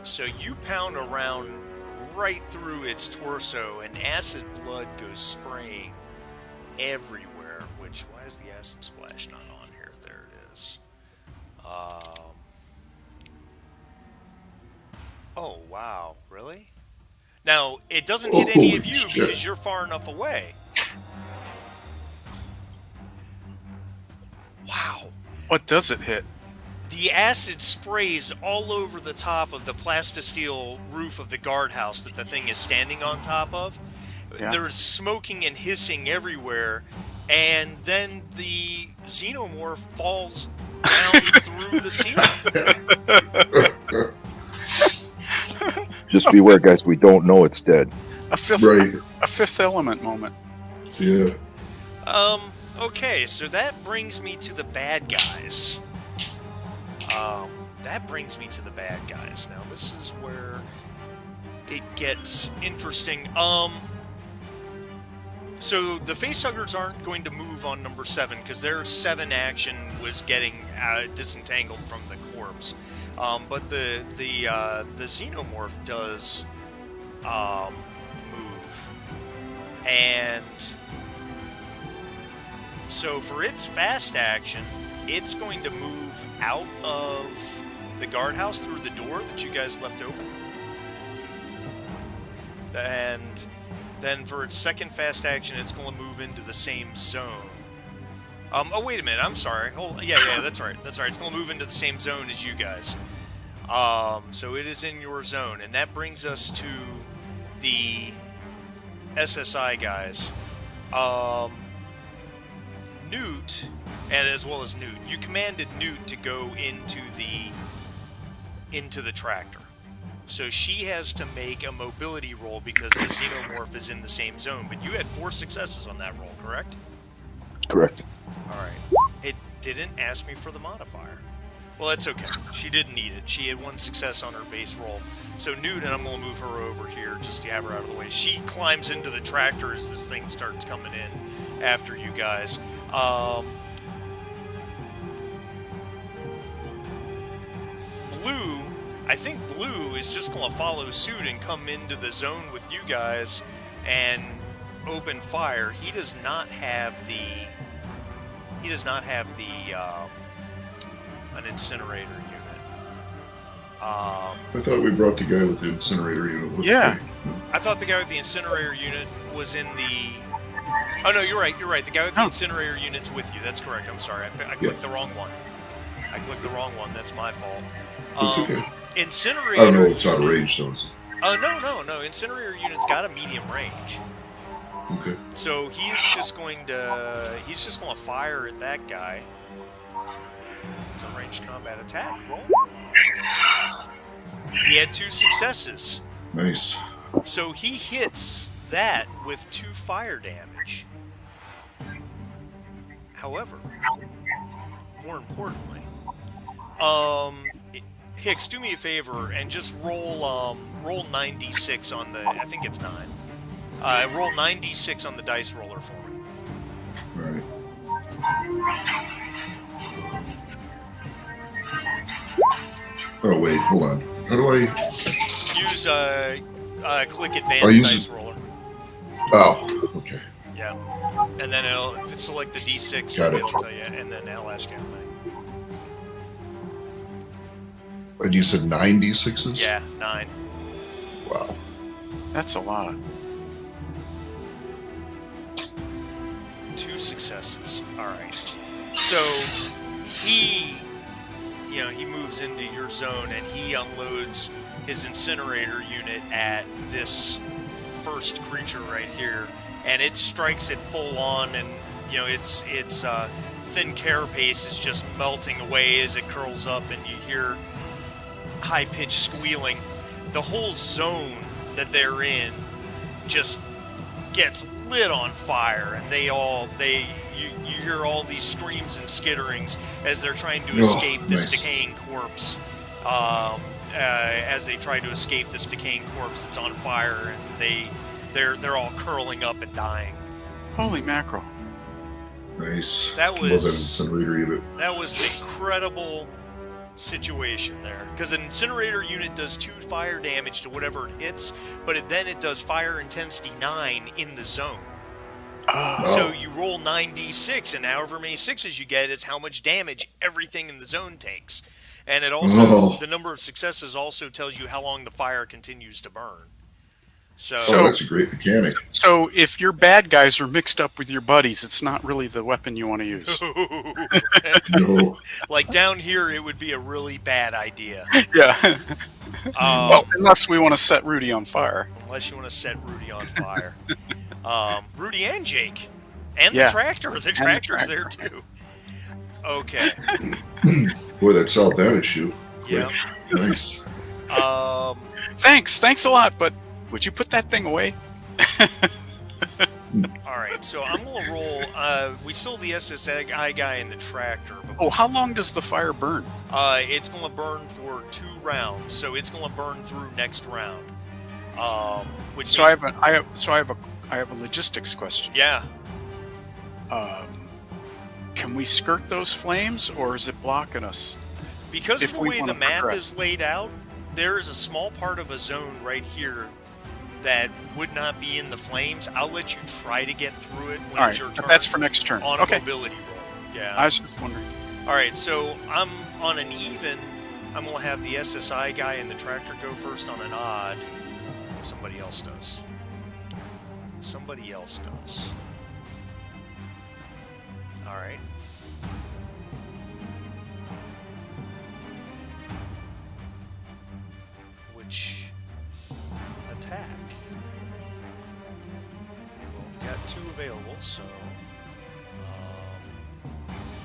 So you pound around right through its torso, and acid blood goes spraying everywhere. Which, why is the acid splash not on here? There it is. Oh, wow. Really? Now, it doesn't hit any of you Holy shit. because you're far enough away. Wow. What does it hit? The acid sprays all over the top of the plastisteel roof of the guardhouse that the thing is standing on top of. Yeah. There's smoking and hissing everywhere, and then the xenomorph falls down through the ceiling. Just beware, guys. We don't know it's dead. A fifth, Right. a Fifth Element moment. Yeah. Okay, so that brings me to the bad guys. Now this is where it gets interesting. So the facehuggers aren't going to move on number 7 because their 7 action was getting disentangled from the corpse. But the xenomorph does move, and so for its fast action, it's going to move out of the guardhouse through the door that you guys left open. And then for its second fast action, it's going to move into the same zone. Oh, wait a minute. I'm sorry. Yeah, that's right. That's right. It's going to move into the same zone as you guys. So it is in your zone. And that brings us to the SSI guys. Newt, and as well as Newt, you commanded Newt to go into the tractor. So she has to make a mobility roll because the xenomorph is in the same zone. But you had 4 successes on that roll, correct? Correct. Alright. It didn't ask me for the modifier. Well, that's okay. She didn't need it. She had 1 success on her base roll. So Newt, and I'm going to move her over here just to have her out of the way. She climbs into the tractor as this thing starts coming in after you guys. Blue, I think Blue is just going to follow suit and come into the zone with you guys and open fire. He does not have an incinerator unit. I thought we brought the guy with the incinerator unit. Yeah. I thought the guy with the incinerator unit was in the... Oh, no, you're right. The guy with the incinerator unit's with you. That's correct. I'm sorry. I clicked the wrong one. That's my fault. It's okay. Incinerator... I don't know it's out of range, though. Is it? Oh, no. Incinerator unit's got a medium range. Okay. So he's just going to fire at that guy. It's a ranged combat attack. Roll. He had 2 successes. Nice. So he hits that with 2 fire damage. However, more importantly, Hicks, do me a favor and just roll 9d6 on the... I think it's 9. Roll 9d6 on the dice roller for me. Alright. Oh, wait, hold on. How do I... Use click advanced dice roller. Oh, okay. Yeah. And then it'll select the d6 Got and it. it'll tell you, and then LS count. And you said 9d6s? Yeah, 9. Wow. That's a lot. 2 successes. Alright. So he moves into your zone and he unloads his incinerator unit at this first creature right here, and it strikes it full on, and its thin carapace is just melting away as it curls up, and you hear high-pitched squealing. The whole zone that they're in just gets lit on fire, and you hear all these screams and skitterings as they're trying to escape this decaying corpse. As they try to escape this decaying corpse that's on fire, and they're all curling up and dying. Holy mackerel. Nice. That was Love that incinerator unit. That was an incredible situation there, because an incinerator unit does 2 fire damage to whatever it hits, but it does fire intensity 9 in the zone. So you roll 9d6, and however many 6s you get is how much damage everything in the zone takes. And it also, the number of successes also tells you how long the fire continues to burn. So that's a great mechanic. So if your bad guys are mixed up with your buddies, it's not really the weapon you want to use. No. Like down here, it would be a really bad idea. Yeah. Well, unless we want to set Rudy on fire. Unless you want to set Rudy on fire. Rudy and Jake. And the tractor. The tractor's there too. Okay. Boy, that solved that issue. Yeah. Nice. Thanks a lot, but would you put that thing away? All right, so I'm gonna roll. We still have the SSI guy in the tractor, but Oh, how long does the fire burn? it's gonna burn for 2 rounds, so it's gonna burn through next round. Which So means, I have a logistics question. yeah. Can we skirt those flames, or is it blocking us? Because of If the we way wanna the map progress. is laid out, there is a small part of a zone right here that would not be in the flames. I'll let you try to get through it when All it's right, your but turn. that's for next turn. On a Okay, mobility roll. Yeah. I was just wondering. All right, so I'm on an even. I'm going to have the SSI guy and the tractor go first. On an odd, somebody else does. Somebody else does. All right. Which attack? Well, we've got 2 available, so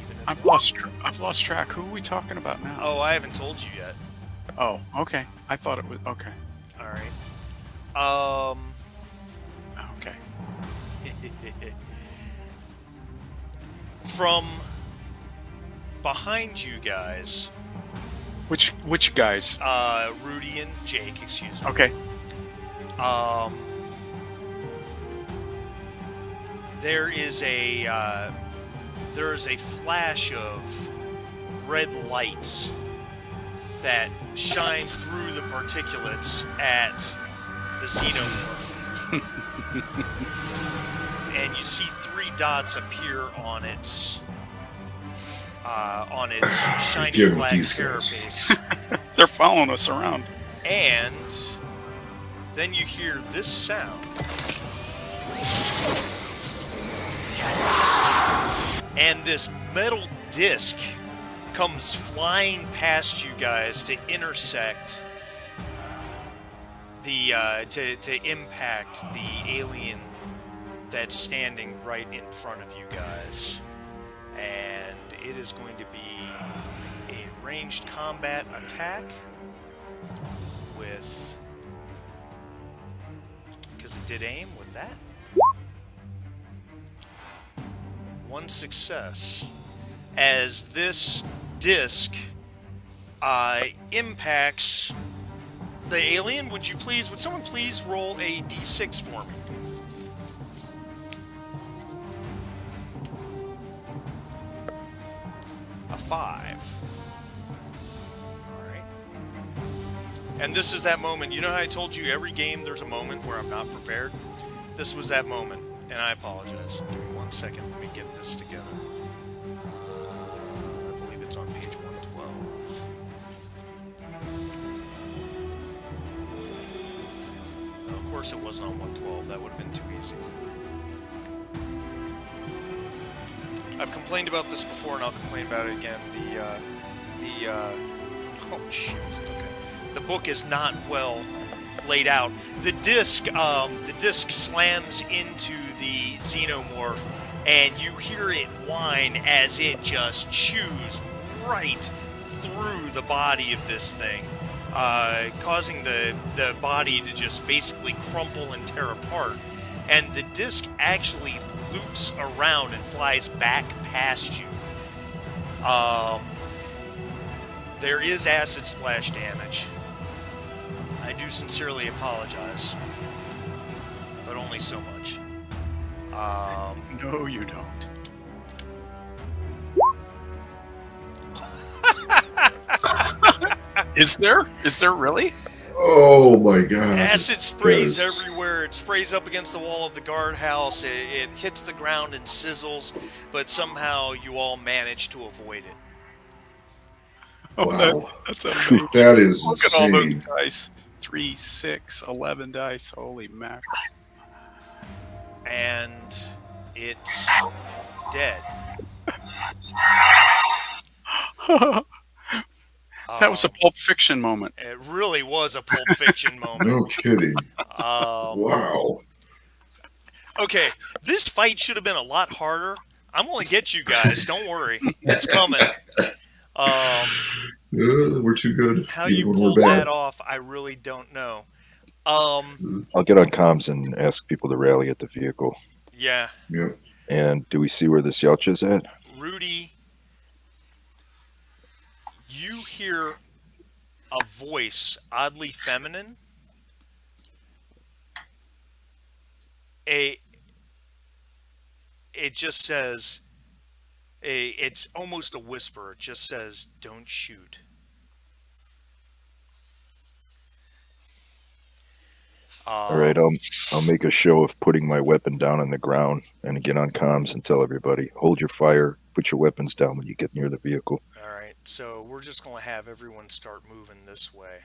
even it's I've lost track. Who are we talking about now? Oh, I haven't told you yet. Oh, okay. I thought it was okay. All right. Okay. From behind you guys, Which guys? Rudy and Jake, excuse me. Okay. There is a flash of red lights that shine through the particulates at the xenomorph, and you see 3 dots appear on its shiny Again with black these guys. carapace. They're following us around. And then you hear this sound. And this metal disc comes flying past you guys to intersect the to impact the alien that's standing right in front of you guys. And it is going to be a ranged combat attack with, because it did aim with that. 1 success. As this disc impacts the alien, would someone please roll a d6 for me? A 5. Alright. And this is that moment. You know how I told you every game there's a moment where I'm not prepared? This was that moment, and I apologize. Give me 1 second, let me get this together. I believe it's on page 112. Of course it wasn't on 112, that would have been too easy. I've complained about this before, and I'll complain about it again. Oh shit. Okay. The book is not well laid out. The disc slams into the xenomorph, and you hear it whine as it just chews right through the body of this thing, causing the body to just basically crumple and tear apart. And the disc actually loops around and flies back past you. There is acid splash damage. I do sincerely apologize, but only so much. No, you don't. Is there? Is there really? Oh my god. Acid sprays Yes. everywhere. It sprays up against the wall of the guardhouse. It hits the ground and sizzles, but somehow you all manage to avoid it. Oh, Wow. that's amazing. That is Look at all those insane. dice. 3, 6, 11 dice. Holy mackerel. And it's dead. That was a Pulp Fiction moment. It really was a Pulp Fiction moment. No kidding. Um, Wow. okay, this fight should have been a lot harder. I'm going to get you guys. Don't worry. It's coming. We're too good, How you even when we're pulled that bad. off, I really don't know. Um, I'll get on comms and ask people to rally at the vehicle. yeah, Yeah. And do we see where this Yautja's at? Rudy, you hear a voice oddly feminine. A it just says it's almost a whisper. It just says, "Don't shoot." All right, Um, I'll make a show of putting my weapon down on the ground and get on comms and tell everybody, hold your fire, put your weapons down when you get near the vehicle. all right, so we're just gonna have everyone start moving this way.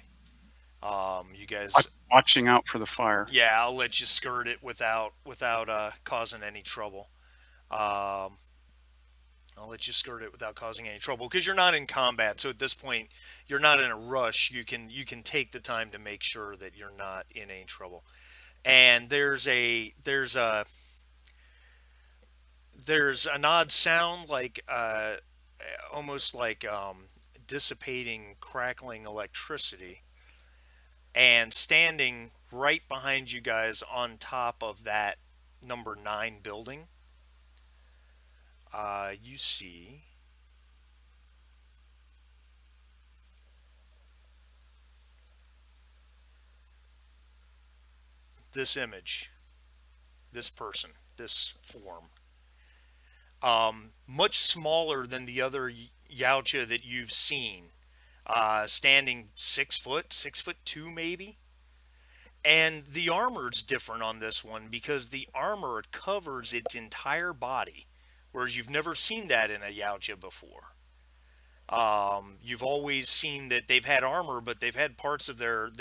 You guys, Watching out for the fire. yeah, I'll let you skirt it without causing any trouble. Um, I'll let you skirt it without causing any trouble because you're not in combat. So at this point, you're not in a rush. You can take the time to make sure that you're not in any trouble. And there's an odd sound like almost like dissipating, crackling electricity. And standing right behind you guys on top of that number 9 building, you see this image, this person, this form. Much smaller than the other Yautja that you've seen. Standing 6 foot, 6'2" maybe. And the armor's different on this one because the armor covers its entire body, whereas you've never seen that in a Yautja before. You've always seen that they've had armor, but they've had parts of their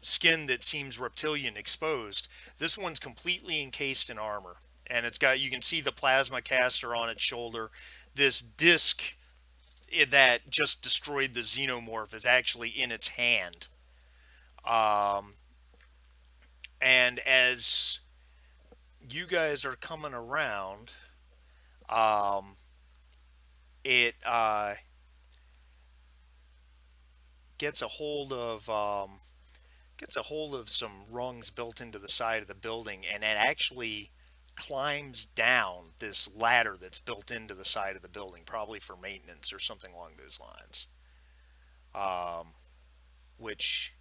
skin that seems reptilian exposed. This one's completely encased in armor, and you can see the plasma caster on its shoulder. This disc that just destroyed the xenomorph is actually in its hand. Um, and as you guys are coming around, um, it gets a hold of some rungs built into the side of the building, and it actually climbs down this ladder that's built into the side of the building, probably for maintenance or something along those lines. Which,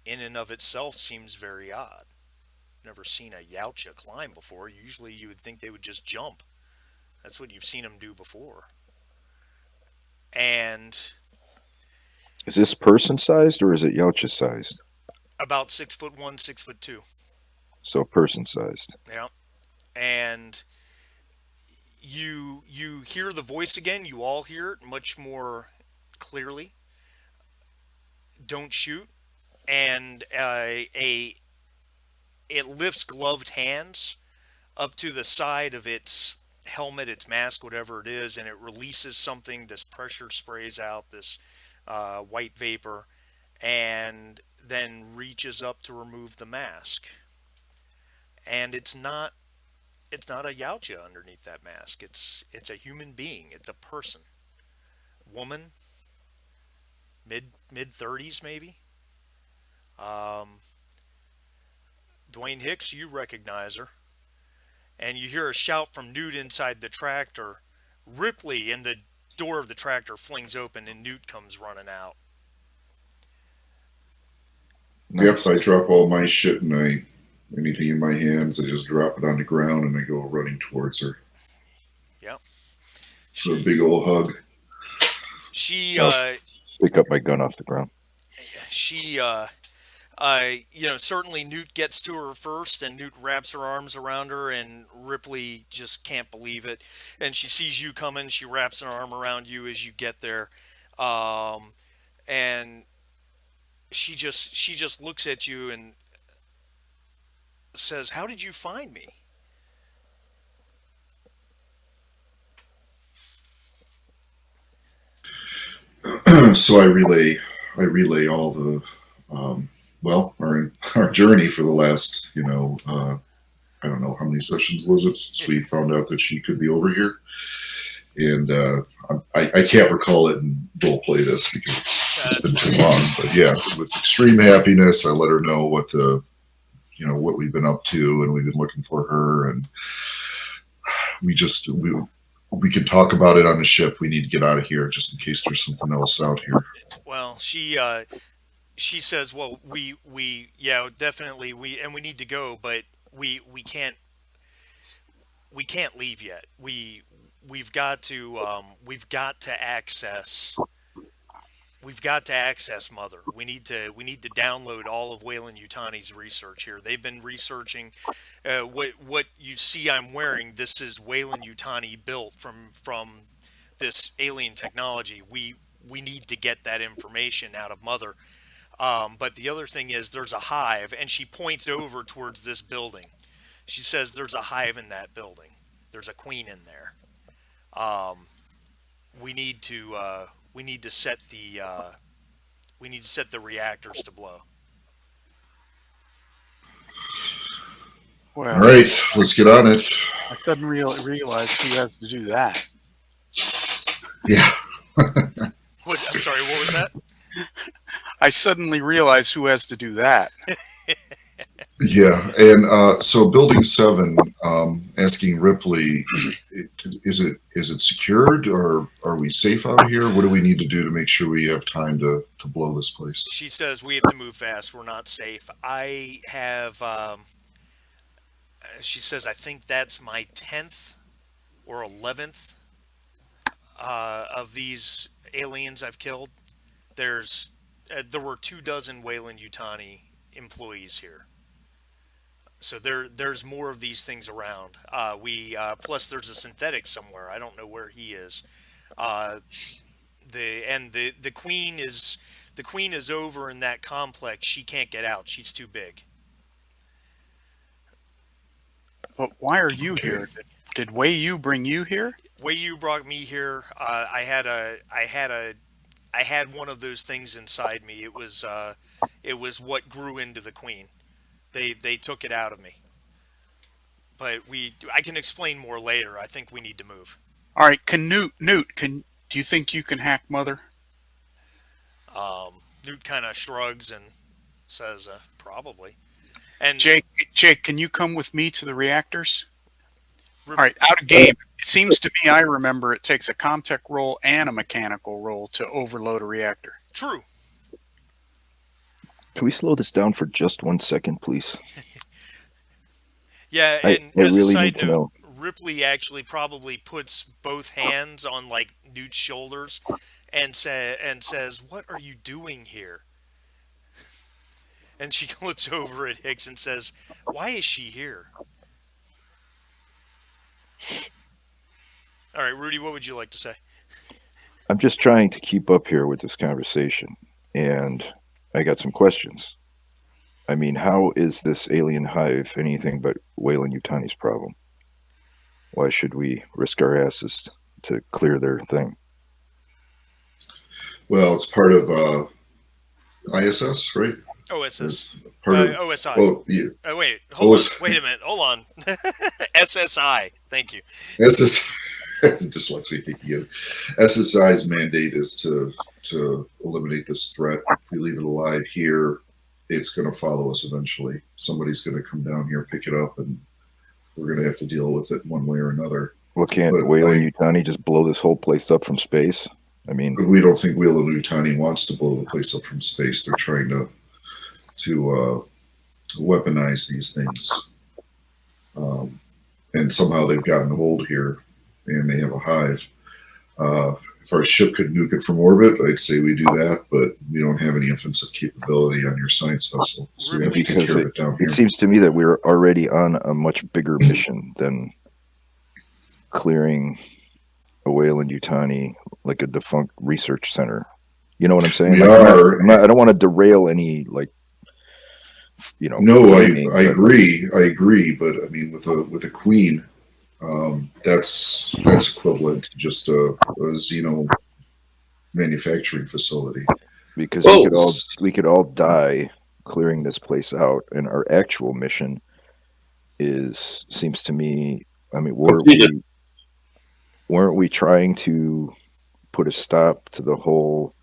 in and of itself, seems very odd. Never seen a Yautja climb before. Usually, you would think they would just jump. That's what you've seen them do before. And Is this person sized or is it Yautja sized? about 6'1", 6'2". So person sized. Yeah. And you hear the voice again. You all hear it much more clearly. Don't shoot. And it lifts gloved hands up to the side of its helmet, its mask, whatever it is, and it releases something. This pressure sprays out this white vapor, and then reaches up to remove the mask. And it's not a Yautja underneath that mask. It's a human being. It's a person, woman, mid 30s maybe. Dwayne Hicks, you recognize her. And you hear a shout from Newt inside the tractor. Ripley, and the door of the tractor flings open and Newt comes running out. Yep, I drop all my shit and anything in my hands, I just drop it on the ground and I go running towards her. Yep. So a big old hug. She Pick up my gun off the ground. Certainly Newt gets to her first, and Newt wraps her arms around her, and Ripley just can't believe it. And she sees you coming. She wraps an arm around you as you get there, and she just looks at you and says, "How did you find me?" So I relay all the our journey for the last I don't know how many sessions was it since we found out that she could be over here, and I can't recall it and role play this because it's been too long. But yeah, with extreme happiness, I let her know what what we've been up to, and we've been looking for her, and we can talk about it on the ship. We need to get out of here just in case there's something else out here. Well, she says, well, yeah, definitely we need to go, but we can't leave yet. We've got to access Mother. We need to download all of Weyland-Yutani's research here. They've been researching what you see I'm wearing. This is Weyland-Yutani built from this alien technology. We need to get that information out of Mother. But the other thing is there's a hive, and she points over towards this building. She says there's a hive in that building. There's a queen in there. We need to set the reactors to blow. Well, All right, let's get on it. I suddenly realized who has to do that. Yeah. What? I'm sorry. What was that? I suddenly realized who has to do that. Yeah, and so Building 7, asking Ripley, is it secured, or are we safe out of here? What do we need to do to make sure we have time to blow this place? She says we have to move fast. We're not safe. I have. She says I think that's my 10th or 11th of these aliens I've killed. There were 24 Weyland-Yutani employees here. So there's more of these things around. Plus there's a synthetic somewhere. I don't know where he is. The queen is over in that complex. She can't get out. She's too big. But why are you here? Did Wey-Yu bring you here? Wey-Yu brought me here. I had one of those things inside me. It was what grew into the queen. They took it out of me. But I can explain more later. I think we need to move. All right, Newt, do you think you can hack Mother? Newt kind of shrugs and says, probably. And Jake, can you come with me to the reactors? All right, out of game. It seems to me, I remember, it takes a Comtech roll and a mechanical roll to overload a reactor. True. Can we slow this down for just 1 second, please? Yeah, I and as really a need side to note, know. Ripley actually probably puts both hands on like Newt's shoulders and says, "What are you doing here?" And she looks over at Hicks and says, "Why is she here?" All right, Rudy, what would you like to say? I'm just trying to keep up here with this conversation, and I got some questions. I mean, how is this alien hive anything but Weyland-Yutani's problem? Why should we risk our asses to clear their thing? Well, it's part of ISS, right? OSS. It's part of OSI. Oh, yeah. Wait, hold OS on. Wait a minute. Hold on. SSI. Thank you. SS. It's a dyslexia again. SSI's mandate is to eliminate this threat. If we leave it alive here, it's going to follow us eventually. Somebody's going to come down here, pick it up, and we're going to have to deal with it one way or another. Well, can't Weyland-Yutani just blow this whole place up from space? I mean, But we don't think Weyland-Yutani wants to blow the place up from space. They're trying to weaponize these things, and somehow they've gotten hold here, and they have a hive. If our ship could nuke it from orbit, I'd say we do that, but we don't have any offensive capability on your science vessel. So we have to take because care of it down here. it seems to me that we're already on a much bigger mission than clearing a Weyland-Yutani, like a defunct research center. You know what I'm saying? We Like, are. I don't want to derail any, like, you know. No, I but- agree, but I mean, with a queen, that's equivalent to just a Xeno manufacturing facility. Because Well, we could all die clearing this place out, and our actual mission seems to me. I mean, Completed. weren't we trying to put a stop to the whole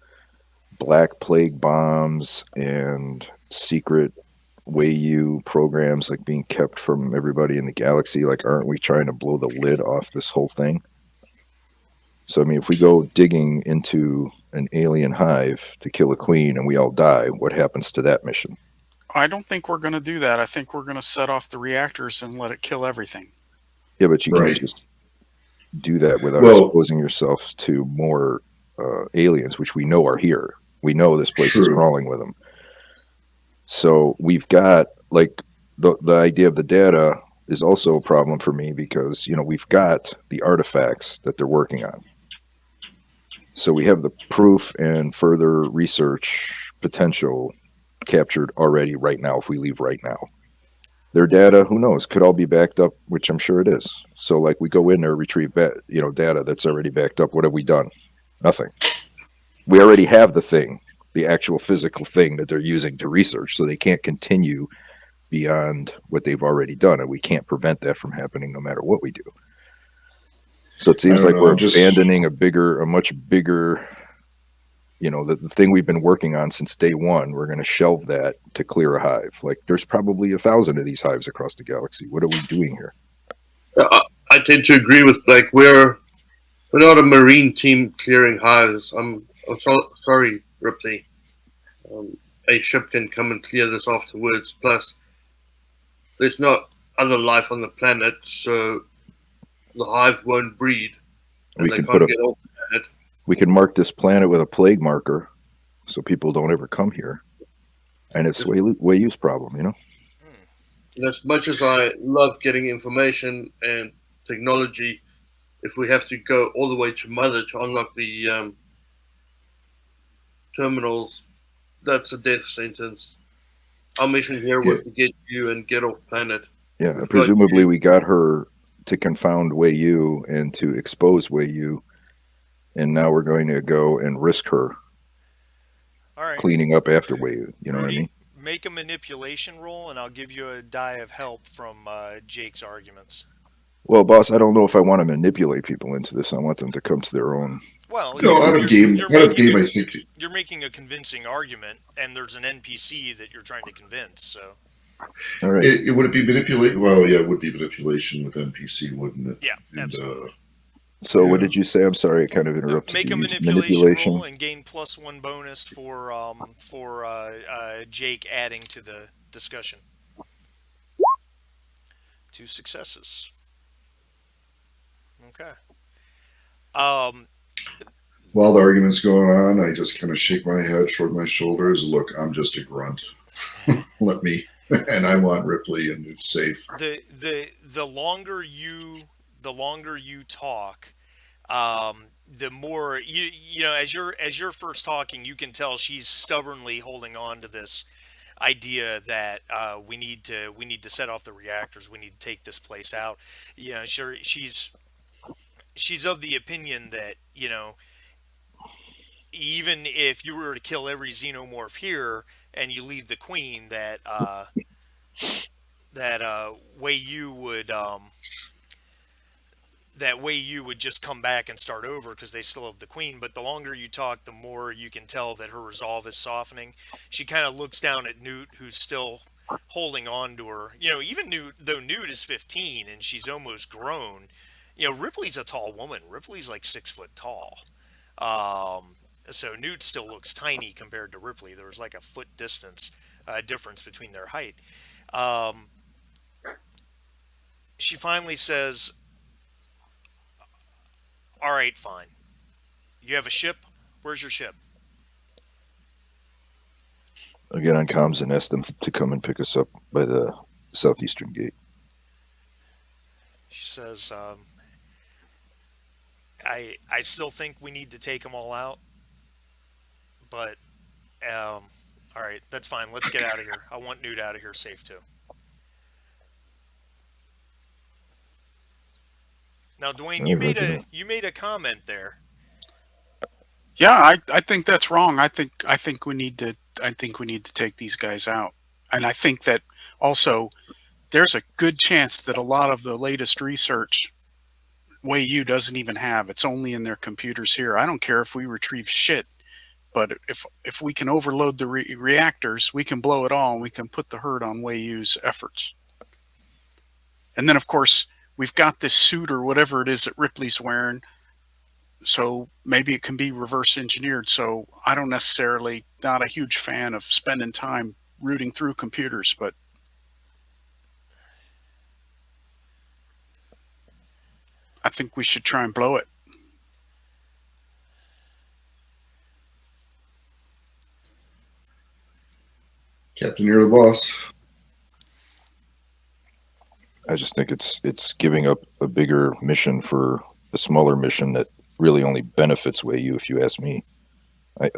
Black Plague bombs and secret Wey-Yu programs like being kept from everybody in the galaxy? Like, aren't we trying to blow the lid off this whole thing? So, I mean, if we go digging into an alien hive to kill a queen and we all die, what happens to that mission? I don't think we're going to do that. I think we're going to set off the reactors and let it kill everything. Yeah, but you can't Right. just do that without Well, exposing yourself to more aliens, which we know are here. We know this place is true. crawling with them. So we've got like the idea of the data is also a problem for me because we've got the artifacts that they're working on. So we have the proof and further research potential captured already right now if we leave right now. Their data, who knows, could all be backed up, which I'm sure it is. So like we go in there, retrieve data that's already backed up. What have we done? Nothing. We already have the thing, the actual physical thing that they're using to research, so they can't continue beyond what they've already done, and we can't prevent that from happening no matter what we do. So it I seems don't like know. we're I'm just abandoning a much bigger, the thing we've been working on since day one. We're going to shelve that to clear a hive. Like there's probably 1,000 of these hives across the galaxy. What are we doing here? I tend to agree with Blake. We're not a marine team clearing hives. Sorry, Ripley. A ship can come and clear this afterwards. Plus, there's not other life on the planet, so the hive won't breed, and We they can can't get off the planet. we can mark this planet with a plague marker, so people don't ever come here. And it's Wey-Yu's problem, And as much as I love getting information and technology, if we have to go all the way to Mother to unlock the terminals, that's a death sentence. Our mission here yeah. was to get you and get off planet. Yeah. We've got Presumably, you. we got her to confound Wey-Yu and to expose Wey-Yu, and now we're going to go and risk her All right, cleaning up after Wey-Yu. You know what I Rudy, mean? make a manipulation roll, and I'll give you a die of help from Jake's arguments. Well, boss, I don't know if I want to manipulate people into this. I want them to come to their own. Well, No, out of game. you're Out of making game, a I think. you're making a convincing argument, and there's an NPC that you're trying to convince. So All right. It would it be manipulate? Well, yeah, it would be manipulation with NPC, wouldn't it? yeah, And absolutely. So what yeah. did you say? I'm sorry, I kind of interrupted Make you. a You said manipulation roll and gain +1 bonus for Jake adding to the discussion. 2 successes. Okay. Um, While the argument's going on, I just kind of shake my head, shrug my shoulders. Look, I'm just a grunt. Let me. And I want Ripley and Newt safe. the longer you talk, the more as you're first talking, you can tell she's stubbornly holding on to this idea that we need to set off the reactors. We need to take this place out. She's of the opinion that even if you were to kill every xenomorph here and you leave the queen, that Wey-Yu would just come back and start over because they still have the queen. But the longer you talk, the more you can tell that her resolve is softening. She kind of looks down at Newt, who's still holding on to her. Even though Newt is 15 and she's almost grown, Ripley's a tall woman. Ripley's like 6 foot tall. So Newt still looks tiny compared to Ripley. There was like a foot difference between their height. She finally says, "All right, fine. You have a ship? Where's your ship?" I'll get on comms and ask them to come and pick us up by the southeastern gate. She says, I still think we need to take them all out, but all right, that's fine. Let's get out of here. I want Newt out of here safe too. Now, Dwayne, you made a comment there. Yeah, I think that's wrong. I think we need to take these guys out. And I think that also there's a good chance that a lot of the latest research Wey-Yu doesn't even have. It's only in their computers here. I don't care if we retrieve shit, but if we can overload the reactors, we can blow it all, and we can put the hurt on Wey-Yu's efforts. And then, of course, we've got this suit or whatever it is that Ripley's wearing, so maybe it can be reverse engineered. So I don't necessarily, not a huge fan of spending time rooting through computers, but I think we should try and blow it. Captain, you're the boss. I just think it's giving up a bigger mission for a smaller mission that really only benefits Wey-Yu, if you ask me. I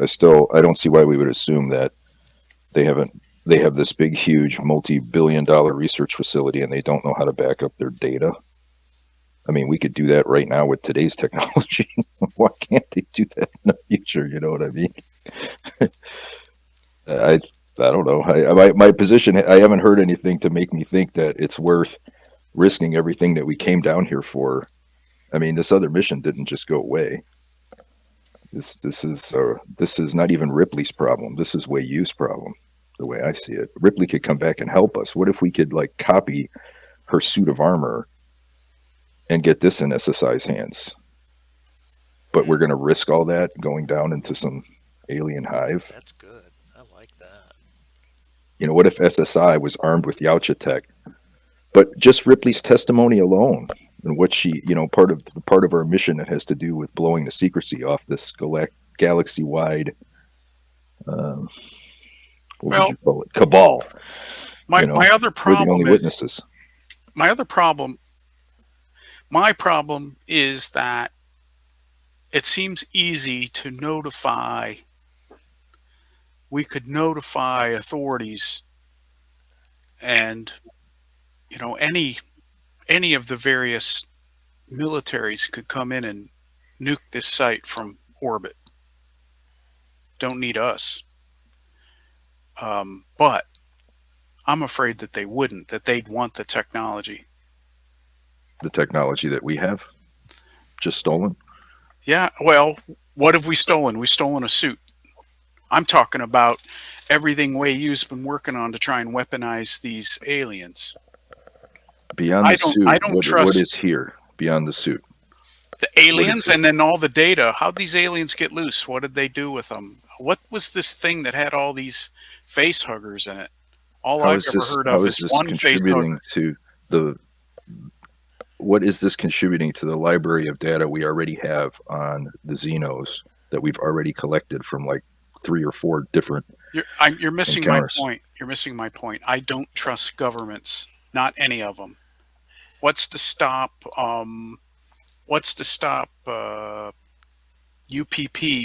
don't see why we would assume that they have this big, huge, multi-billion-dollar research facility and they don't know how to back up their data. I mean, we could do that right now with today's technology. Why can't they do that in the future? You know what I mean? I don't know. My position. I haven't heard anything to make me think that it's worth risking everything that we came down here for. I mean, this other mission didn't just go away. This is not even Ripley's problem. This is Wey-Yu's problem, the way I see it. Ripley could come back and help us. What if we could like copy her suit of armor and get this in SSI's hands? But we're going to risk all that going down into some alien hive. That's good. I like that. You know, what if SSI was armed with Yautja tech? But just Ripley's testimony alone, and what she, you know, part of our mission that has to do with blowing the secrecy off this galaxy-wide, what would you call it, cabal? My You know, my other we're the problem only is witnesses. my other problem. My problem is that it seems easy to notify. We could notify authorities, and you know, any of the various militaries could come in and nuke this site from orbit. Don't need us. But I'm afraid that they wouldn't, that they'd want the technology. The technology that we have just stolen. Yeah, well, what have we stolen? We've stolen a suit. I'm talking about everything Wey-Yu's been working on to try and weaponize these aliens. Beyond I the don't suit, I don't what trust is here beyond the suit? the What is aliens it? and then all the data. How'd these aliens get loose? What did they do with them? What was this thing that had all these face huggers in it? All How I've is ever this? heard How of is is this one face hugger. contributing to the? What is this contributing to the library of data we already have on the Xenos that we've already collected from like 3 or 4 different You're missing my encounters? point. You're missing my point. I don't trust governments, not any of them. What's to stop? What's to stop UPP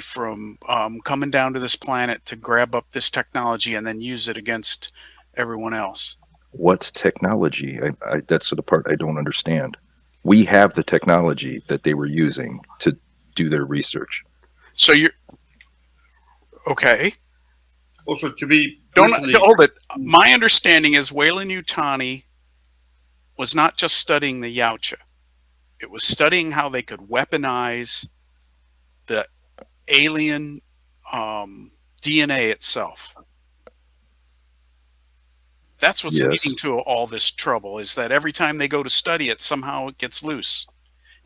from coming down to this planet to grab up this technology and then use it against everyone else? What technology? That's the part I don't understand. We have the technology that they were using to do their research. So you're okay. Also, to be Don't brutally, hold it. My understanding is Weyland-Yutani was not just studying the Yautja. It was studying how they could weaponize the alien DNA itself. That's what's Yes. leading to all this trouble, is that every time they go to study it, somehow it gets loose.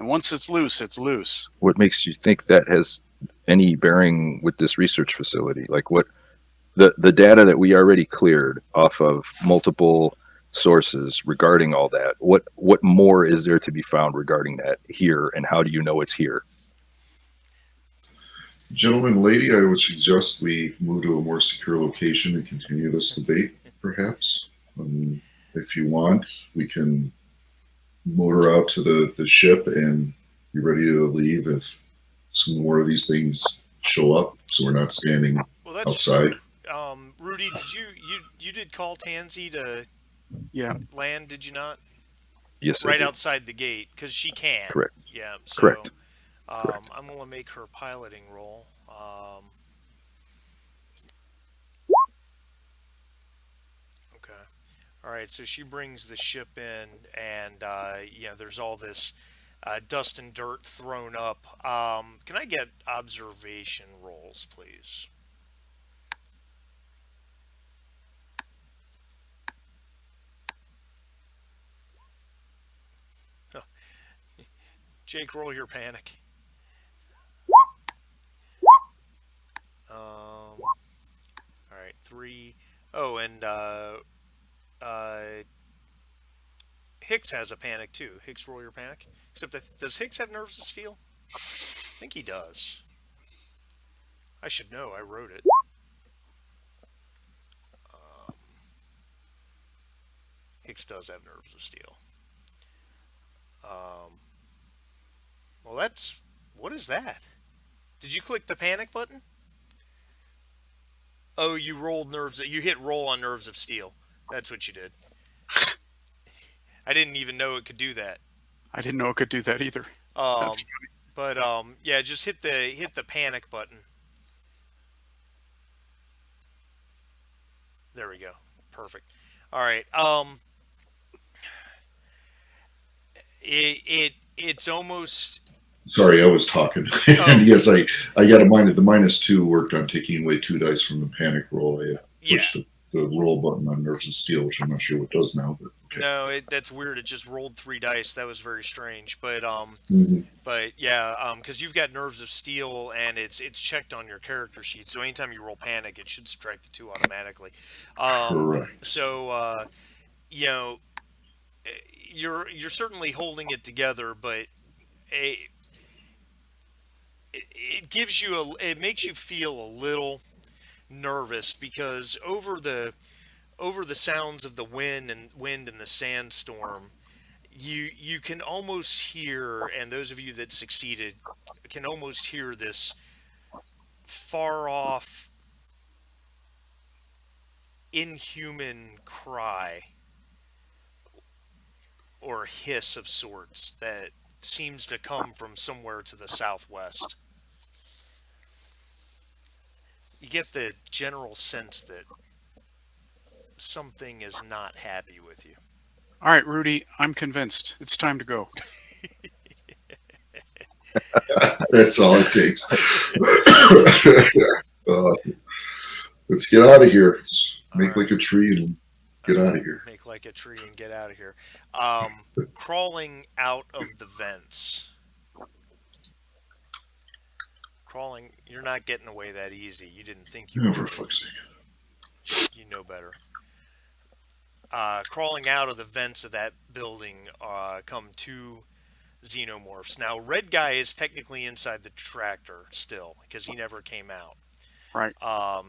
And once it's loose, it's loose. What makes you think that has any bearing with this research facility? Like what the data that we already cleared off of multiple sources regarding all that, what more is there to be found regarding that here, and how do you know it's here? Gentlemen, lady, I would suggest we move to a more secure location and continue this debate, perhaps. If you want, we can motor out to the ship and be ready to leave if some more of these things show up, so we're not standing Well, that's outside. true. Rudy, did you did call Tansy to Yeah. land? Did you not? Yes, I Right did. outside the gate, because she can. Correct. Yeah. So, Correct. Correct. I'm gonna make her piloting roll. Okay. All right. So she brings the ship in, and yeah, there's all this dust and dirt thrown up. Can I get observation rolls, please? Jake, roll your panic. All right, three. Oh, and uh, Hicks has a panic too. Hicks, roll your panic. Except, does Hicks have nerves of steel? I think he does. I should know. I wrote it. Um, Hicks does have nerves of steel. Um, well, that's what is that? Did you click the panic button? Oh, you rolled nerves. You hit roll on nerves of steel. That's what you did. I didn't even know it could do that. I didn't know it could do that either. That's Um, but yeah, just hit the panic button. There we go. Perfect. All right. It's almost Sorry, I was talking. oh And yes, I got a minus. The -2 worked on taking away 2 dice from the panic roll. I yeah. pushed the roll button on Nerves of Steel, which I'm not sure what does now, but okay. No, that's weird. It just rolled 3 dice. That was very strange. Mhm. But yeah, because you've got nerves of steel and it's checked on your character sheet. So anytime you roll panic, it should subtract the 2 automatically. Correct. So you know, you're certainly holding it together, but it, it gives you it makes you feel a little nervous because over the sounds of the wind and the sandstorm, you can almost hear, and those of you that succeeded can almost hear this far off inhuman cry or hiss of sorts that seems to come from somewhere to the southwest. You get the general sense that something is not happy with you. all right, Rudy. I'm convinced. It's time to go. That's all it takes. uh, let's get out of here. Let's All make like right. a tree and get out of here. Make like a tree and get out of here. Crawling out of the vents. Crawling, you're not getting away that easy. You didn't think you Oh, for would be. fuck's sake. You know better. Crawling out of the vents of that building come 2 xenomorphs. Now, Red Guy is technically inside the tractor still because he never came out. Right.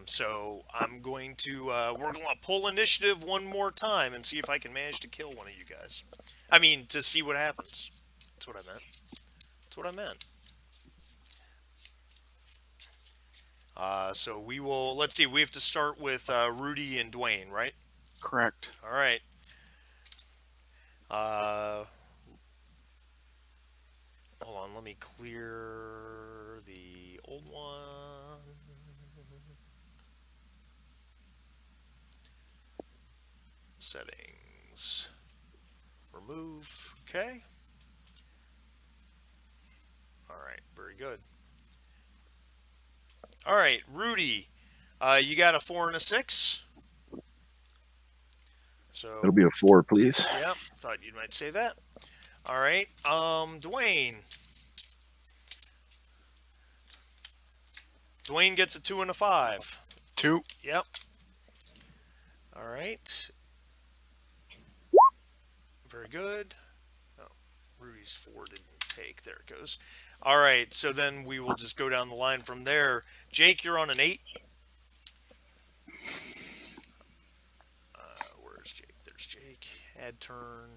So I'm going to we're going to pull initiative one more time and see if I can manage to kill one of you guys. I mean, to see what happens. That's what I meant. That's what I meant. So we will. Let's see. We have to start with Rudy and Dwayne, right? Correct. All right. Hold on. Let me clear the old one. Settings. Remove. Okay. All right. Very good. All right, Rudy. You got a 4 and a 6. So It'll be a 4, please. yeah, thought you might say that. All right, Dwayne. Dwayne gets a 2 and a 5. 2. Yep. All right. Very good. Oh, Rudy's 4 didn't take. There it goes. All right, so then we will just go down the line from there. Jake, you're on an 8. Where's Jake? There's Jake. Add turn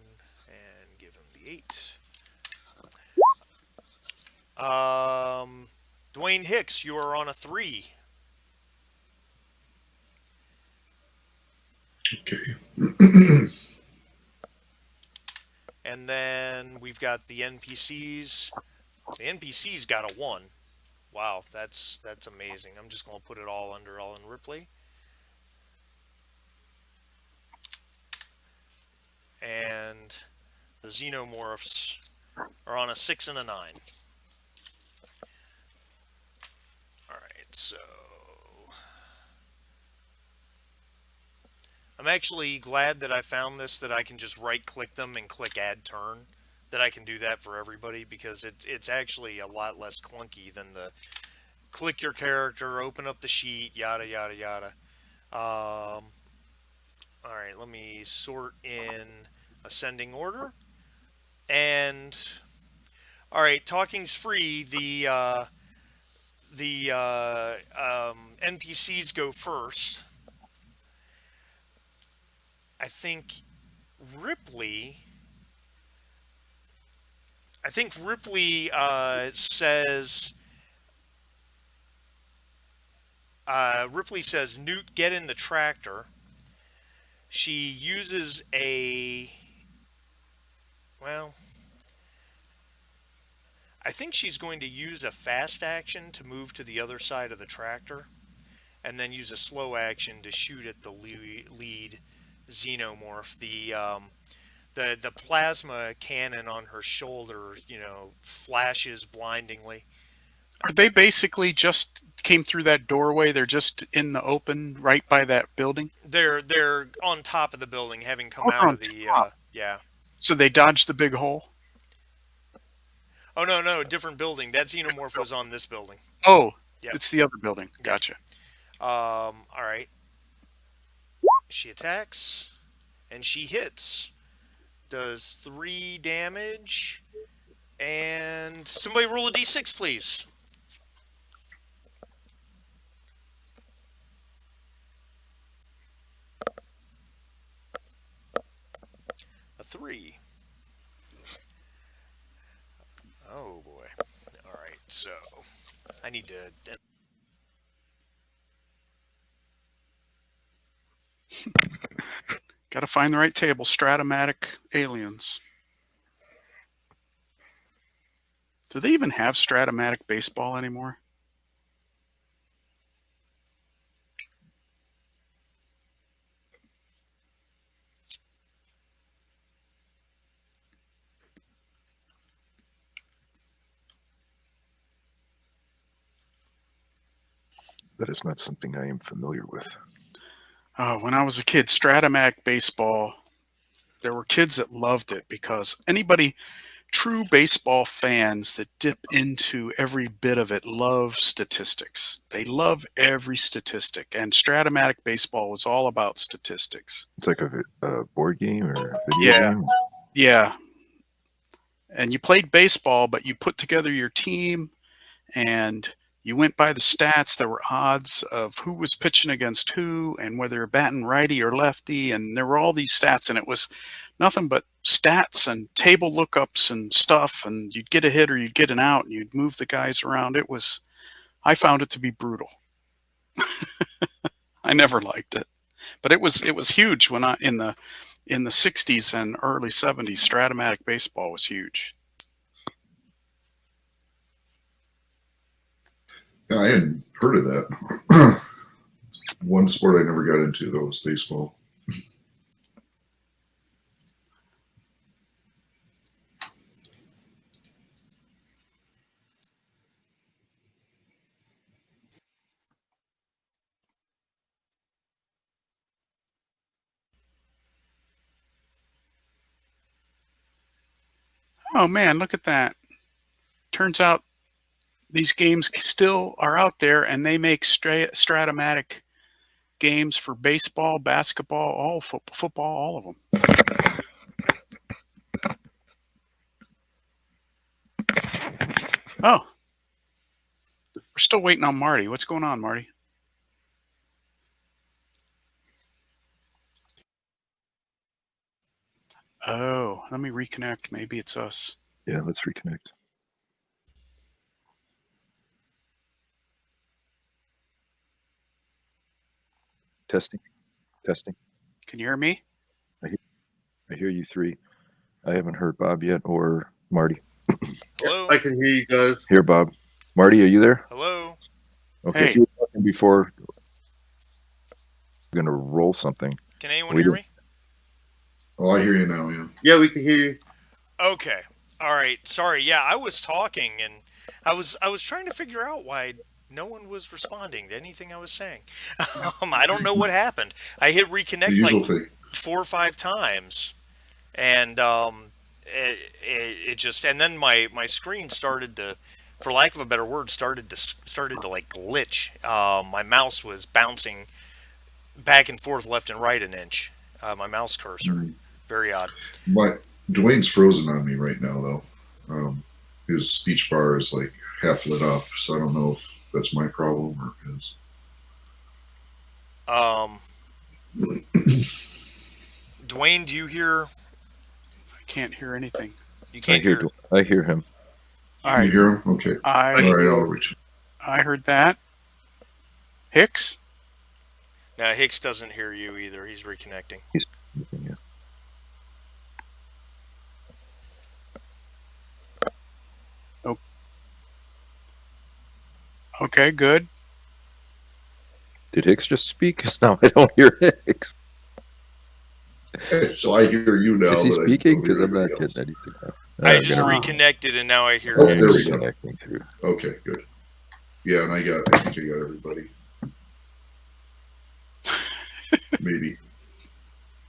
and give him the 8. Dwayne Hicks, you are on a 3. Okay. And then we've got the NPCs. The NPCs got a 1. Wow, that's amazing. I'm just going to put it all under Ellen Ripley. And the Xenomorphs are on a 6 and a 9. All right, so I'm actually glad that I found this, that I can just right-click them and click Add Turn. That I can do that for everybody, because it's actually a lot less clunky than the click your character, open up the sheet, yada yada yada. All right, let me sort in ascending order. And all right, talking's free. The NPCs go first. I think Ripley. I think Ripley says. Ripley says, "Newt, get in the tractor." She uses a. Well, I think she's going to use a fast action to move to the other side of the tractor, and then use a slow action to shoot at the lead xenomorph. The plasma cannon on her shoulder, flashes blindingly. Are they basically just came through that doorway? They're just in the open right by that building? They're on top of the building, having come Oh, they're out on of the top. yeah. So they dodged the big hole? Oh no, different building. That xenomorph was on this building. Oh, Yep. it's the other building. Yep. Gotcha. All right. She attacks, and she hits. Does 3 damage. And somebody roll a d6, please. A 3. Oh boy. All right, so I need to. Got to find the right table. Stratomatic aliens. Do they even have Stratomatic baseball anymore? That is not something I am familiar with. When I was a kid, Stratomatic baseball, there were kids that loved it because anybody, true baseball fans that dip into every bit of it, love statistics. They love every statistic, and Stratomatic baseball was all about statistics. It's like a board game or a video Yeah. game. Yeah. And you played baseball, but you put together your team and you went by the stats. There were odds of who was pitching against who and whether you're batting righty or lefty. And there were all these stats, and it was nothing but stats and table lookups and stuff. And you'd get a hit or you'd get an out and you'd move the guys around. I found it to be brutal. I never liked it, but it was huge when in the 60s and early 70s. Stratomatic baseball was huge. Yeah, I hadn't heard of that. One sport I never got into, though, was baseball. Oh man, look at that. Turns out these games still are out there, and they make Stratomatic games for baseball, basketball, all football, all of them. Oh, we're still waiting on Marty. What's going on, Marty? Oh, let me reconnect. Maybe it's us. Yeah, let's reconnect. Testing. Can you hear me? I hear you three. I haven't heard Bob yet or Marty. Hello. I can hear you guys. Here, Bob. Marty, are you there? Hello. Okay, Hey. if you were talking before, I'm going to roll something. Can anyone We hear do. me? Oh, I hear you now, yeah. Yeah, we can hear you. Okay. All right. Sorry. Yeah, I was talking and I was trying to figure out why no one was responding to anything I was saying. I don't know what happened. I hit The reconnect like usual thing. 4 or 5 times, and it just and then my screen started to, for lack of a better word, started to like glitch. My mouse was bouncing back and forth, left and right an inch. My mouse cursor, Mm. very odd. My Dwayne's frozen on me right now, though. His speech bar is like half lit up, so I don't know if that's my problem or his. Um, Dwayne, do you hear? I can't hear anything. You I can't hear. hear. I hear him. All Can you right. hear him? Okay. All I right, I'll reach. I heard that. Hicks. Now Hicks doesn't hear you either. He's reconnecting. He's. Yeah. Okay, good. Did Hicks just speak? 'Cause now I don't hear Hicks. So I hear you now. Is he but I speaking? don't Because hear I'm not anybody else. getting anything now. I I'm just gonna reconnected and now I hear Oh, I'm there we Hicks. go. reconnecting through. Okay, good. Yeah, and I think I got everybody. Maybe.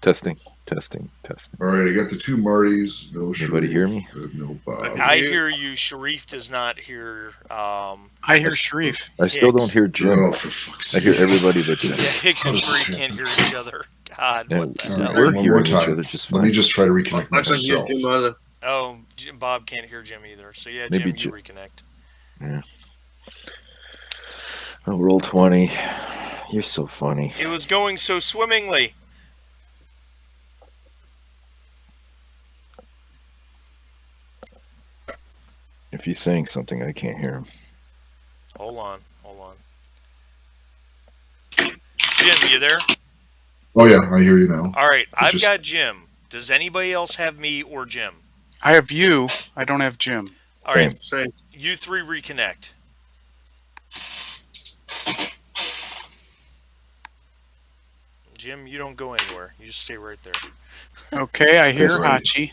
Testing, testing, testing. All right, I got the two Martys. No Anybody hear me? No Bob. I hear you. Sharif does not hear. I hear Sharif. I still don't Hicks. hear Jim. Oh, for fuck's I sake. hear everybody but Jim. Yeah, Hicks and How does this Sharif can't happen? hear each other. God, And what the All right, hell? we're one more hearing each time. other just Let me fine. just try to reconnect I can't hear myself. Jim either. Oh, Bob can't hear Jim either. So yeah, Maybe Jim, you reconnect. Yeah. Oh, roll 20. You're so funny. It was going so swimmingly. If he's saying something, I can't hear him. Hold on, hold on. Jim, you there? Oh yeah, I hear you now. All right, I've just- got Jim. Does anybody else have me or Jim? I have you. I don't have Jim. All right, Same. you three reconnect. Jim, you don't go anywhere. You just stay right there. Okay, I hear Yes, I- Hachi.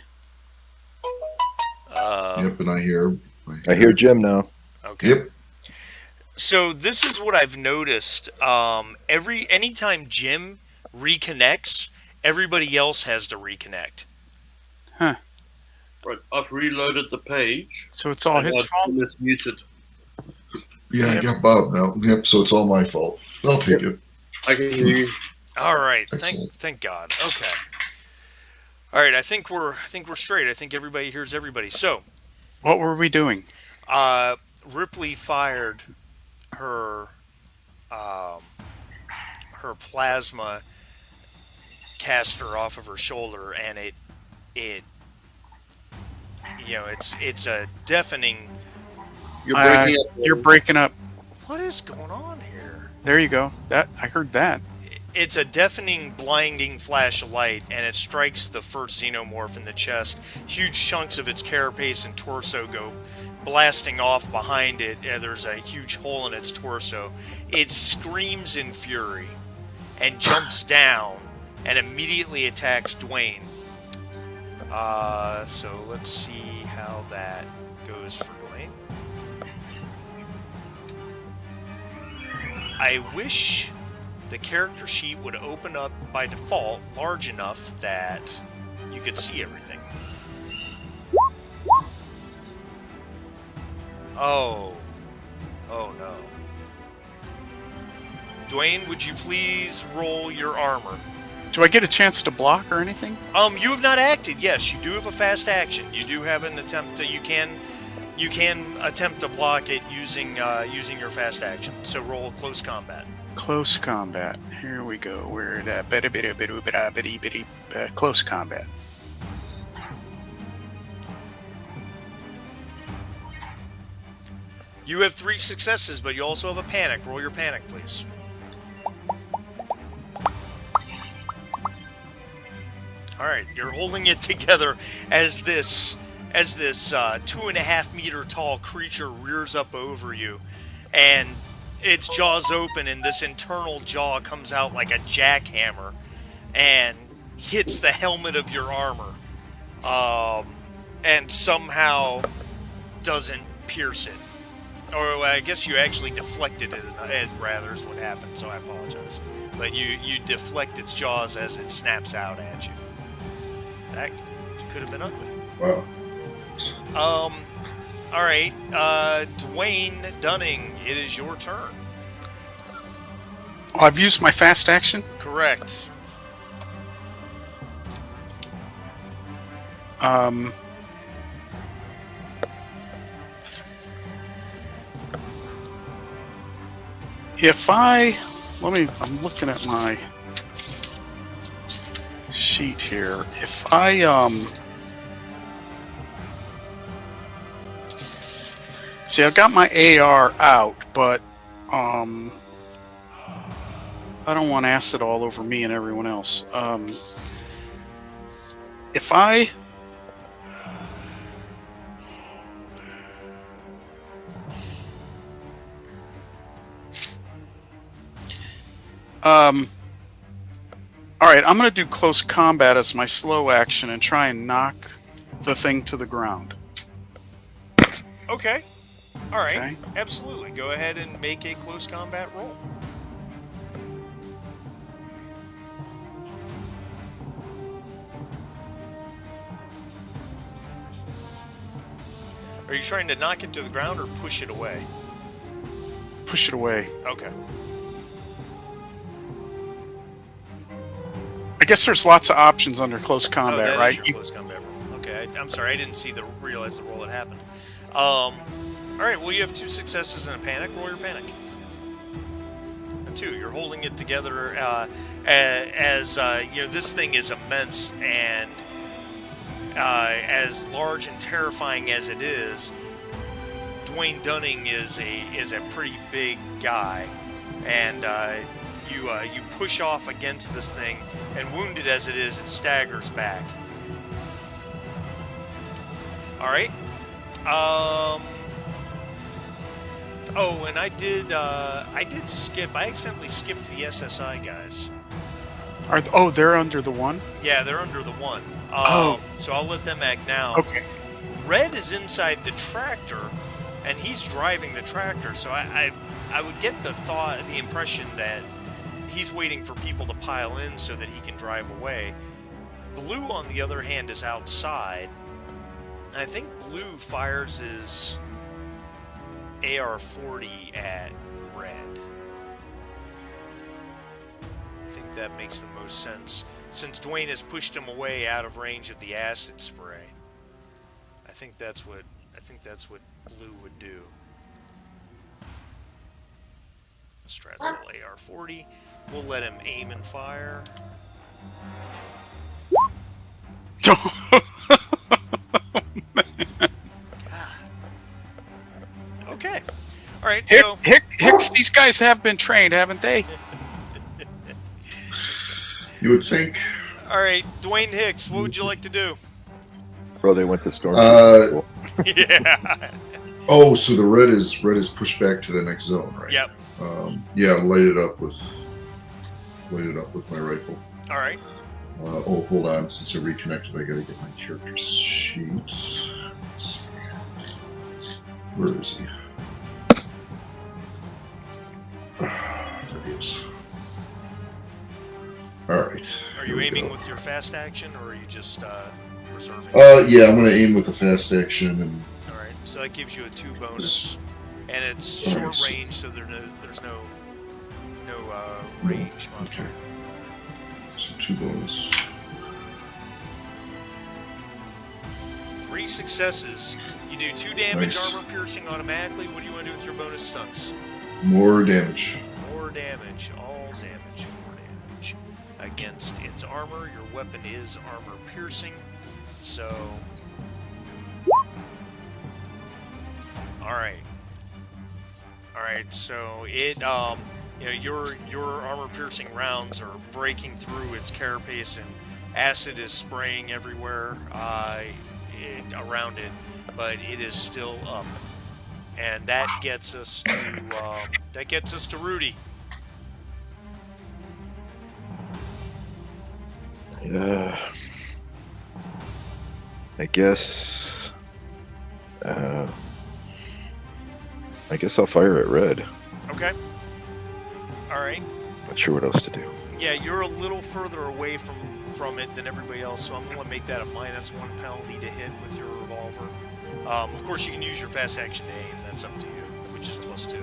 Yep, and I hear. I hear Jim now. Okay. Yep. So this is what I've noticed. Anytime Jim reconnects, everybody else has to reconnect. Right, I've reloaded the page. So it's all and his now fault. Jim is muted. Yeah, I got Bob now. Yep. So it's all my fault. I'll take it. I can hear you. All right. Excellent. Thank God. Okay. All right. I think we're straight. I think everybody hears everybody. So, What were we doing? Ripley fired her her plasma caster off of her shoulder, and it it's a deafening. You're breaking up. You're breaking up. What is going on here? There you go. That I heard that. It's a deafening, blinding flash of light, and it strikes the first xenomorph in the chest. Huge chunks of its carapace and torso go blasting off behind it. There's a huge hole in its torso. It screams in fury and jumps down and immediately attacks Dwayne. So let's see how that goes for Dwayne. I wish the character sheet would open up by default large enough that you could see everything. Oh no. Dwayne, would you please roll your armor? Do I get a chance to block or anything? You have not acted. Yes, you do have a fast action. You do have an attempt to. You can attempt to block it using your fast action. So roll close combat. Close combat. Here we go. We're at close combat. You have 3 successes, but you also have a panic. Roll your panic, please. All right, you're holding it together as this 2.5 meter tall creature rears up over you, and its jaws open, and this internal jaw comes out like a jackhammer and hits the helmet of your armor. and somehow doesn't pierce it. Or well, I guess you actually deflected it, rather is what happened, so I apologize. But you deflect its jaws as it snaps out at you. That could have been ugly. Wow. Alright, Dwayne Dunning, it is your turn. Oh, I've used my fast action. Correct. If I'm looking at my sheet here. If I, see, I've got my AR out, but, I don't want acid all over me and everyone else. If I... Alright, I'm going to do close combat as my slow action and try and knock the thing to the ground. Okay. Alright, Okay. absolutely. Go ahead and make a close combat roll. Are you trying to knock it to the ground or push it away? Push it away. Okay. I guess there's lots of options under close Oh, combat, that is right? your close combat roll. Okay, I'm sorry, I didn't realize the roll had happened. Alright, well you have 2 successes and a panic. Roll your panic. A 2. You're holding it together as you know, this thing is immense, and as large and terrifying as it is, Dwayne Dunning is a pretty big guy, and you push off against this thing, and wounded as it is, it staggers back. All right. Oh, and I accidentally skipped the SSI guys. They're under the one? Yeah, they're under the 1. So I'll let them act now. Okay. Red is inside the tractor, and he's driving the tractor. So I would get the impression that he's waiting for people to pile in so that he can drive away. Blue, on the other hand, is outside. And I think Blue fires his AR-40 at Red. I think that makes the most sense, since Dwayne has pushed him away out of range of the acid spray. I think that's what Blue would do. Stratzel AR-40. We'll let him aim and fire. Okay. All right. So Hicks, these guys have been trained, haven't they? You would think. all right, Dwayne Hicks, what would you like to do? Bro, they went to storm. Yeah. Oh, so the red is pushed back to the next zone, right? Yep. Yeah, light it up with my rifle. All right. Oh, hold on. Since I reconnected, I gotta get my character sheet. Where is he? There he is. All right. Are you aiming with your fast action, or are you just reserving? Yeah, I'm gonna aim with the fast action, and All right. So that gives you a 2 bonus, and it's Nice. short range, so there's no range okay. modifier. So 2 bonus. 3 successes. You do 2 damage, Nice. armor piercing automatically. What do you want to do with your bonus stunts? More damage. More damage, all damage, 4 damage. Against its armor, your weapon is armor piercing. So, all right. So it, your armor piercing rounds are breaking through its carapace, and acid is spraying everywhere around it, but it is still up, and that gets us to Rudy. I guess I guess I'll fire at red. Okay. All right. Not sure what else to do. Yeah, you're a little further away from it than everybody else, so I'm going to make that a -1 penalty to hit with your revolver. Of course, you can use your fast action to aim. That's up to you, which is +2.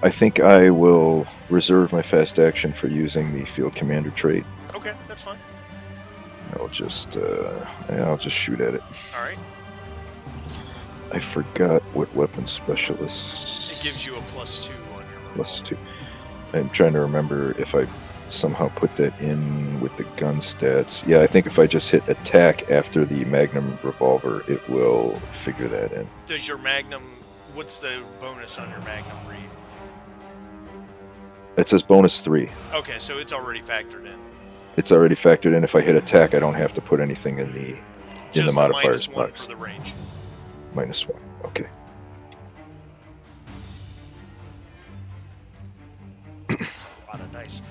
I think I will reserve my fast action for using the field commander trait. Okay, that's fine. I'll just shoot at it. All right. I forgot what weapon specialist. It gives you a +2 on your +2. I'm trying to remember if I somehow put that in with the gun stats. Yeah, I think if I just hit attack after the Magnum revolver, it will figure that in. Does your Magnum? What's the bonus on your Magnum read? It says bonus 3. Okay, so it's already factored in. It's already factored in. If I hit attack, I don't have to put anything in the Just modifiers -1 box. for the range. -1. Okay. That's a lot of dice.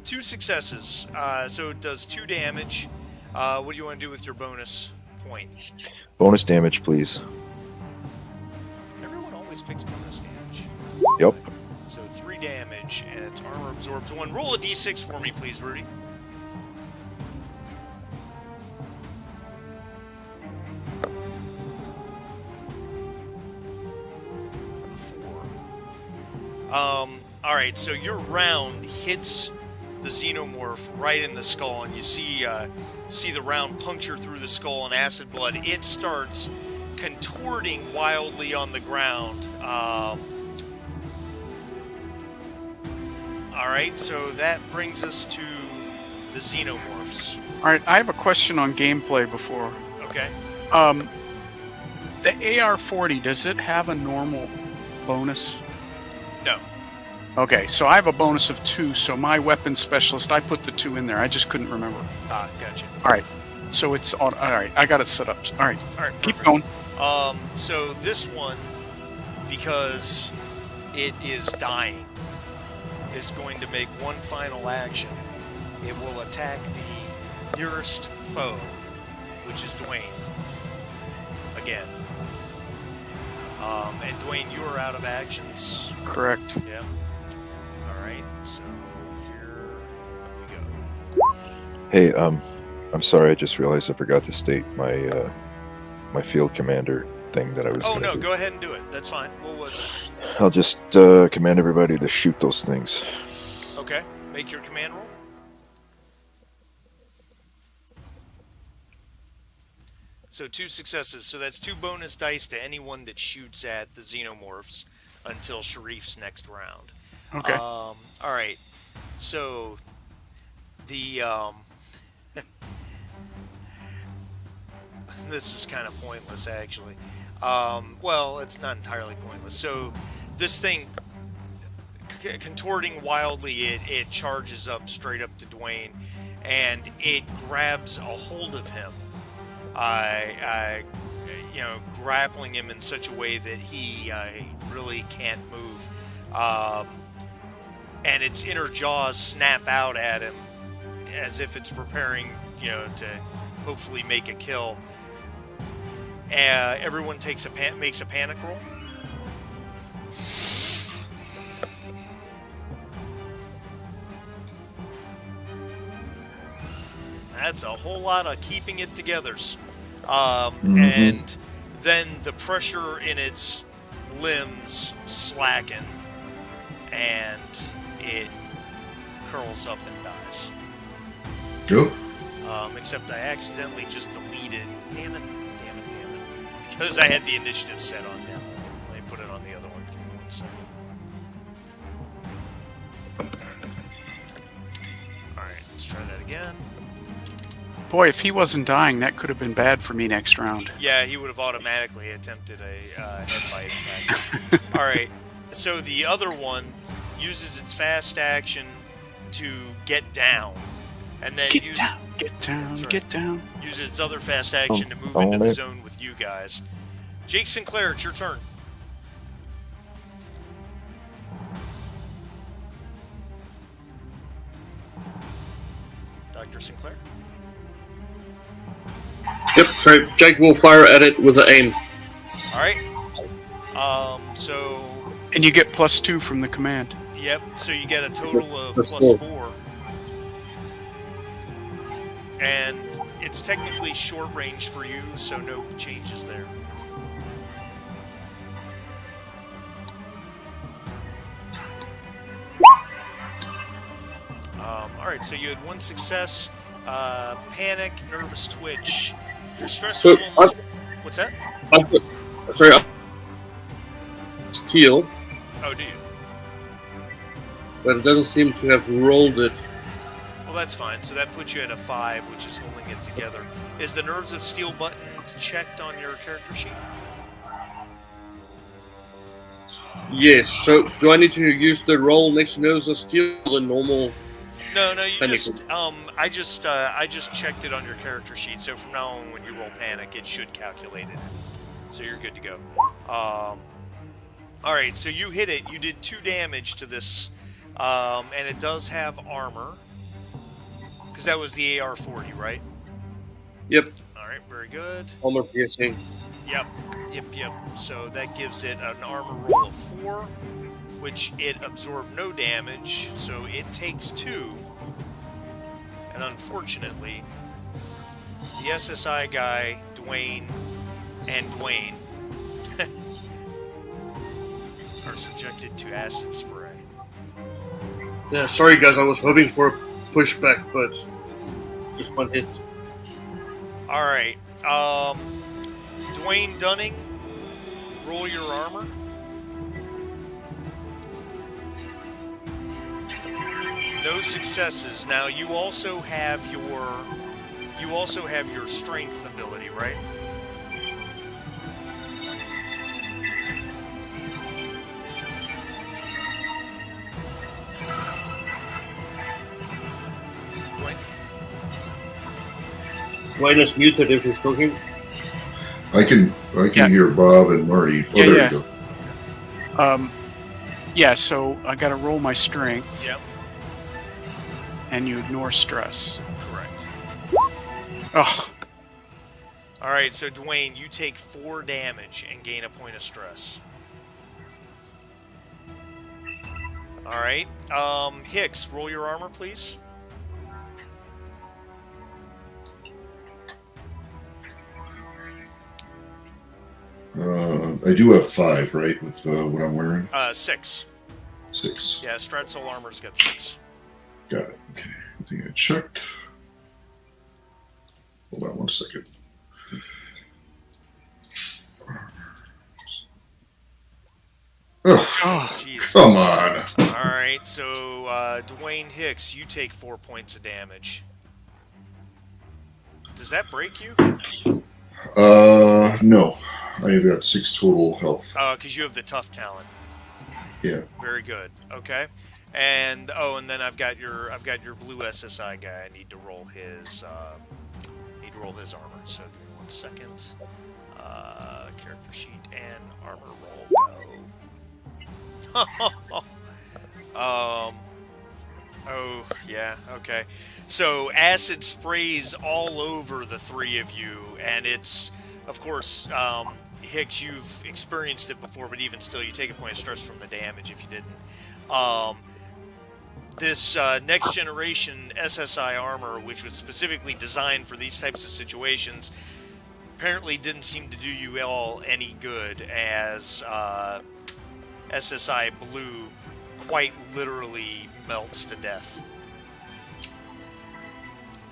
2 successes. So it does 2 damage. What do you want to do with your bonus point? Bonus damage, please. Everyone always picks bonus damage. Yep. So 3 damage, and its armor absorbs 1. Roll a d6 for me, please, Rudy. Alright, so your round hits the xenomorph right in the skull, and you see the round puncture through the skull and acid blood. It starts contorting wildly on the ground. Alright, so that brings us to the xenomorphs. All right, I have a question on gameplay before. Okay. The AR-40, does it have a normal bonus? No. Okay, so I have a bonus of 2, so my weapon specialist, I put the 2 in there. I just couldn't remember. Gotcha. All right, so it's on. All right, I got it set up. All right, keep Perfect. going. So this one, because it is dying, is going to make one final action. It will attack the nearest foe, which is Dwayne. Again. And Dwayne, you are out of actions. Correct. Yeah. Alright, so here we go. Hey, I'm sorry. I just realized I forgot to state my my field commander thing that I was. Oh gonna no, do. go ahead and do it. That's fine. What was it? I'll just command everybody to shoot those things. Okay, make your command roll. So 2 successes. So that's 2 bonus dice to anyone that shoots at the xenomorphs until Sharif's next round. Okay. All right. So the this is kind of pointless, actually. Well, it's not entirely pointless. So this thing contorting wildly, it charges up straight up to Dwayne, and it grabs a hold of him. Grappling him in such a way that he really can't move. And its inner jaws snap out at him as if it's preparing, to hopefully make a kill. Everyone makes a panic roll. That's a whole lot of keeping it togethers. And then the pressure in its limbs slacken, and it curls up and dies. Go. Except I accidentally just deleted. Damn it. Because I had the initiative set on him. Let me put it on the other one. Give me 1 second. Alright, let's try that again. Boy, if he wasn't dying, that could have been bad for me next round. Yeah, he would have automatically attempted a head bite attack. Alright, so the other one uses its fast action to get down. And then Get down, That's right. get down. Use its other fast action to move into the zone with you guys. Jake Sinclair, it's your turn. Dr. Sinclair? Yep, sorry. Jack will fire at it with an aim. All right. So And you get +2 from the command. yep. So you get a total of Plus plus four. 4, and it's technically short range for you, so no changes there. All right. So you had 1 success. Panic, nervous twitch. Your stress So, level. What's that? I put, sorry, I steal, Oh, do you? but it doesn't seem to have rolled it. Well, that's fine. So that puts you at a 5, which is holding it together. Is the Nerves of Steel button checked on your character sheet? Yes. So, do I need to use the roll next to Nose of Steel or the normal? No, you Panic. just I just checked it on your character sheet. So from now on, when you roll panic, it should calculate it. So you're good to go. All right, so you hit it. You did 2 damage to this, and it does have armor because that was the AR-40, right? Yep. All right, very good. Armor piercing. Yep. So that gives it an armor roll of 4, which it absorbed no damage, so it takes 2. And unfortunately, the SSI guy, Dwayne, are subjected to acid spray. Yeah. Sorry, guys. I was hoping for a pushback, but just one hit. All right. Dwayne Dunning, roll your armor. No successes. Now you also have your strength ability, right? Dwayne? Wayne is muted if he's talking. I can Yeah. hear Bob and Marty. Oh, Yeah, there yeah. you go. Yeah, so I got to roll my strength, Yep, and you ignore stress. correct. Oh, All right, so Dwayne, you take 4 damage and gain a point of stress. All right, Hicks, roll your armor, please. I do have 5, right, with what I'm wearing? 6. 6. Yeah, Stratsoul armor's got 6. Got it. Okay. I think I checked. Hold on 1 second. Oh, Jeez. come on. All right, so Dwayne Hicks, you take 4 points of damage. Does that break you? No. I've got 6 total health. Because you have the tough talent. Yeah. Very good. Okay. And and then I've got your blue SSI guy. I need to roll his armor. So give me 1 second. Character sheet and armor roll. Go. Oh yeah. Okay. So acid sprays all over the 3 of you, and it's, of course, Hicks, you've experienced it before, but even still, you take a point of stress from the damage if you didn't. This next generation SSI armor, which was specifically designed for these types of situations, apparently didn't seem to do you all any good, as SSI Blue quite literally melts to death.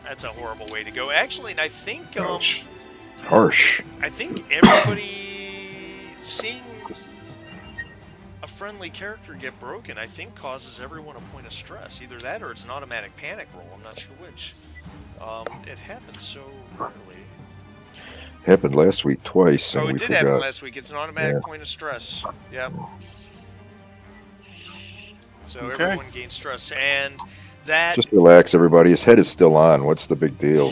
That's a horrible way to go. Actually, and I think Ouch. Harsh. I think everybody seeing a friendly character get broken, I think, causes everyone a point of stress. Either that or it's an automatic panic roll. I'm not sure which. It happens so rarely. Happened last week twice. Oh, and it we did forgot. happen last week. It's an automatic Yeah. point of stress. Yep. So Okay. everyone gains stress, and that. Just relax, everybody. His head is still on. What's the big deal?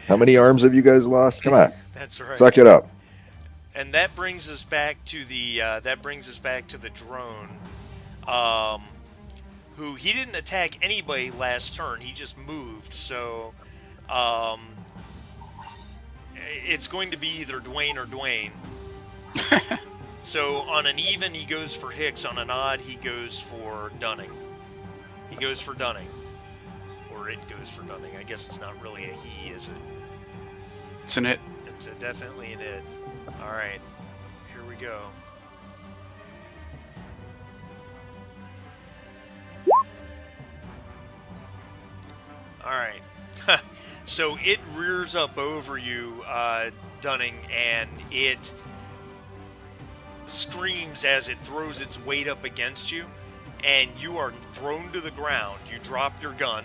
How many arms have you guys lost? Come on, That's right. suck it up. And that brings us back to the drone, who he didn't attack anybody last turn. He just moved. So it's going to be either Dwayne or Dwayne. So on an even, he goes for Hicks. On an odd, he goes for Dunning. He goes for Dunning. Or it goes for Dunning. I guess it's not really a he, is it? It's an it. It's definitely an it. Alright. Here we go. Alright. So it rears up over you, Dunning, and it screams as it throws its weight up against you, and you are thrown to the ground. You drop your gun,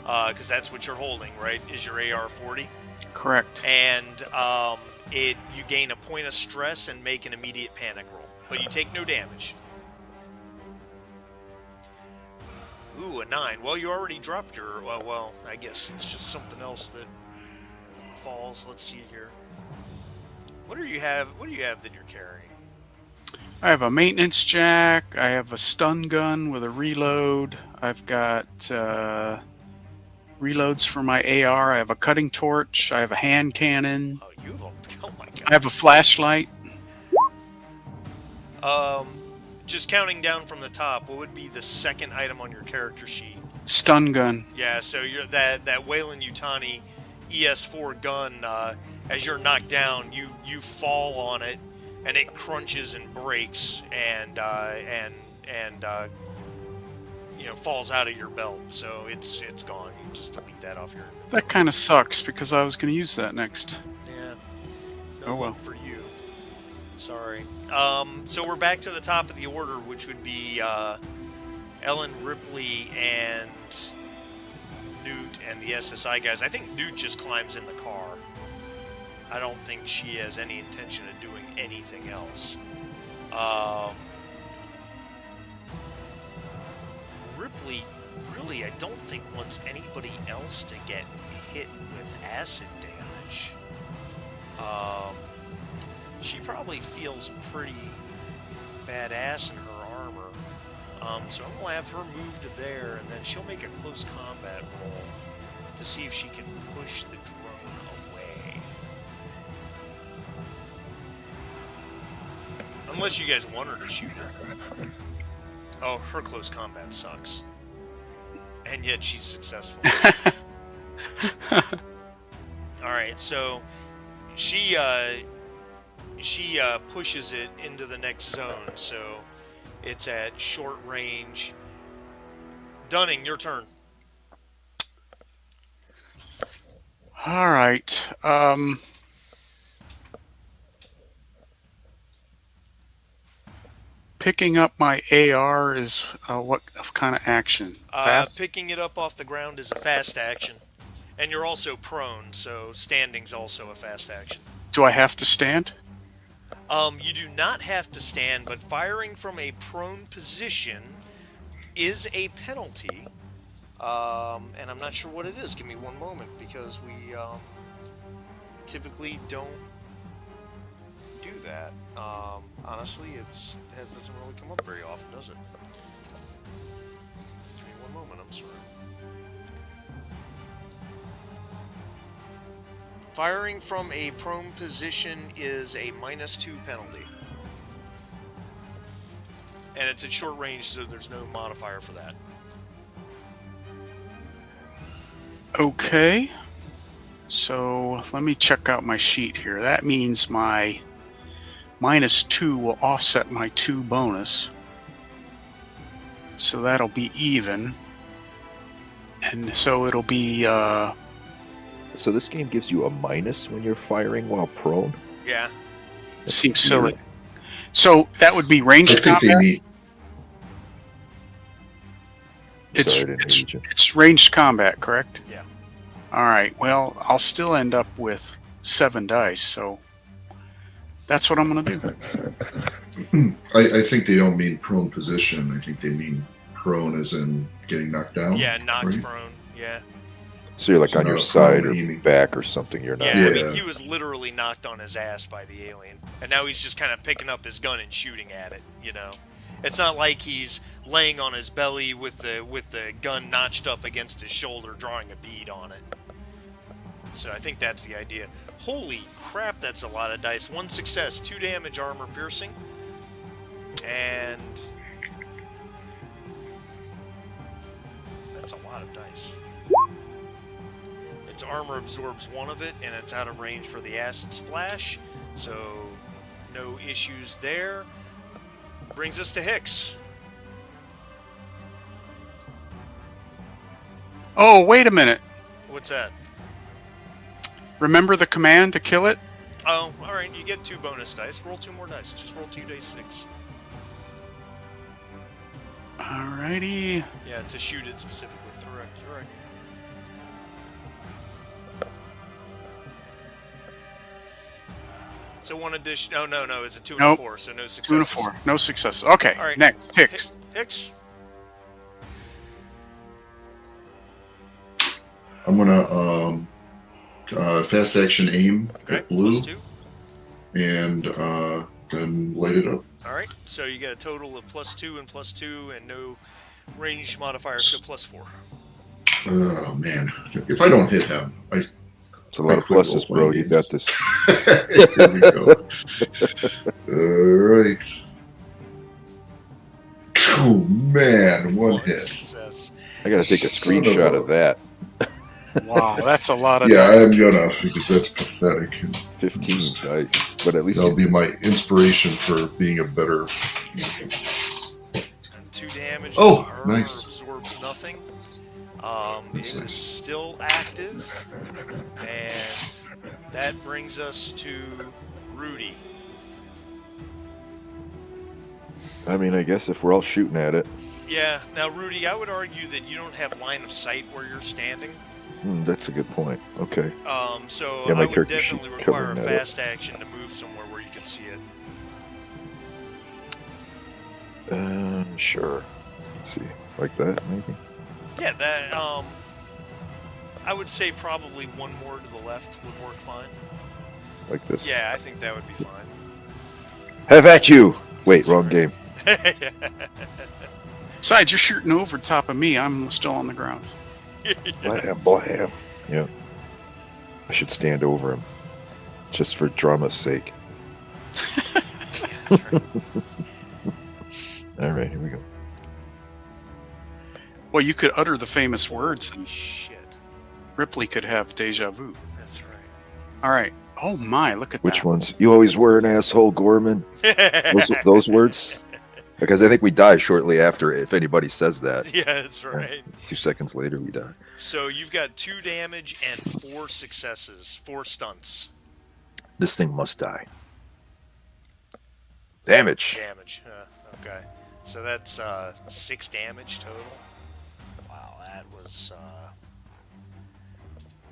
because that's what you're holding, right? Is your AR-40? Correct. And you gain a point of stress and make an immediate panic roll, but you take no damage. Ooh, a 9. Well, you already dropped your... Well, I guess it's just something else that falls. Let's see here. What do you have that you're carrying? I have a maintenance jack. I have a stun gun with a reload. I've got reloads for my AR. I have a cutting torch. I have a hand cannon. Oh, you have a... Oh, my God. I have a flashlight. Just counting down from the top, what would be the second item on your character sheet? Stun gun. Yeah, so you're that Weyland-Yutani ES4 gun. As you're knocked down, you fall on it, and it crunches and breaks, and falls out of your belt. So it's gone. You can just delete that off your. That kind of sucks because I was going to use that next. Yeah. No Oh, well. luck for you. Sorry. So we're back to the top of the order, which would be Ellen, Ripley, and Newt, and the SSI guys. I think Newt just climbs in the car. I don't think she has any intention of doing anything else. Ripley, really, I don't think wants anybody else to get hit with acid damage. She probably feels pretty badass in her armor. So I'm going to have her move to there, and then she'll make a close combat roll to see if she can push the drone away. Unless you guys want her to shoot her. Oh, her close combat sucks. And yet she's successful. Alright, so she pushes it into the next zone, so it's at short range. Dunning, your turn. All right. Picking up my AR is what kind of action? Fast? Picking it up off the ground is a fast action. And you're also prone, so standing's also a fast action. Do I have to stand? You do not have to stand, but firing from a prone position is a penalty. And I'm not sure what it is. Give me one moment, because we typically don't do that. Honestly, it doesn't really come up very often, does it? Give me one moment, I'm sorry. Firing from a prone position is a -2 penalty. And it's at short range, so there's no modifier for that. Okay. So let me check out my sheet here. That means my -2 will offset my 2 bonus. So that'll be even. And so it'll be... So this game gives you a minus when you're firing while prone? Yeah. seems silly. So that would be ranged I think they combat? need. Sorry, I didn't hear you. It's ranged combat, correct? Yeah. All right. Well, I'll still end up with 7 dice, so that's what I'm going to do. I think they don't mean prone position. I think they mean prone as in getting knocked down. Yeah, knocked right? prone. Yeah. So you're like So on your not side prone or aiming. back or something. You're not. Yeah, I Yeah. mean, he was literally knocked on his ass by the alien. And now he's just kind of picking up his gun and shooting at it, you know? It's not like he's laying on his belly with the gun notched up against his shoulder, drawing a bead on it. So I think that's the idea. Holy crap, that's a lot of dice. 1 success, 2 damage, armor piercing. And that's a lot of dice. Its armor absorbs 1 of it, and it's out of range for the acid splash. So no issues there. Brings us to Hicks. Oh, wait a minute. What's that? Remember the command to kill it? Oh, alright, you get 2 bonus dice. Roll 2 more dice. Just roll 2d6. Alrighty. Yeah, to shoot it specifically. Correct, you're right. So 1 addition. Oh, no, it's a 2 and Nope. a 4, so no 2 and a successes. 4. No successes. Okay, All right. next. Hicks. Hicks? I'm gonna fast action aim Okay, at blue plus 2. and then light it up. Alright, so you get a total of plus 2 and plus 2, and no range modifier, so plus 4. Oh man, if I don't hit him, It's a lot of pluses, bro. You got this. Here we go. All right. Oh man, one hit. Success. I gotta take a Son of screenshot a- of that. Wow, that's a lot of Yeah, dice. I'm gonna because that's pathetic. 15 dice, but at least That'll you, be my inspiration for being a better. And 2 damage. Oh, its armor nice. absorbs nothing. That's It nice. is still active. And that brings us to Rudy. I mean, I guess if we're all shooting at it, Yeah, now Rudy, I would argue that you don't have line of sight where you're standing. that's a good point. Okay. So Yeah, my I would character sheet definitely require a covering that up. fast action to move somewhere where you can see it. Sure. Let's see. Like that, maybe? Yeah, that, I would say probably 1 more to the left would work fine. Like this? Yeah, I think that would be fine. Have at you! Wait, wrong game. Besides, you're shooting over top of me. I'm still on the ground. Blam, blam. Yeah. I should stand over him. Just for drama's sake. That's right. Alright, here we go. Well, you could utter the famous words, Holy and shit. Ripley could have deja vu. That's right. All right. Oh my, look at Which that. ones? You always were an asshole, Gorman. Those words? Because I think we die shortly after if anybody says that. Yeah, that's right. 2 seconds later, we die. So you've got 2 damage and 4 successes, 4 stunts. This thing must die. Damage. Damage. Okay. So that's 6 damage total. Wow, that was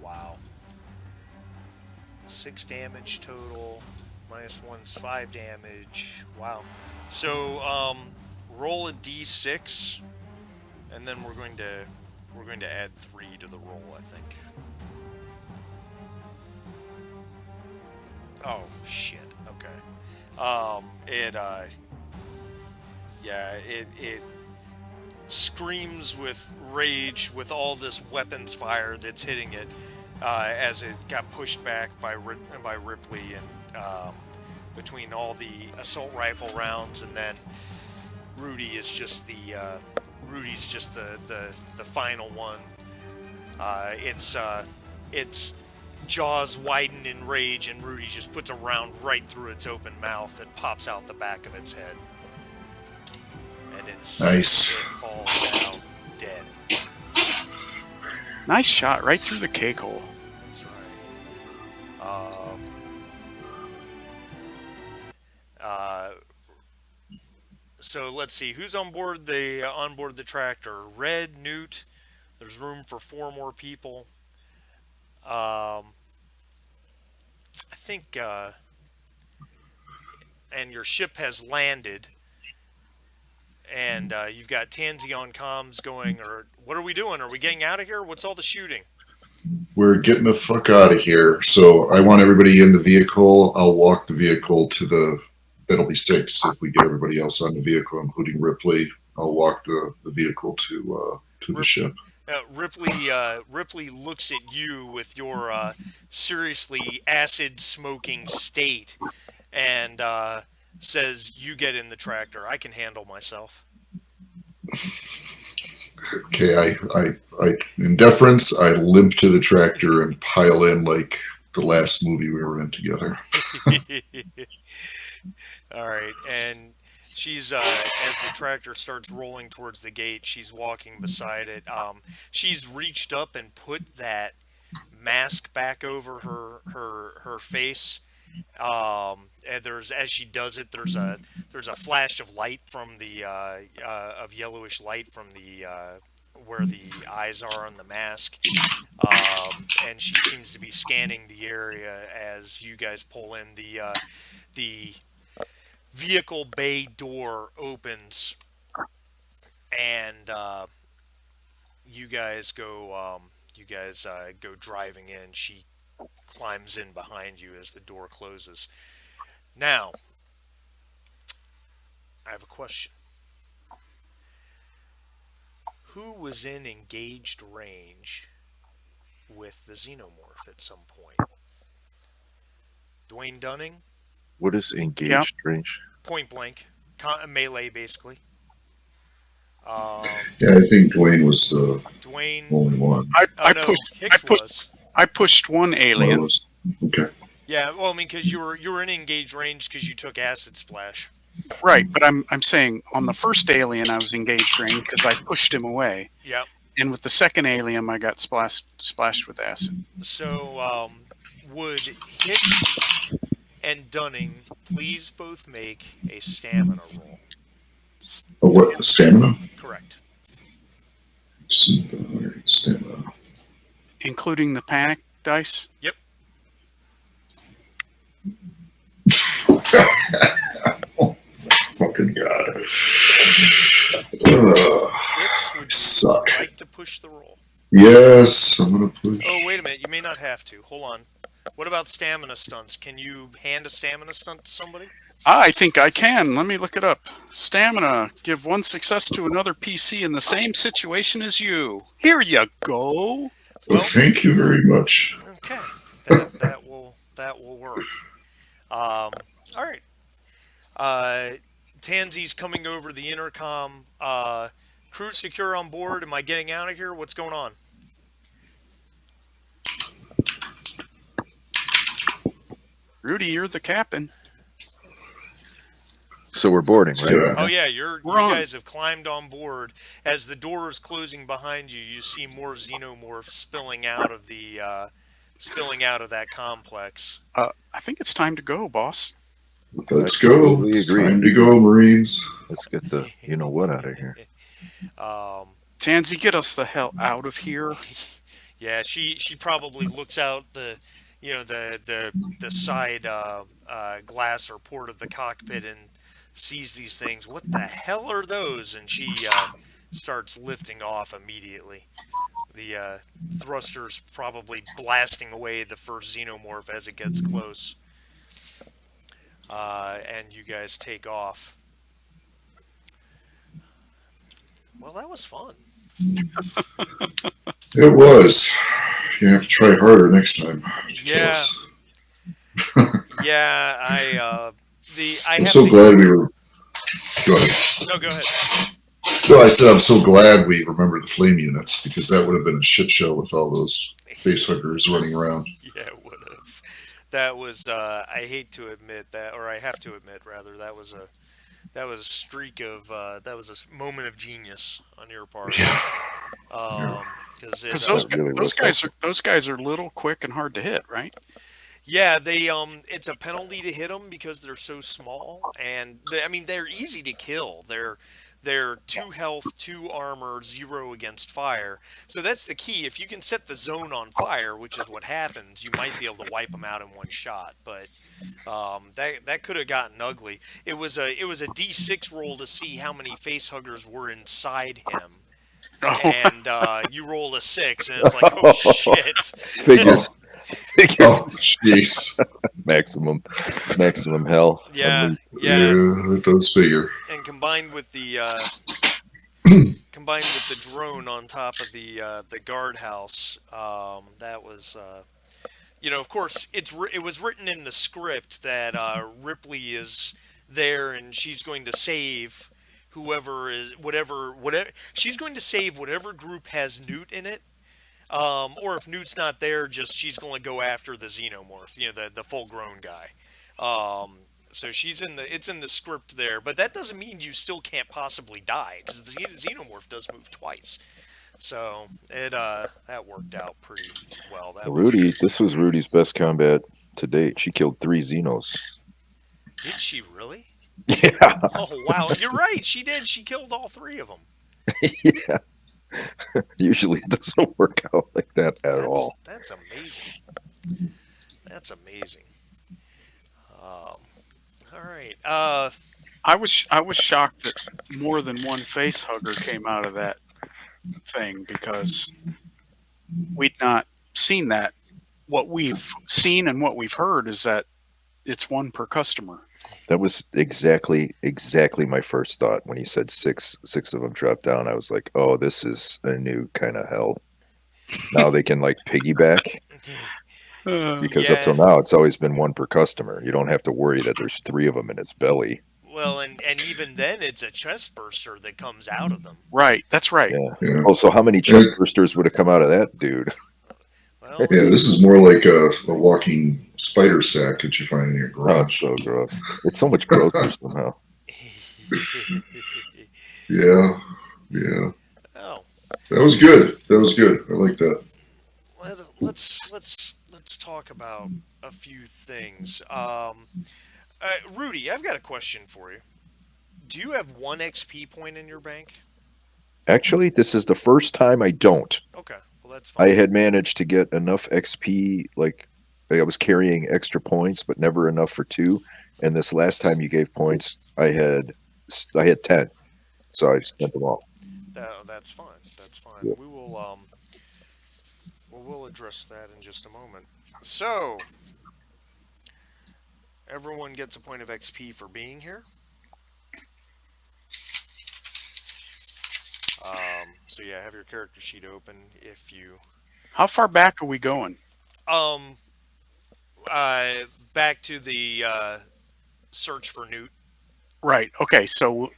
wow. 6 damage total. Minus 1's 5 damage. Wow. So roll a d6, and then we're going to add 3 to the roll, I think. Oh shit. Okay. It screams with rage with all this weapons fire that's hitting it as it got pushed back by Ripley and between all the assault rifle rounds, and then Rudy's just the final one. Its jaws widen in rage, and Rudy just puts a round right through its open mouth that pops out the back of its head. And Nice. it falls down dead. Nice shot right through the cake hole. That's right. So let's see who's on board the tractor. Red, Newt. There's room for 4 more people. I think, and your ship has landed, and you've got Tansy on comms going, or what are we doing? Are we getting out of here? What's all the shooting? We're getting the fuck out of here. So I want everybody in the vehicle. I'll walk the vehicle to the. That'll be 6 if we get everybody else on the vehicle, including Ripley. I'll walk the vehicle to the ship. Ripley looks at you with your seriously acid smoking state and says, "You get in the tractor. I can handle myself." Okay, in deference, I limp to the tractor and pile in like the last movie we were in together. All right, and she's as the tractor starts rolling towards the gate, she's walking beside it. She's reached up and put that mask back over her face. And there's as she does it, there's a flash of light from the of yellowish light from the where the eyes are on the mask. And she seems to be scanning the area as you guys pull in. The vehicle bay door opens, and you guys go driving in. She climbs in behind you as the door closes. Now, I have a question. Who was in engaged range with the xenomorph at some point? Dwayne Dunning? What is engaged range? Point blank. Melee, basically. Yeah, I think Dwayne was the Dwayne. only one. I pushed one alien. Was. Okay. Yeah, well, I mean, because you were in engaged range because you took acid splash. Right, but I'm saying on the first alien I was engaged range because I pushed him away. Yep. And with the second alien I got splashed with acid. So, would Hicks and Dunning please both make a stamina roll? Oh, what? Stamina? Correct. Stamina. Including the panic dice? Yep. Oh, fucking God. Hicks, would Suck. you like to push the roll? Yes, I'm gonna push. Oh, wait a minute. You may not have to. Hold on. What about stamina stunts? Can you hand a stamina stunt to somebody? I think I can. Let me look it up. Stamina. Give one success to another PC in the same situation as you. Here you go. Well, thank you very much. Okay. That will work. All right. Tansy's coming over the intercom. Crew secure on board. Am I getting out of here? What's going on? Rudy, you're the captain. So we're boarding, right? Yeah. Oh yeah, you on. guys have climbed on board. As the door is closing behind you, you see more xenomorphs spilling out of that complex. I think it's time to go, boss. Let's I go. totally It's agree. time to go, Marines. Let's get the you know what out of here. Tansy, get us the hell out of here. Yeah, she probably looks out the side glass or port of the cockpit and sees these things. What the hell are those? And she starts lifting off immediately. The thrusters probably blasting away the first xenomorph as it gets close. And you guys take off. Well, that was fun. It was. You have to try harder next time. Yeah. Yeah, I'm so glad we were. Go ahead. No, go ahead. No, I said I'm so glad we remembered the flame units because that would have been a shit show with all those facehuggers running around. Yeah, it would have. That was. I hate to admit that, or I have to admit rather, that was a streak of. That was a moment of genius on your part. Because really those guys are little, quick, and hard to hit, right? Yeah, it's a penalty to hit them because they're so small, and they're easy to kill. They're 2 health, 2 armor, 0 against fire. So that's the key. If you can set the zone on fire, which is what happens, you might be able to wipe them out in one shot. But that could have gotten ugly. It was a D6 roll to see how many facehuggers were inside him. And you roll a 6, and it's like, oh shit! Figures. Oh, jeez. Maximum hell. Yeah. Yeah, it does figure. And combined with the combined with the drone on top of the guardhouse. That was of course, it was written in the script that Ripley is there and she's going to save whoever is whatever she's going to save whatever group has Newt in it. Or if Newt's not there, just she's going to go after the xenomorph, the full grown guy. Um, so it's in the script there, but that doesn't mean you still can't possibly die because the xenomorph does move twice. So that worked out pretty well. That was Rudy, this was Rudy's best combat to date. She killed 3 Xenos. Did she really? Yeah, Oh wow, you're right. She did. She killed all three of them. yeah. Usually it doesn't work out like that at all. That's amazing. That's amazing. Um, all right. I was shocked that more than one face hugger came out of that thing because we'd not seen that. What we've seen and what we've heard is that it's one per customer. That was exactly my first thought when he said six of them dropped down. I was like, oh, this is a new kind of hell. Now they can like piggyback because up till Yeah. now it's always been one per customer. You don't have to worry that there's 3 of them in its belly. Well, and even then, it's a chest burster that comes out of them. Right, that's right. Yeah. Yeah. Oh, so how many chest bursters would have come out of that dude? Well, Yeah, this is more like a walking spider sack that you find in your Oh, garage. it's so gross. It's so much grosser somehow. Yeah, yeah. oh, That was good. That was good. I like that. let's talk about a few things. Rudy, I've got a question for you. Do you have one XP point in your bank? Actually, this is the first time I don't. Okay, well that's I fine. had managed to get enough XP, like I was carrying extra points, but never enough for 2. And this last time you gave points, I had 10, so I spent them all. That's fine. That's fine. Yeah. We'll address that in just a moment. So, everyone gets a point of XP for being here. So yeah, have your character sheet open if you How far back are we going? um back to the search for Newt. Right. Okay. So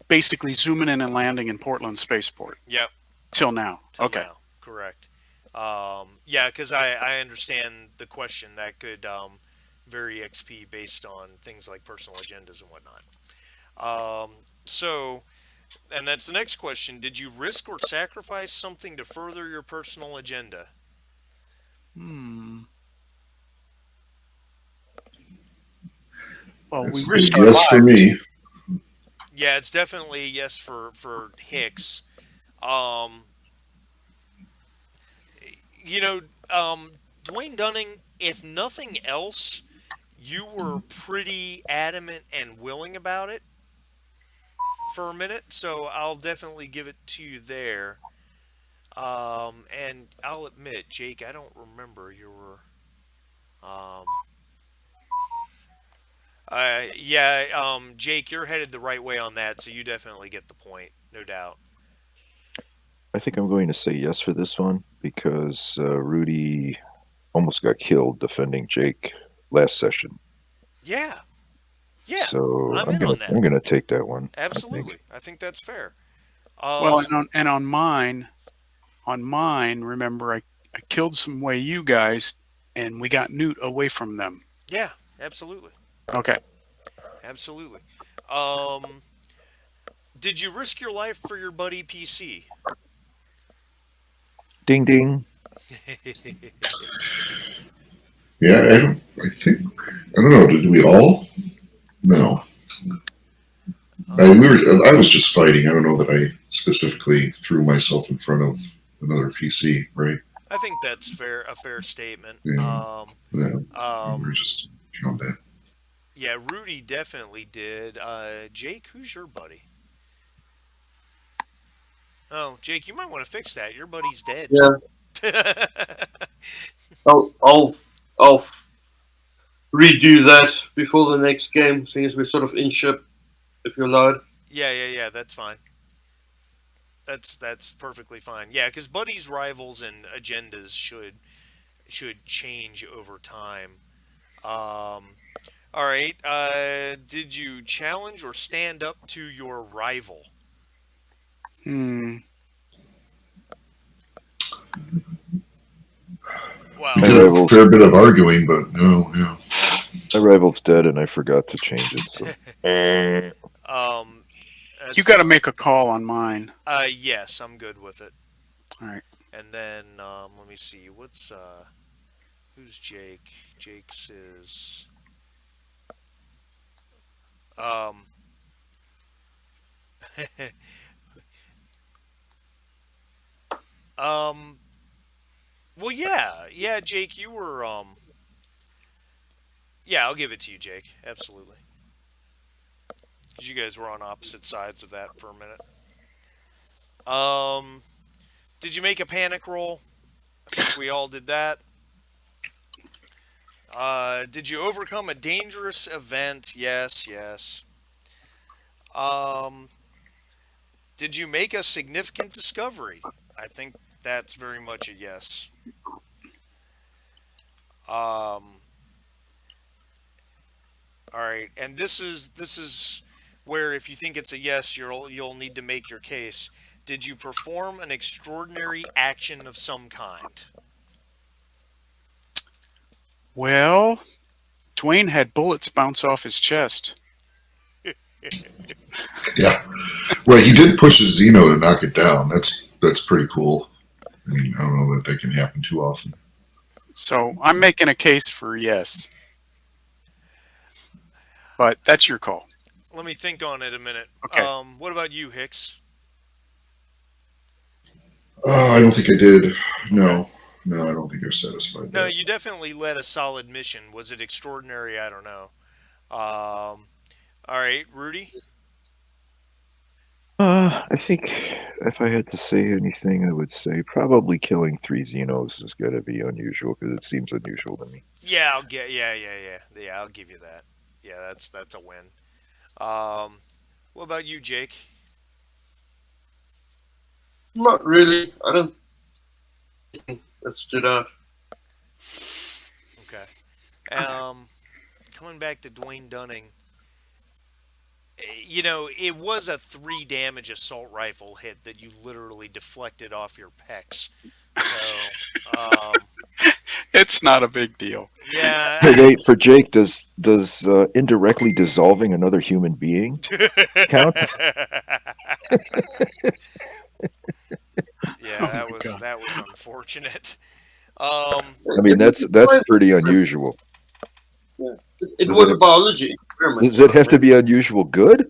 basically zooming in and landing in Portland Spaceport Yep, till now. till Okay. now. Correct. Yeah, because I understand the question that could vary XP based on things like personal agendas and whatnot. So, and that's the next question. Did you risk or sacrifice something to further your personal agenda? Hmm. Well, That's we a risked big our yes for lives. me. Yeah, it's definitely a yes for Hicks. Um, you know, Dwayne Dunning, if nothing else, you were pretty adamant and willing about it for a minute, so I'll definitely give it to you there. And I'll admit, Jake, I don't remember your. Um, yeah, Jake, you're headed the right way on that, so you definitely get the point, no doubt. I think I'm going to say yes for this one because Rudy almost got killed defending Jake last session. Yeah, yeah, So I'm in on that. I'm gonna take that one. I think. Absolutely, I think that's fair. Well, Um, and on mine, remember I killed some Wey-Yu guys, and we got Newt away from them. yeah, absolutely, Okay. absolutely. Um, did you risk your life for your buddy PC? Ding ding. Yeah, I think I don't know. Did we all? No. I was just fighting. I don't know that I specifically threw myself in front of another PC, right? I think that's fair. A fair statement. Yeah. Yeah, we were Um, just combat. yeah, Rudy definitely did. Jake, who's your buddy? Oh, Jake, you might want to fix that. Your buddy's dead. Yeah, I'll I'll I'll redo that before the next game, seeing as we're sort of in ship, if you're allowed. Yeah, that's fine. That's perfectly fine. Yeah, because buddies, rivals, and agendas should change over time. Um, all right. Did you challenge or stand up to your rival? Hmm. We Well, My did a rivals, fair bit of arguing, but no, yeah. my rival's dead, and I forgot to change it. So, um, You that's got to fine. make a call on mine. Yes, I'm good with it. All right. And then let me see. Who's Jake? Jake's is um. um. Well, yeah, Jake, you were Yeah, I'll give it to you, Jake. Absolutely, because you guys were on opposite sides of that for a minute. Um. Did you make a panic roll? I think we all did that. Did you overcome a dangerous event? Yes, yes. Um, did you make a significant discovery? I think that's very much a yes. Um, all right, and this is where if you think it's a yes, you'll need to make your case. Did you perform an extraordinary action of some kind? Well, Dwayne had bullets bounce off his chest. Yeah. Well, he did push his Xeno to knock it down. That's pretty cool. I mean, I don't know that that can happen too often. So I'm making a case for yes, but that's your call. Let me think on it a minute. Okay. What about you, Hicks? I don't think I did. Okay. No, no, I don't think I satisfied No, that. you definitely led a solid mission. Was it extraordinary? I don't know. Um, all right, Rudy. I think if I had to say anything, I would say probably killing three Xenos is going to be unusual because it seems unusual to me. Yeah, I'll get. Yeah. I'll give you that. Yeah, that's a win. What about you, Jake? Not really. I don't think that stood out. Okay. Coming back to Dwayne Dunning. It was a 3 damage assault rifle hit that you literally deflected off your pecs. So, It's not a big deal. yeah. Hey, wait for Jake. Does indirectly dissolving another human being count? Yeah, Oh that my was god. that was unfortunate. Um, I mean, It, that's it, that's was, pretty unusual. yeah. It Does was a it biology experiment, does it so have to be unusual good?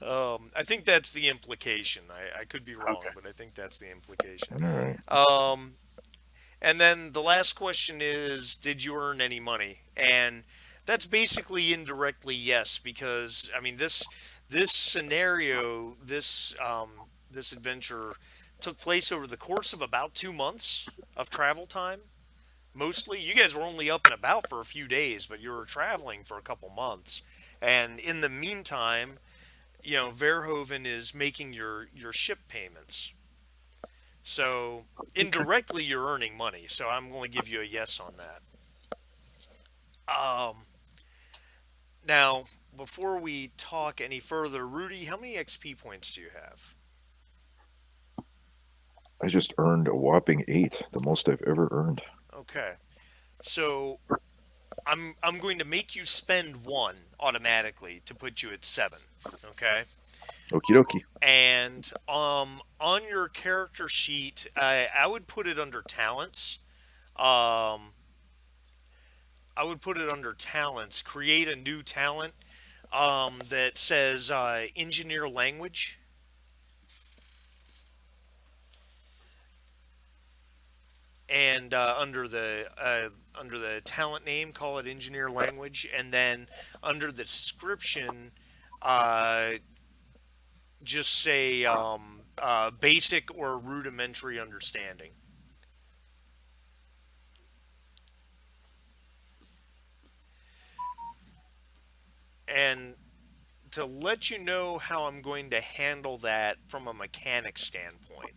I think that's the implication. I could be wrong, Okay. but I think that's the implication. All right. Um, and then the last question is, did you earn any money? And that's basically indirectly yes, because I mean this scenario, this adventure took place over the course of about 2 months of travel time. Mostly, you guys were only up and about for a few days, but you were traveling for a couple months. And in the meantime, Verhoeven is making your ship payments. So Okay. indirectly, you're earning money. So I'm going to give you a yes on that. Um, Now, before we talk any further, Rudy, how many XP points do you have? I just earned a whopping 8, the most I've ever earned. Okay, so I'm going to make you spend one automatically to put you at 7. Okay, Okie dokie. and on your character sheet, I would put it under talents. Um, I would put it under talents. Create a new talent that says engineer language, and under the talent name, call it engineer language, and then under the description, uh, just say basic or rudimentary understanding. And to let you know how I'm going to handle that from a mechanic standpoint.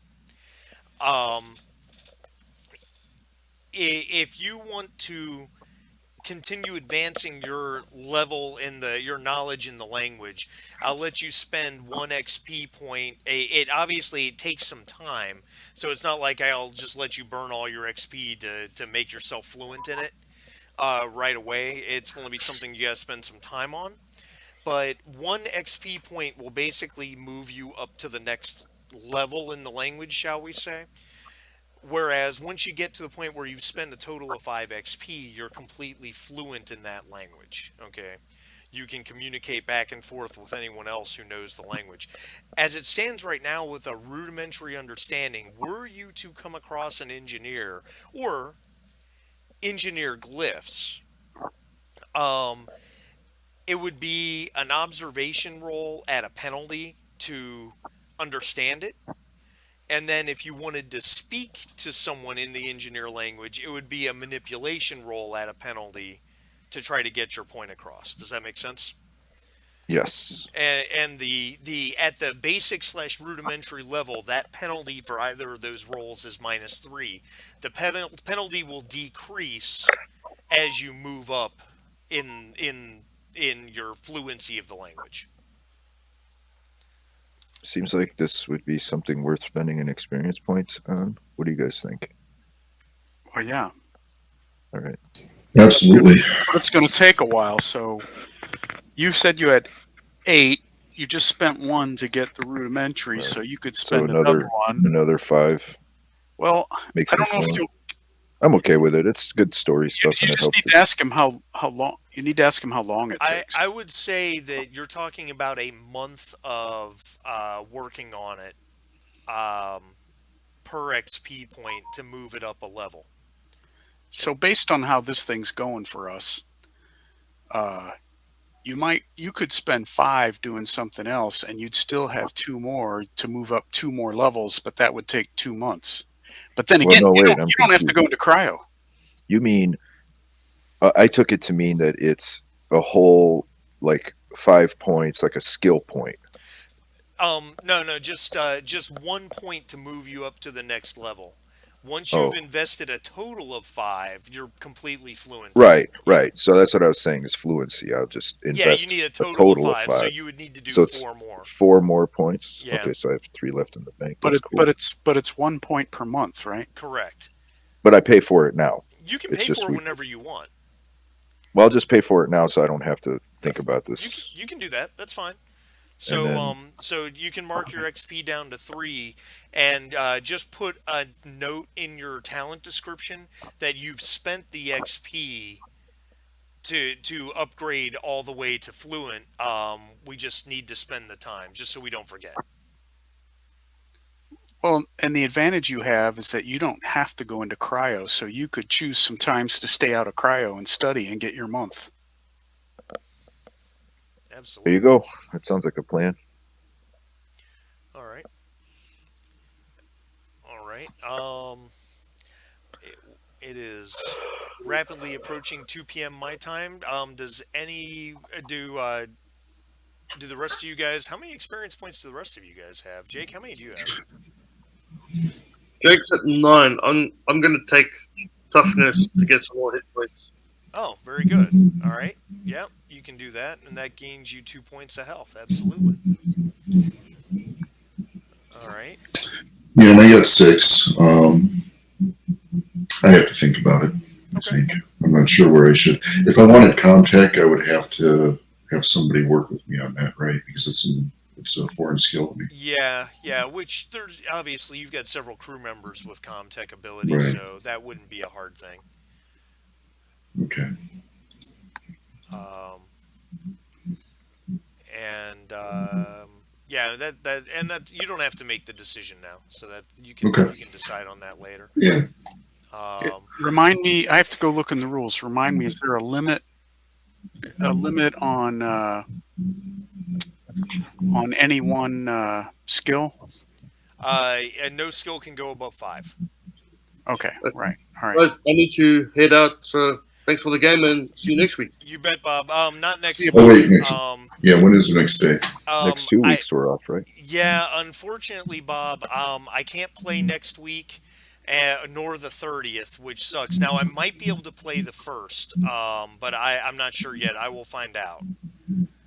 Um, if you want to continue advancing your level in your knowledge in the language, I'll let you spend one XP point. It obviously it takes some time, so it's not like I'll just let you burn all your XP to make yourself fluent in it right away. It's going to be something you got to spend some time on. But one XP point will basically move you up to the next level in the language, shall we say. Whereas once you get to the point where you've spent a total of 5 XP, you're completely fluent in that language. Okay. You can communicate back and forth with anyone else who knows the language. As it stands right now, with a rudimentary understanding, were you to come across an engineer or engineer glyphs, um, it would be an observation roll at a penalty to understand it. And then if you wanted to speak to someone in the engineer language, it would be a manipulation roll at a penalty to try to get your point across. Does that make sense? Yes. And the at the basic slash rudimentary level, that penalty for either of those rolls is -3. The penalty will decrease as you move up in your fluency of the language. Seems like this would be something worth spending an experience point on. What do you guys think? Well, yeah, All right. Absolutely. but it's going to take a while. So you said you had 8. You just spent 1 to get the rudimentary, Right. so you could So spend another 1. another 5 Well, makes I me don't know if fluent. you. I'm okay with it. It's good story You, stuff, you and it just helps. need to ask him how long. You need to ask him how long it I, takes. I would say that you're talking about a month of working on it per XP point to move it up a level. So based on how this thing's going for us, uh, you could spend 5 doing something else, and you'd still have 2 more to move up 2 more levels, but that would take 2 months. But then Well, again, no, wait. I'm you don't have to confused. go into cryo. You mean I took it to mean that it's a whole like 5 points, like a skill point. No, just 1 point to move you up to the next level. Once Oh, you've invested a total of 5, you're completely fluent in it. right, Yeah. right. So that's what I was saying is fluency. I'll just Yeah, you invest need a a total of total of 5, so 5. you would need to do So it's 4 more. 4 more points. Yeah, Okay, so I have 3 left in the bank. But That's cool. it's 1 point per month, right? correct. But I pay for it now. You can It's pay just for it we. whenever you want. Well, I'll just pay for it now, so I don't have to think about You this. you can do that. That's fine. And So then so you can mark your XP down to 3, and just put a note in your talent description that you've spent the XP to upgrade all the way to fluent. We just need to spend the time, just so we don't forget. Well, and the advantage you have is that you don't have to go into cryo, so you could choose some times to stay out of cryo and study and get your month. there Absolutely. you go. That sounds like a plan. All right. All right. It, it is rapidly approaching 2 p.m. my time. Does any do the rest of you guys? How many experience points do the rest of you guys have? Jake, how many do you have? Jake's at 9. I'm gonna take toughness to get some more hit points. Oh, very good. All right. Yep, you can do that, and that gains you 2 points of health. Absolutely. All right. Yeah, and I got 6. I have to think about it. I Okay. think I'm not sure where I should. If I wanted Comtech, I would have to have somebody work with me on that, right? Because it's a foreign skill to me. Yeah, yeah. Which there's obviously you've got several crew members with Comtech abilities, Right. so that wouldn't be a hard thing. Okay. Um, and yeah, that you don't have to make the decision now, so that Okay. you can decide on that later. Yeah. Remind me, I have to go look in the rules. Remind me, is there a limit on any one skill? And no skill can go above 5. Okay, right. All right. Right, I need to head out. So Thanks for the game, and see you next week. You bet, Bob. Not next See you, week. Oh wait, next. Um, Yeah, when is the next day? Next 2 weeks I we're off, right? Yeah, unfortunately, Bob, I can't play next week, nor the 30th, which sucks. Now I might be able to play the first, but I'm not sure yet. I will find out.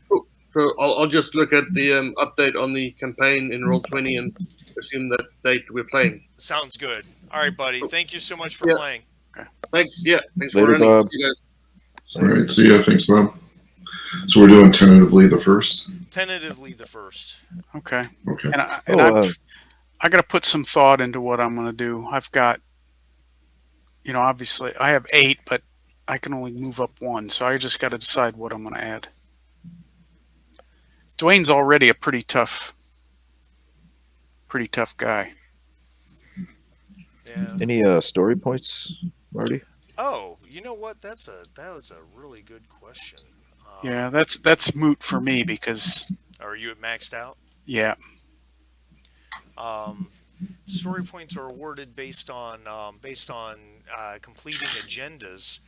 Cool. So I'll just look at the update on the campaign in Roll20 and assume that date we're playing. Sounds good. All right, buddy. Thank you so much for Yeah. playing. Thanks. Yeah. Thanks for Later, running. Bob. See you guys. All right, see ya. Thanks, Bob. So we're doing tentatively the first. Tentatively the first. Okay. Okay. And I got to put some thought into what I'm going to do. I've got, obviously I have 8, but I can only move up 1, so I just got to decide what I'm going to add. Dwayne's already a pretty tough guy. Yeah. Any story points, Marty? Oh, you know what? That was a really good question. Yeah, that's moot for me because Are you maxed out? yeah. Story points are awarded based on completing agendas.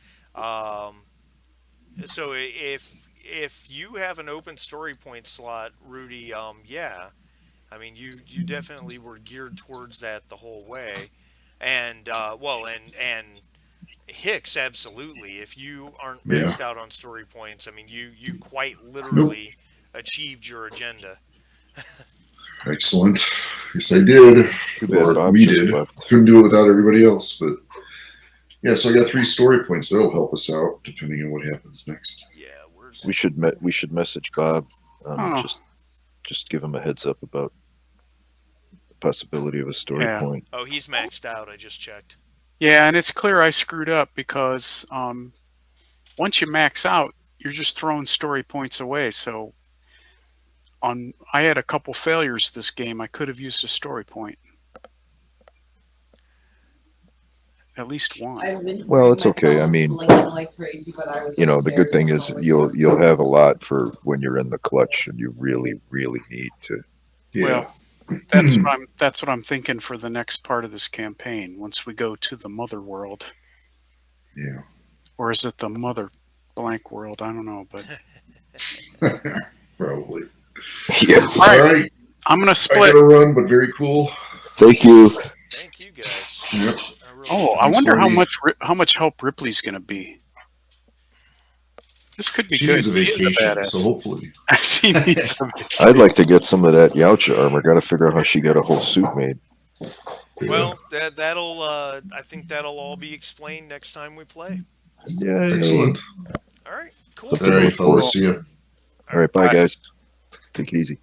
So if you have an open story point slot, Rudy, yeah, I mean you definitely were geared towards that the whole way, and and Hicks, absolutely. If you aren't Yeah. maxed out on story points, I mean you quite literally achieved your agenda. Excellent. Yes, I did. Too bad Or Bob we just did. left. Couldn't do it without everybody else, but yeah. So I got 3 story points. That'll help us out depending on what happens next. Yeah, where's We should message Bob. Oh. Just give him a heads up about the possibility of a story Yeah. point. Oh, he's maxed out. I just checked. Yeah, and it's clear I screwed up because once you max out, you're just throwing story points away. So I had a couple failures this game. I could have used a story point. At least one. Well, it's okay. I mean, the good thing is you'll have a lot for when you're in the clutch and you really need to. Yeah. Well, that's what I'm thinking for the next part of this campaign. Once we go to the mother world, Yeah. or is it the mother blank world? I don't know, but Probably. Yes. All right. All right. I'm gonna I split. gotta run, but very cool. Thank you. Thank you guys. Yep. I really Oh, I Thanks, wonder Marty. how much help Ripley's gonna be. This could be She good. needs a She is vacation, badass. so hopefully. She needs a I'd like to get some of that Yautja armor. Got to figure out how she got a whole suit made. Well, that'll I think that'll all be explained next time we play. Yay. Excellent. All right, cool. Something All to right, look forward fellas. See ya. All right, bye Bye. guys. Take it easy.